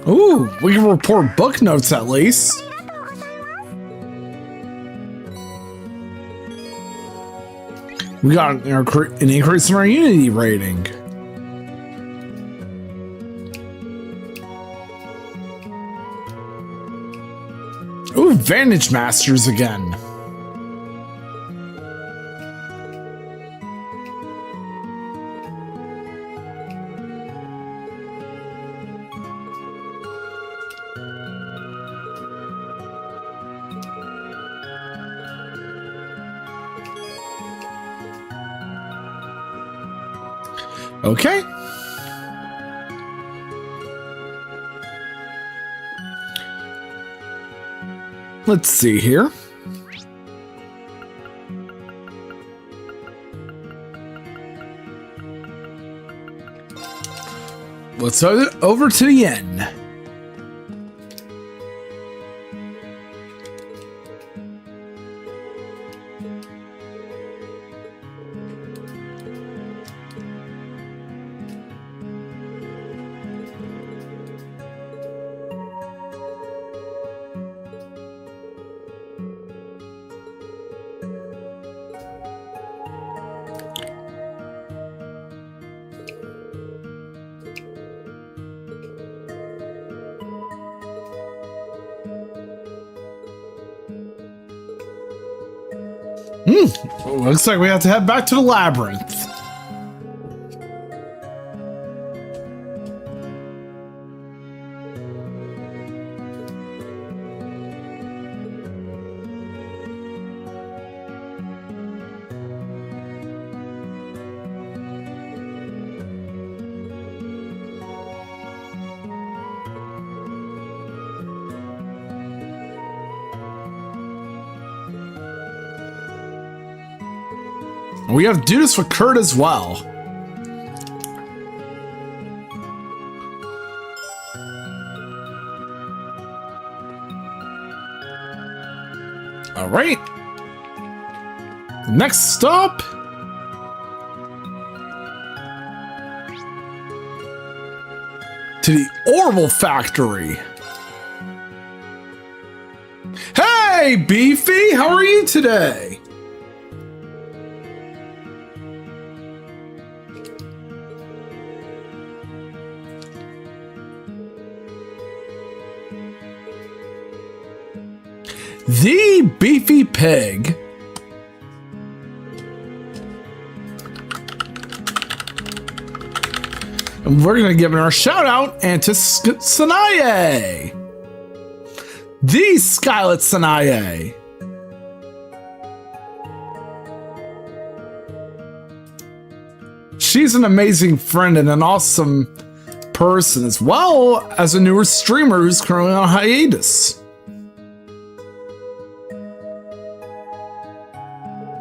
Ooh, we can report book notes at least. We got an increase in our Unity rating. Ooh, Vantage Masters again. Okay. Let's see here. let's over to the inn. Looks like we have to head back to the labyrinth. We have to do this with Kurt as well. All right. Next stop. To the Orbital Factory. Hey, Beefy, how are you today? The Beefy Pig. And we're going to give our shout out and to Sanaye. The Skylet Sanaye. She's an amazing friend and an awesome person, as well as a newer streamer who's currently on hiatus.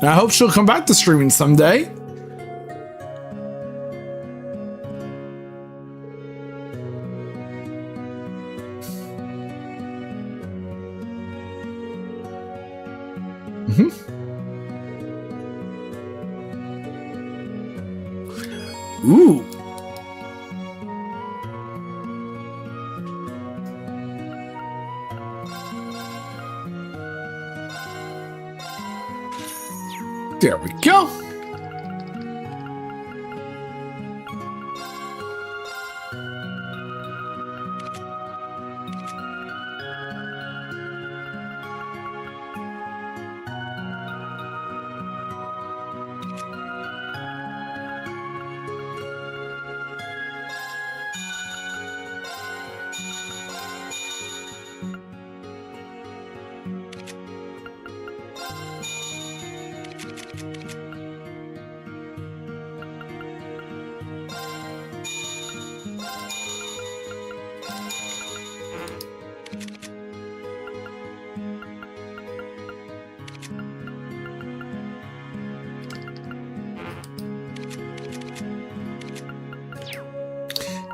And I hope she'll come back to streaming someday. Ooh. There we go.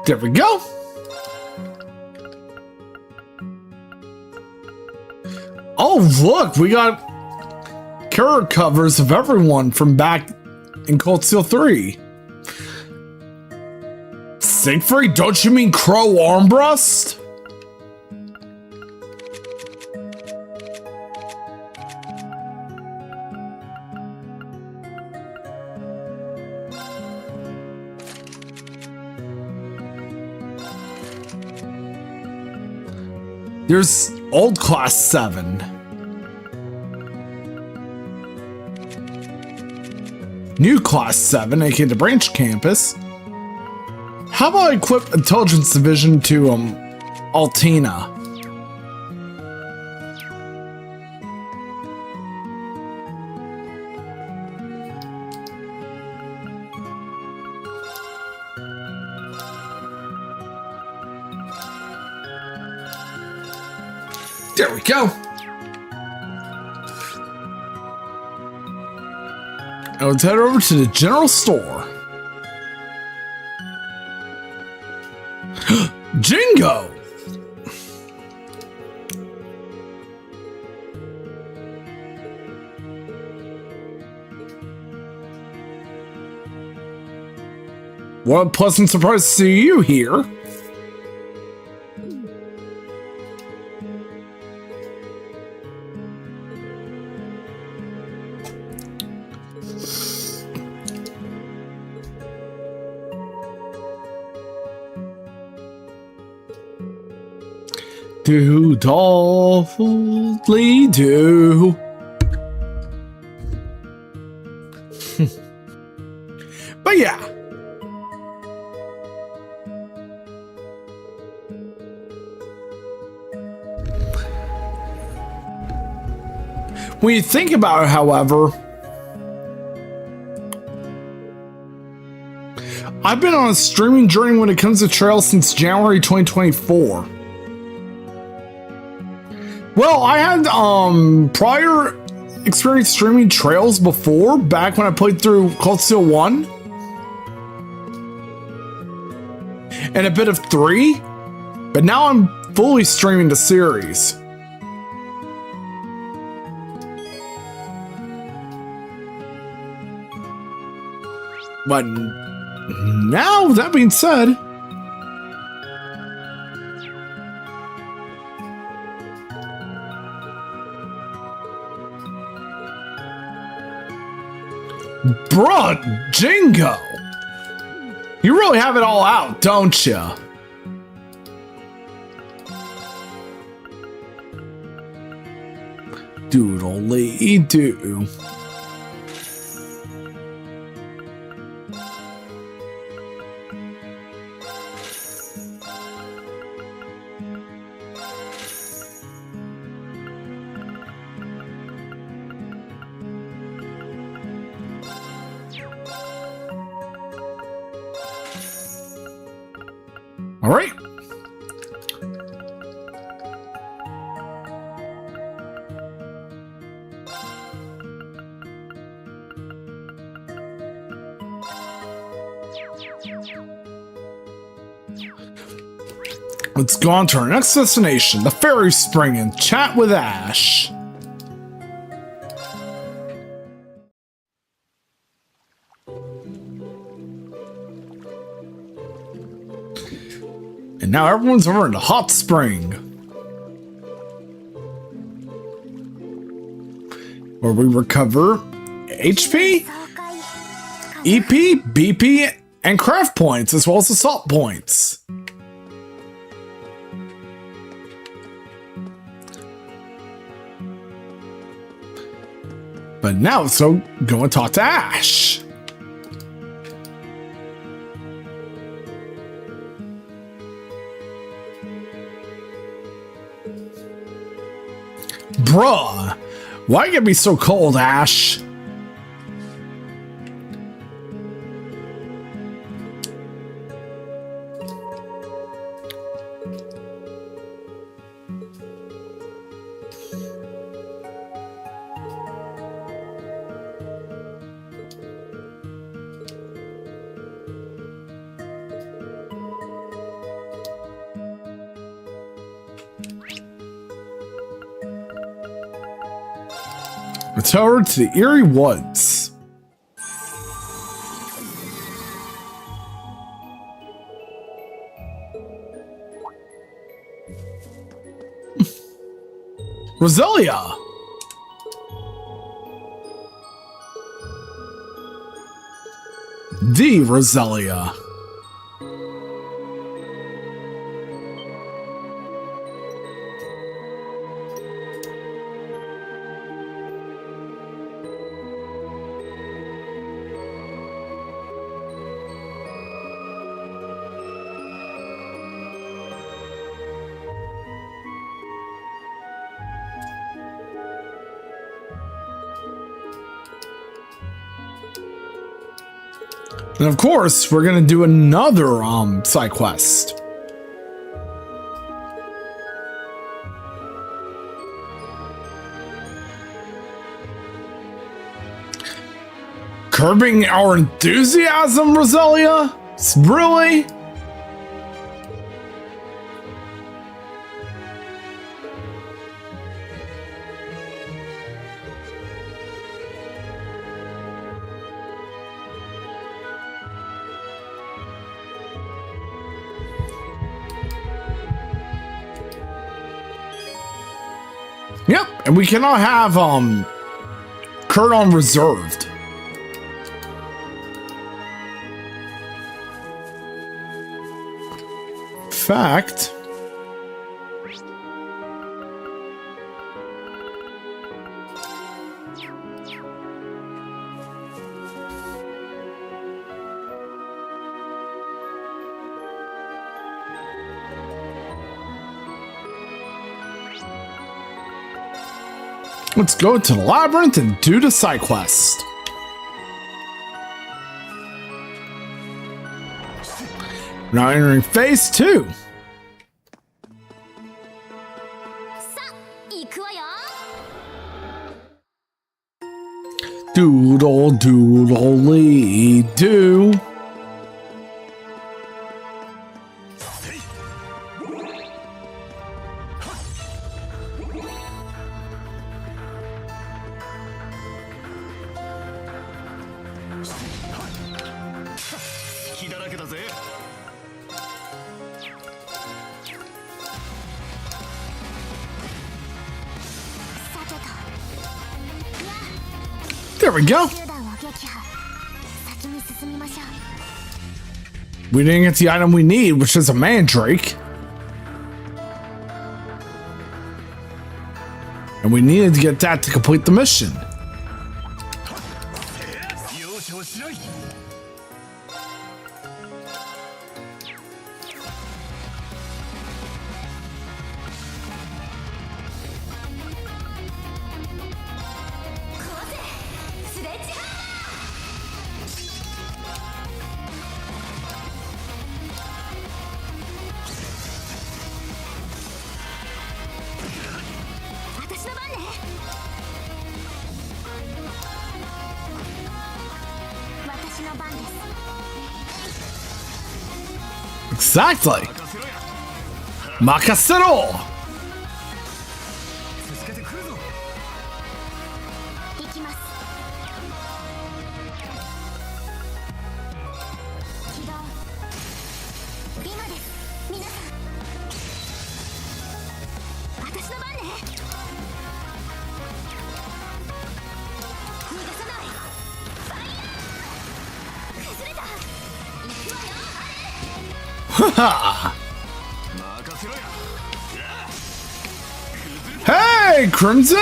There we go. Oh, look, we got character covers of everyone from back in Cold Steel 3. Siegfried, don't you mean Crow Armbrust? There's Old Class 7. New Class 7, aka the Branch Campus. How about I equip Intelligence Division to Altina? There we go. And let's head over to the general store. Jingo! What a pleasant surprise to see you here. Do dolly do. But yeah. When you think about it, however, I've been on a streaming journey when it comes to trails since January 2024. Well, I had prior experience streaming trails before, back when I played through Cold Steel 1. And a bit of 3. But now I'm fully streaming the series. But now, that being said, bruh, Jingo, you really have it all out, don't ya? Doodly-doo. All right. Let's go on to our next destination, the Fairy Spring, and chat with Ash. And now everyone's over in the hot spring, where we recover HP, EP, BP, and craft points, as well as assault points. But now let's go and talk to Ash. Bruh, why you gonna be so cold, Ash? Let's head over to the Eerie Woods. Roselia! The Roselia. And of course, we're gonna do another side quest. Curbing our enthusiasm, Roselia? Really? Yep, and we cannot have Kurt on reserved. Fact. Let's go to the labyrinth and do the side quest. Now entering phase 2. Doodle doodle do. There we go. We didn't get the item we need, which is a mandrake. And we needed to get that to complete the mission. Exactly. Makasero. Hey, Crimson!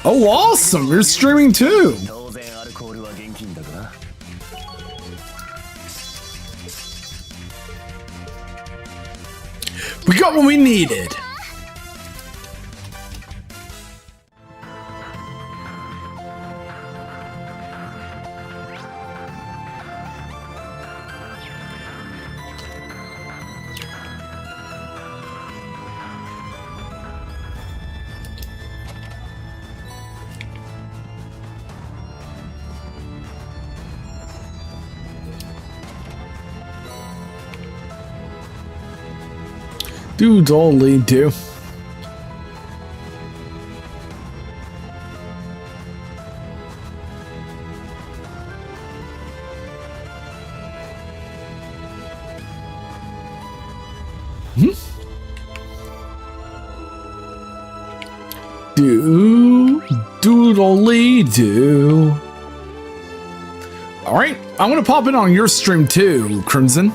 Oh, awesome! You're streaming too! We got what we needed! Doodly do. Doodly do. All right, I'm gonna pop in on your stream too, Crimson.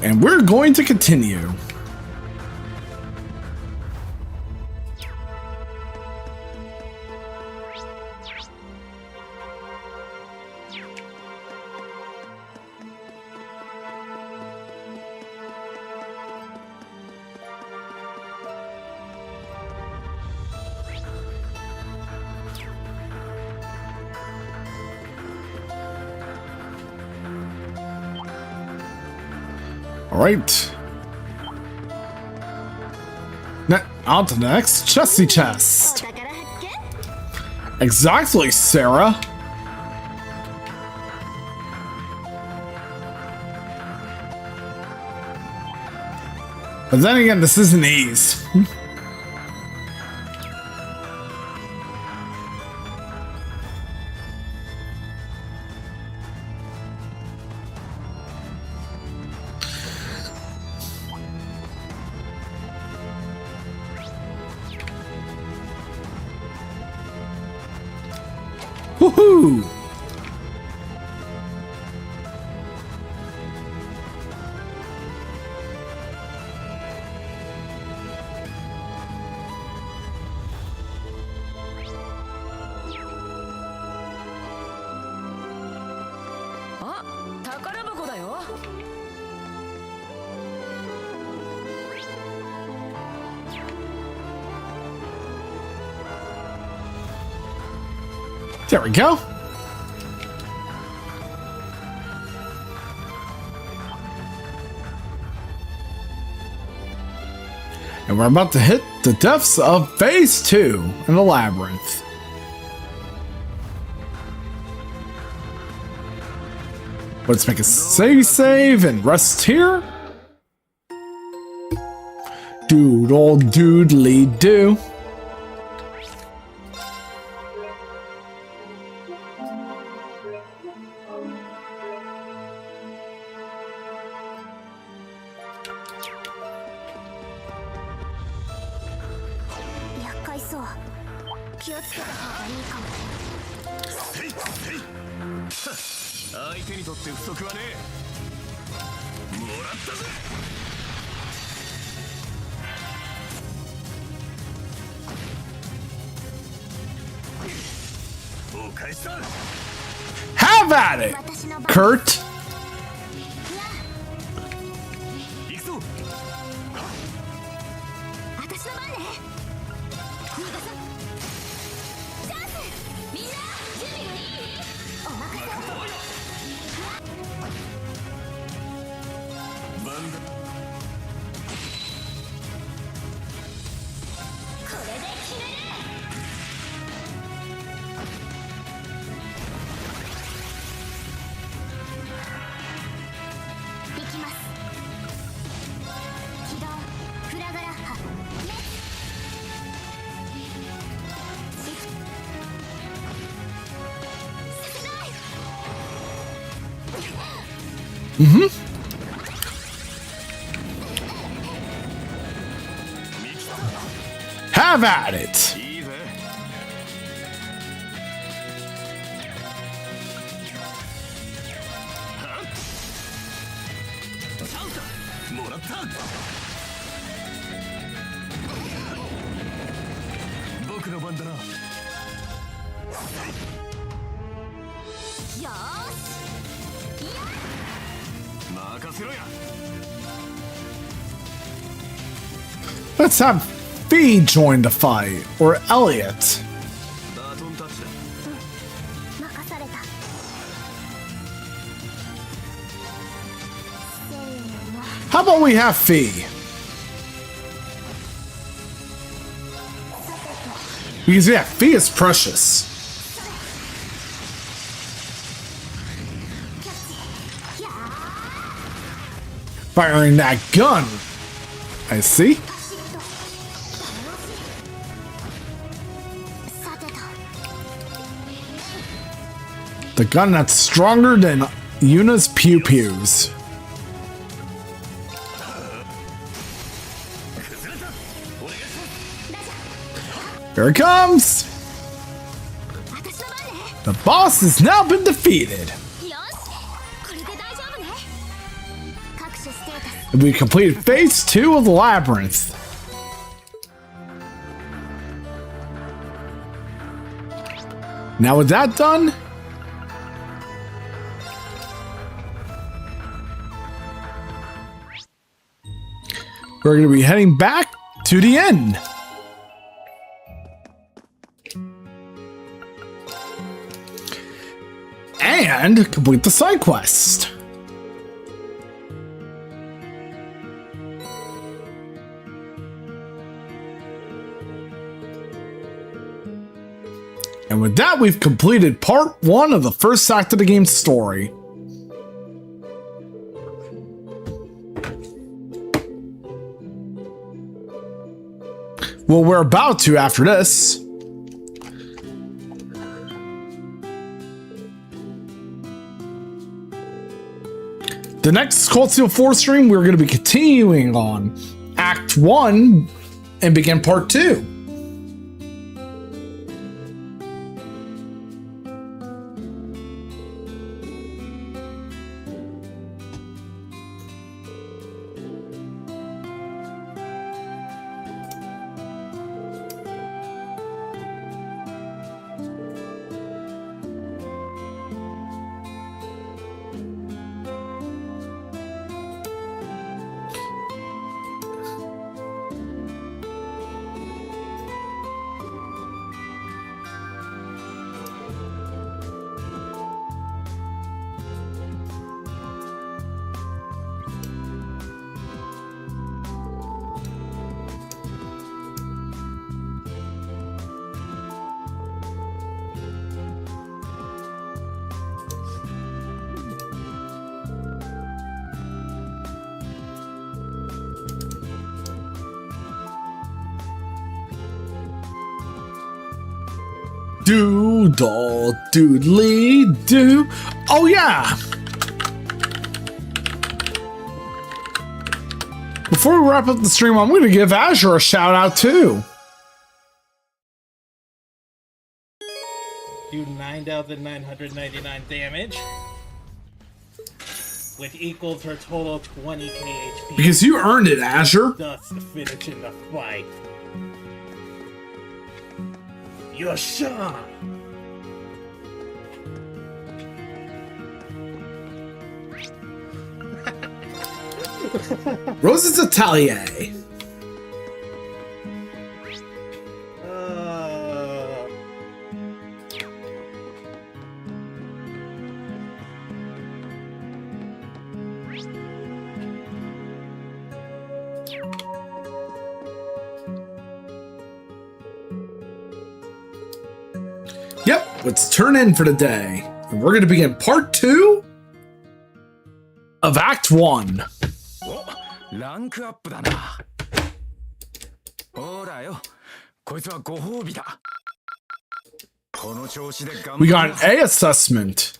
And we're going to continue. All right. On to the next chesty chest. Exactly, Sarah. But then again, this isn't ease. Woohoo! Ah, 宝箱だよ。There we go. And we're about to hit the depths of Phase 2 in the Labyrinth. Let's make a save and rest here. Doodle doodly doo. Have at it, Kurt. Have at it. Let's have Fee join the fight, or Elliot. How about we have Fee? Because yeah, Fee is precious. Firing that gun. I see. The gun that's stronger than Yuna's pew-pews. Here it comes! The boss has now been defeated. And we completed Phase 2 of the Labyrinth. Now with that done, we're going to be heading back to the end. And complete the side quest. And with that, we've completed part 1 of the first act of the game's story. Well, we're about to after this. The next Cold Steel 4 stream, we're going to be continuing on Act 1 and begin part 2. Doodle doodly doo. Oh yeah. Before we wrap up the stream, I'm going to give Azure a shout out too. Do 9,999 damage, which equals her total 20k HP. Because you earned it, Azure. Thus the finish in the fight. Yosha! Rose's Atelier. Yep, let's turn in for the day. And we're going to begin part 2 of Act 1. ランクアップだな。ほらよ、こいつはご褒美だ。この調子で頑張 We る。 got an A assessment.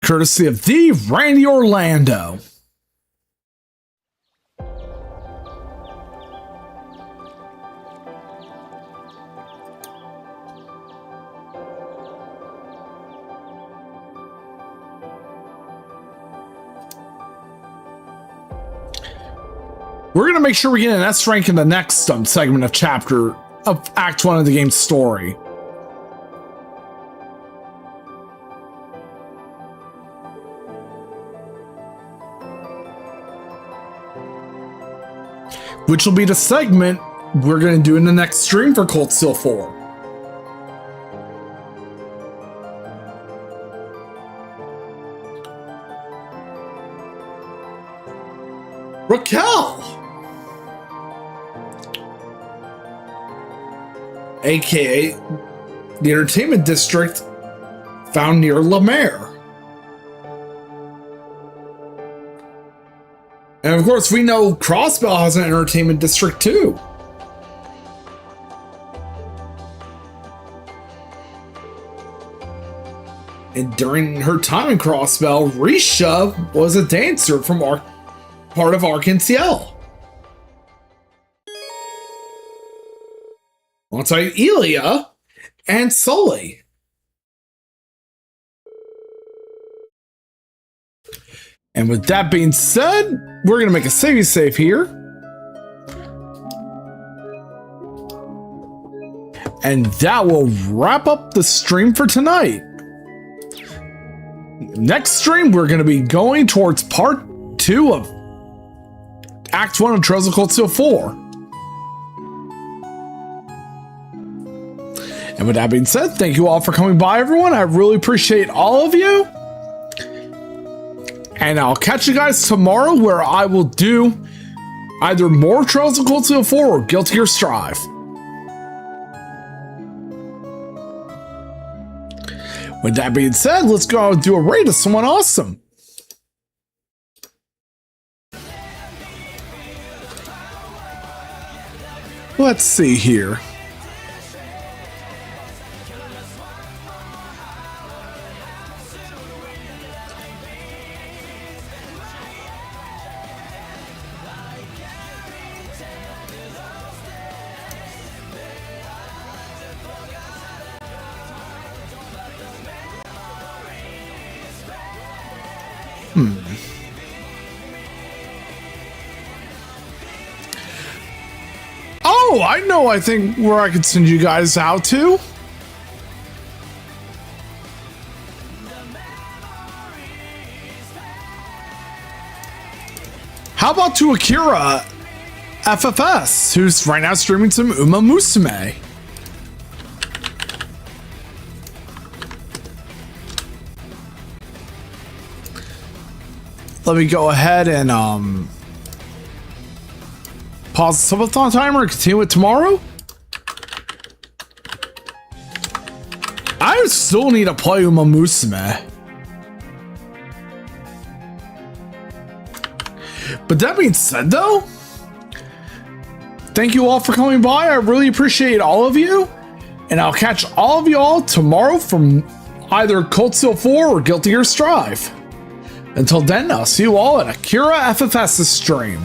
Courtesy of the Randy Orlando. We're going to make sure we get an S rank in the next segment of chapter of Act 1 of the game's story. Which will be the segment we're going to do in the next stream for Cold Steel 4. Raquel! AKA the entertainment district found near La Mer. And of course, we know Crossbell has an entertainment district too. And during her time in Crossbell, Risha was a dancer from part of Arc-en-Ciel. Alongside Elia and Sully. And with that being said, we're going to make a save here. And that will wrap up the stream for tonight. Next stream, we're going to be going towards part 2 of Act 1 of Trails of Cold Steel 4. And with that being said, thank you all for coming by, everyone. I really appreciate all of you. And I'll catch you guys tomorrow where I will do either more Trails of Cold Steel 4 or Guilty Gear Strive. With that being said, let's go out and do a raid of someone awesome. Let's see here. Oh, I know, I think where I could send you guys out to. How about to Akira FFS, who's right now streaming some Uma Musume? Let me go ahead and pause the Subathon timer and continue it tomorrow. I still need to play Uma Musume. But that being said though, thank you all for coming by. I really appreciate all of you. And I'll catch all of you all tomorrow from either Cold Steel 4 or Guilty Gear Strive. Until then, I'll see you all at Akira FFS's stream.